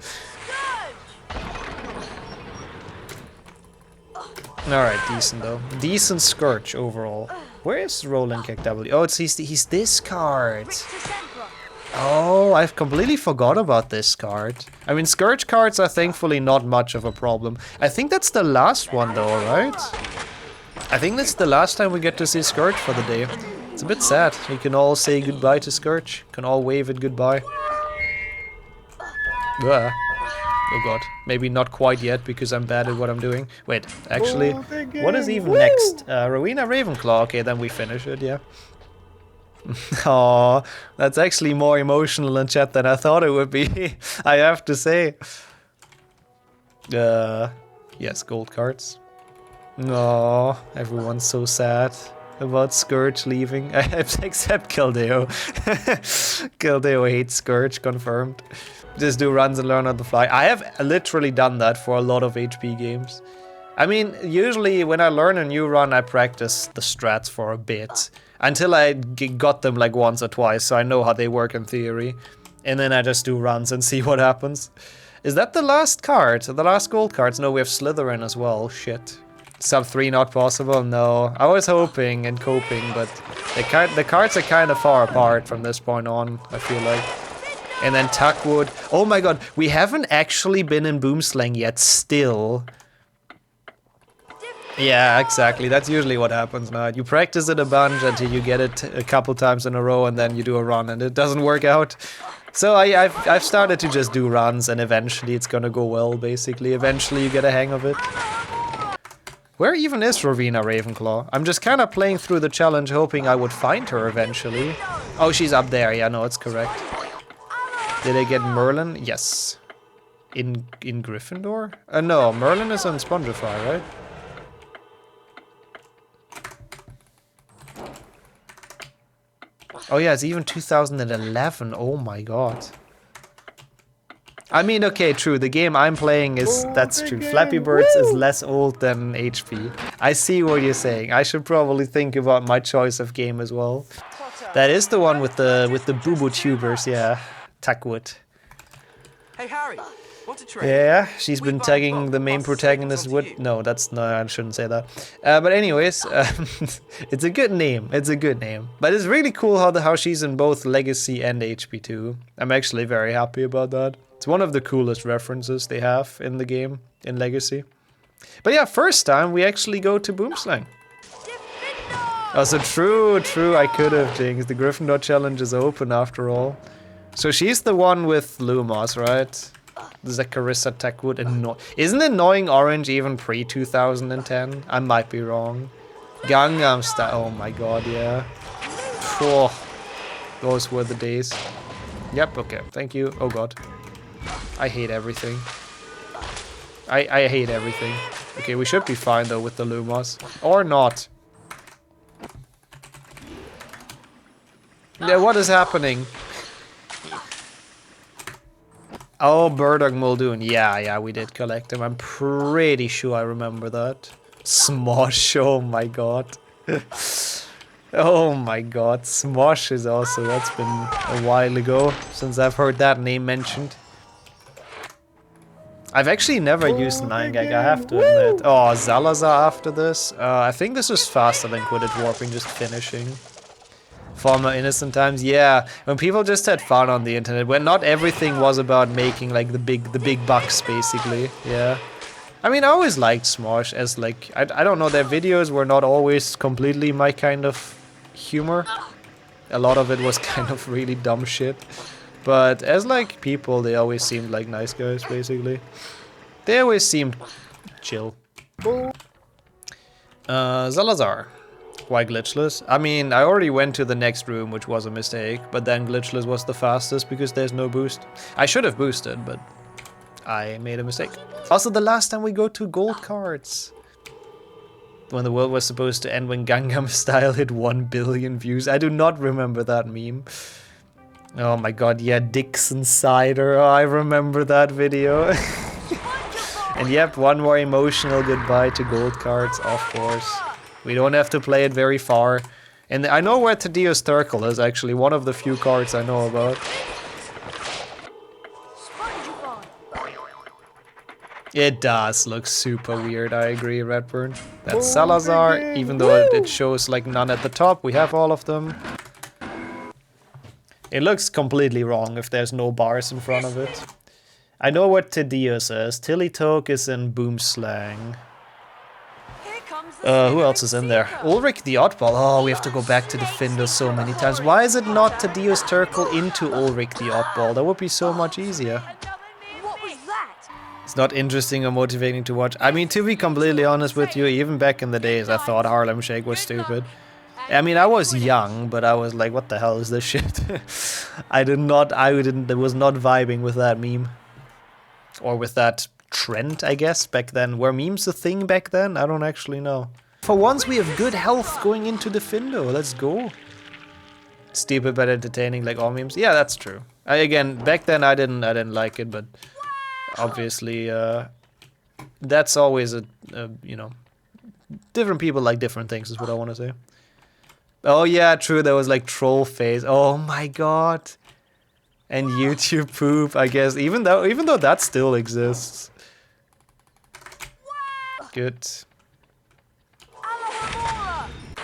Alright, decent though. Decent Scourge overall. Where is Roland Keck W? Oh, he's this card. Oh, I've completely forgot about this card. I mean, Scourge cards are thankfully not much of a problem. I think that's the last one though, right? I think that's the last time we get to see Scourge for the day. It's a bit sad. We can all say goodbye to Scourge. Can all wave it goodbye. Ah. Oh god. Maybe not quite yet because I'm bad at what I'm doing. Wait, actually, what is even next? Rowena Ravenclaw. Okay, then we finish it, yeah. Aww, that's actually more emotional in chat than I thought it would be. I have to say. Yes, gold cards. No, everyone's so sad about Scourge leaving. Except Kildeo. Kildeo hates Scourge, confirmed. Just do runs and learn on the fly. I have literally done that for a lot of HP games. I mean, usually when I learn a new run, I practice the strats for a bit. Until I got them like once or twice, so I know how they work in theory. And then I just do runs and see what happens. Is that the last card? The last gold cards? No, we have Slytherin as well. Shit. Sub 3 not possible? No. I was hoping and coping, but the cards are kind of far apart from this point on, I feel like. And then Tuckwood. Oh my god, we haven't actually been in Boomslang yet, still. Yeah, exactly. That's usually what happens now. You practice it a bunch until you get it a couple times in a row and then you do a run and it doesn't work out. So I've started to just do runs and eventually it's gonna go well, basically. Eventually you get a hang of it. Where even is Rowena Ravenclaw? I'm just kind of playing through the challenge hoping I would find her eventually. Oh, she's up there. Yeah, no, it's correct. Did I get Merlin? Yes. In Gryffindor? No, Merlin is on Spongify, right? Oh yeah, it's even 2011. Oh my god. I mean, okay, true. The game I'm playing is... That's true. Flappy Birds is less old than HP. I see what you're saying. I should probably think about my choice of game as well. That is the one with the boo-boo tubers, yeah. Tuckwood. Hey, Harry. Want to trade? Yeah, she's been tagging the main protagonist with... No, that's... No, I shouldn't say that. But anyways, it's a good name. It's a good name. But it's really cool how she's in both Legacy and HP too. I'm actually very happy about that. It's one of the coolest references they have in the game, in Legacy. But yeah, first time we actually go to Boomslang. Also, true, I could have jinxed. The Gryffindor challenge is open after all. So she's the one with Lumos, right? Zakarissa Techwood. Isn't Annoying Orange even pre-2010? I might be wrong. Gangnam Style. Oh my god, yeah. Oh, those were the days. Yep, okay, thank you. Oh god. I hate everything. I hate everything. Okay, we should be fine though with the Lumos. Or not. Yeah, what is happening? Oh, Burdock Muldoon. Yeah, we did collect him. I'm pretty sure I remember that. Smosh, oh my god. Oh my god, Smosh is also... That's been a while ago since I've heard that name mentioned. I've actually never used 9-gag, I have to admit. Oh, Salazar after this. I think this was faster than Quidditch Warping, just finishing. Former innocent times, yeah. When people just had fun on the internet, when not everything was about making like the big bucks, basically. Yeah. I mean, I always liked Smosh as like I don't know, their videos were not always completely my kind of humor. A lot of it was kind of really dumb shit. But as like people, they always seemed like nice guys, basically. They always seemed chill. Salazar. Why glitchless? I mean, I already went to the next room, which was a mistake, but then glitchless was the fastest because there's no boost. I should have boosted, but I made a mistake. Also, the last time we go to gold cards. When the world was supposed to end when Gangnam Style hit 1 billion views. I do not remember that meme. Oh my god, yeah, Dixon Cider. Oh, I remember that video. And yep, one more emotional goodbye to gold cards, of course. We don't have to play it very far. And I know where Thaddeus Turkle is, actually. One of the few cards I know about. It does look super weird, I agree, Redburn. That's Salazar, even though it shows like none at the top. We have all of them. It looks completely wrong if there's no bars in front of it. I know what Thaddeus is. Tilly Toke is in Boomslang. Who else is in there? Ulrich the Oddball. Oh, we have to go back to the Findo so many times. Why is it not Thaddeus Turkel into Ulrich the Oddball? That would be so much easier. What was that? It's not interesting or motivating to watch. I mean, to be completely honest with you, even back in the days, I thought Harlem Shake was stupid. I mean, I was young, but I was like, what the hell is this shit? I was not vibing with that meme. Or with that trend, I guess, back then. Were memes a thing back then? I don't actually know. For once, we have good health going into the Findo. Let's go. Stupid but entertaining, like all memes. Yeah, that's true. Again, back then I didn't like it, but obviously that's always a you know, different people like different things is what I want to say. Oh yeah, true. There was like troll face. Oh my god. And YouTube poop, I guess. Even though that still exists. Good.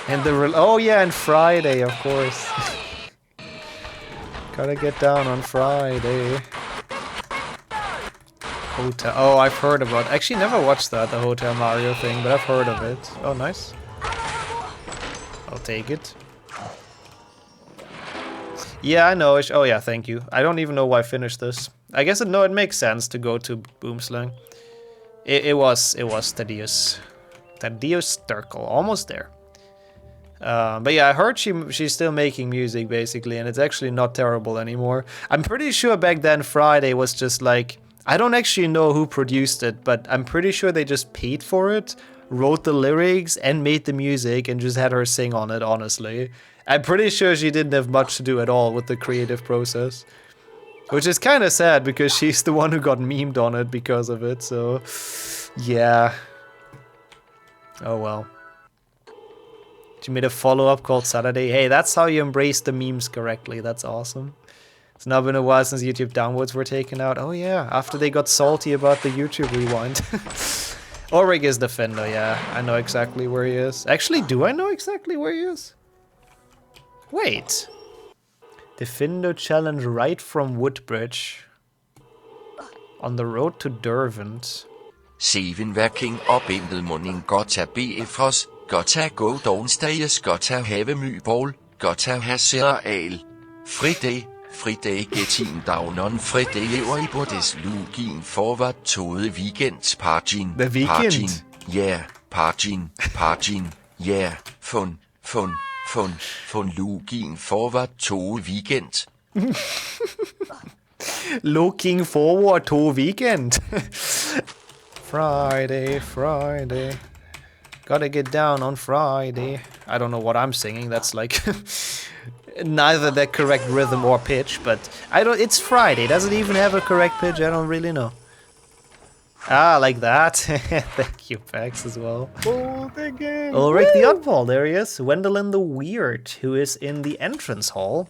And oh yeah, and Friday, of course. Gotta get down on Friday. Hotel. Oh, I've heard about. Actually, never watched that, the Hotel Mario thing, but I've heard of it. Oh, nice. I'll take it. Yeah, I know. Oh yeah, thank you. I don't even know why I finished this. I guess it makes sense to go to Boomslang. It was Thaddeus Turkel, almost there. But yeah, I heard she's still making music basically, and it's actually not terrible anymore. I'm pretty sure back then Friday was just like, I don't actually know who produced it, but I'm pretty sure they just paid for it, wrote the lyrics, and made the music, and just had her sing on it. Honestly, I'm pretty sure she didn't have much to do at all with the creative process. Which is kind of sad, because she's the one who got memed on it because of it, so... yeah. Oh well. She made a follow-up called Saturday. Hey, that's how you embrace the memes correctly. That's awesome. It's now been a while since YouTube downloads were taken out. Oh yeah, after they got salty about the YouTube rewind. Ulrich is the Fender, yeah. I know exactly where he is. Actually, do I know exactly where he is? Wait. The Findo challenge right from Woodbridge. On the road to Derwent. Seven working up in the morning, got a BFros, got a go downstairs, got a have a myball, got a have cereal. Friday, getting down on Friday, lever I bodies looking forward to the weekend partying. The weekend? Partying, yeah, partying, yeah, fun, looking forward to weekend. Looking forward to weekend. Friday. Gotta get down on Friday. I don't know what I'm singing. That's like neither the correct rhythm or pitch, but it's Friday. Does it even have a correct pitch? I don't really know. Ah, like that. Thank you, Pax, as well. Oh, the game. Ulrich the Oddball, there he is. Wendelin the Weird, who is in the entrance hall.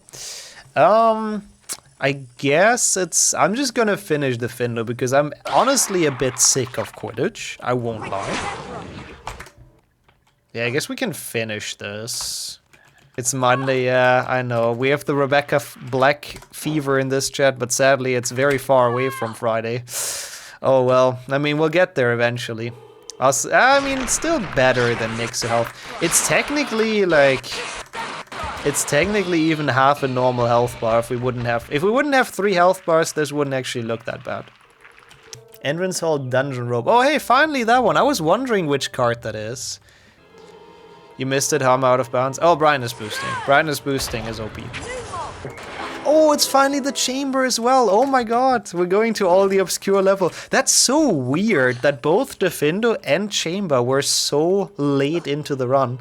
I guess I'm just gonna finish the Findo because I'm honestly a bit sick of Quidditch. I won't lie. Yeah, I guess we can finish this. It's Monday, yeah, I know. We have the Rebecca Black fever in this chat, but sadly it's very far away from Friday. Oh well, I mean, we'll get there eventually. I mean, it's still better than Nixon Health. It's technically like... It's technically even half a normal health bar if we wouldn't have 3 health bars, this wouldn't actually look that bad. Entrance Hall Dungeon Rope. Oh hey, finally that one. I was wondering which card that is. You missed it, how I'm out of bounds. Oh, brightness boosting. Brightness boosting is OP. Oh, it's finally the chamber as well. Oh my god, we're going to all the obscure level. That's so weird that both the Findo and chamber were so late into the run.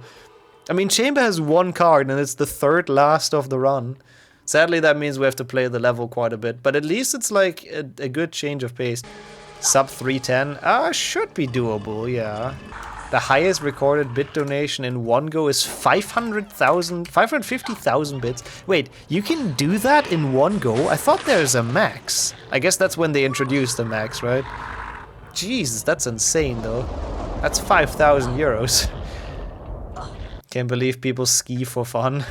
I mean, chamber has 1 card and it's the 3rd last of the run. Sadly, that means we have to play the level quite a bit, but at least it's like a good change of pace. Sub 310, should be doable, yeah. The highest recorded bit donation in one go is 550,000 bits. Wait, you can do that in one go? I thought there's a max. I guess that's when they introduced the max, right? Jesus, that's insane though. That's 5,000 euros. Can't believe people ski for fun.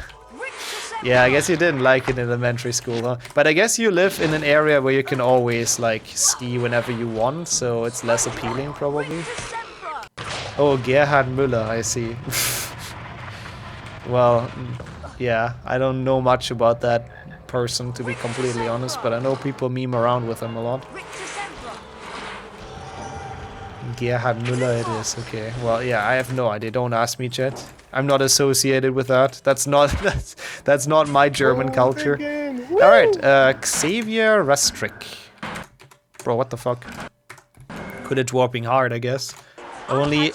Yeah, I guess you didn't like it in elementary school, huh? But I guess you live in an area where you can always, like, ski whenever you want, so it's less appealing, probably. Oh, Gerhard Müller, I see. Well, yeah, I don't know much about that person, to be completely honest, but I know people meme around with him a lot. Gerhard Müller it is, okay. Well, yeah, I have no idea. Don't ask me, chat. I'm not associated with that. That's not that's not my German culture. Alright, Xavier Restrick. Bro, what the fuck? Good at warping hard, I guess. Only...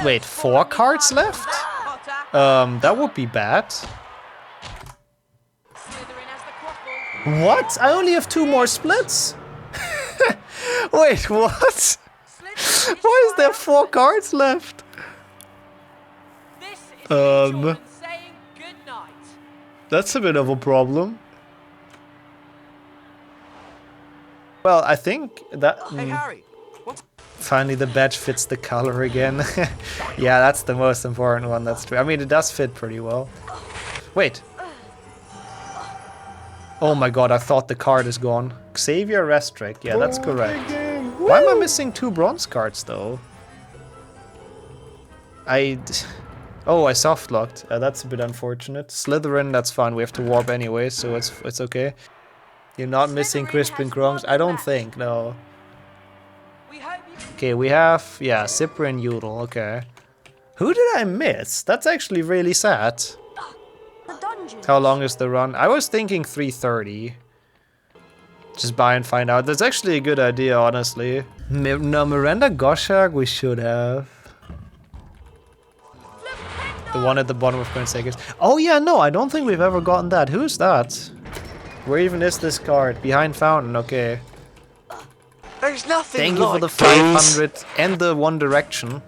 Wait, 4 cards left? That would be bad. What? I only have 2 more splits? Wait, what? Why is there 4 cards left? That's a bit of a problem. Well, I think that... Hey, Harry. Finally the badge fits the color again. Yeah, that's the most important one, that's true. I mean, it does fit pretty well. Wait. Oh my god, I thought the card is gone. Xavier Restrick, yeah, that's correct. Why am I missing 2 bronze cards, though? Oh, I soft-locked. That's a bit unfortunate. Slytherin, that's fine. We have to warp anyway, so it's okay. You're not missing Crispin Krongs? I don't think, no. Okay, we have... Yeah, Cyprian Yodel, okay. Who did I miss? That's actually really sad. How long is the run? I was thinking 3:30. Just buy and find out. That's actually a good idea, honestly. No, Miranda Goshak we should have. The one at the bottom of current staircase. Oh yeah, no, I don't think we've ever gotten that. Who's that? Where even is this card? Behind Fountain, okay. There's nothing. Thank you for the 500 and the One Direction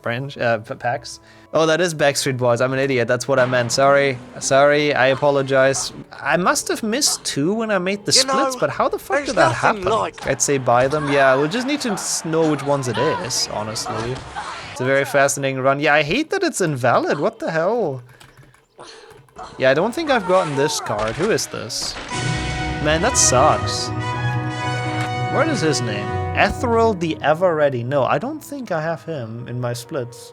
packs. Oh, that is Backstreet Boys. I'm an idiot. That's what I meant. Sorry. Sorry. I apologize. I must have missed 2 when I made the splits, but how the fuck did that happen? I'd say buy them. Yeah, we'll just need to know which ones it is, honestly. It's a very fascinating run. Yeah, I hate that it's invalid. What the hell? Yeah, I don't think I've gotten this card. Who is this? Man, that sucks. What is his name? Ethereal the Ever Ready. No, I don't think I have him in my splits.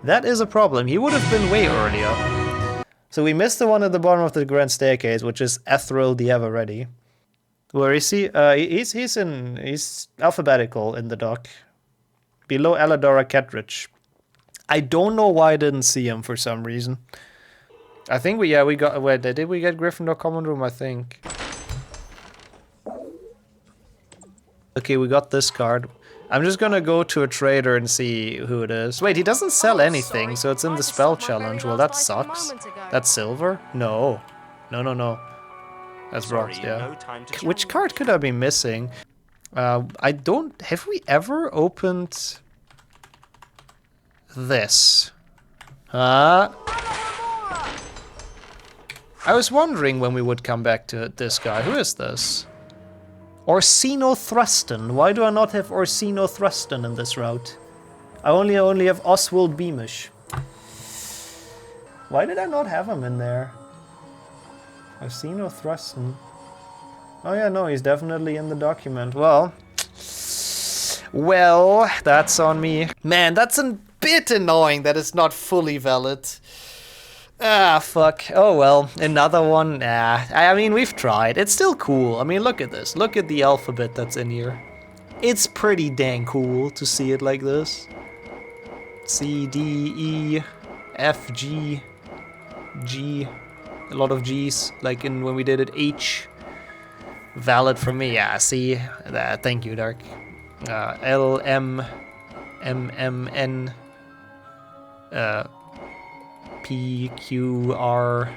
That is a problem. He would have been way earlier. So we missed the one at the bottom of the grand staircase, which is Ethereal the Ever Ready. Where is he? He's alphabetical in the dock. Below Aladora Kettridge. I don't know why I didn't see him for some reason. I think we got... Wait, did we get Gryffindor Common Room, I think? Okay, we got this card. I'm just gonna go to a trader and see who it is. Wait, he doesn't sell anything, so it's in the spell challenge. Well, that sucks. That's silver? No. No. That's bronze, yeah. Which card could I be missing? I don't... Have we ever opened... this? I was wondering when we would come back to this guy. Who is this? Orsino Thruston. Why do I not have Orsino Thruston in this route? I only have Oswald Beamish. Why did I not have him in there? Orsino Thruston. Oh yeah, no, he's definitely in the document. Well, that's on me. Man, that's a bit annoying that it's not fully valid. Ah, fuck. Oh well, another one. Nah, I mean, we've tried. It's still cool. I mean, look at this. Look at the alphabet that's in here. It's pretty dang cool to see it like this. C, D, E, F, G, G. A lot of G's, like in when we did it, H. Valid for me, yeah, C. Thank you, Dark. L, M, M, M, N. P, Q, R,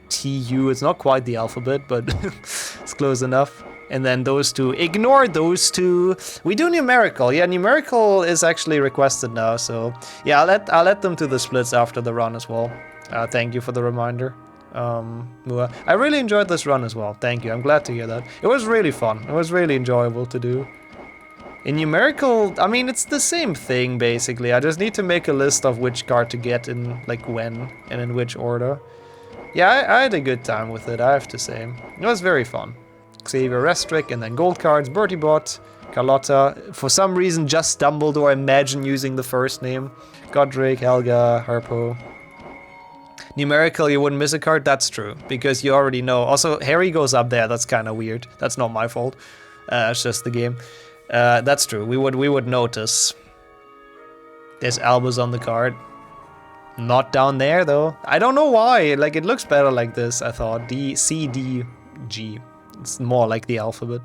T, U. It's not quite the alphabet, but it's close enough. And then those 2. Ignore those 2. We do numerical. Yeah, numerical is actually requested now, so yeah, I'll let them to the splits after the run as well. Thank you for the reminder, Mua. I really enjoyed this run as well. Thank you. I'm glad to hear that. It was really fun. It was really enjoyable to do. In numerical, I mean, it's the same thing, basically. I just need to make a list of which card to get in, like, when, and in which order. Yeah, I had a good time with it, I have to say. It was very fun. Xavier Restrick, and then gold cards, Bertie Bot, Carlotta. For some reason, just Dumbledore. Imagine using the first name. Godric, Helga, Harpo. Numerical, you wouldn't miss a card. That's true, because you already know. Also, Harry goes up there. That's kind of weird. That's not my fault. It's just the game. That's true. We would notice. There's Albus on the card. Not down there though. I don't know why. Like, it looks better like this. I thought D, C, D, G. It's more like the alphabet.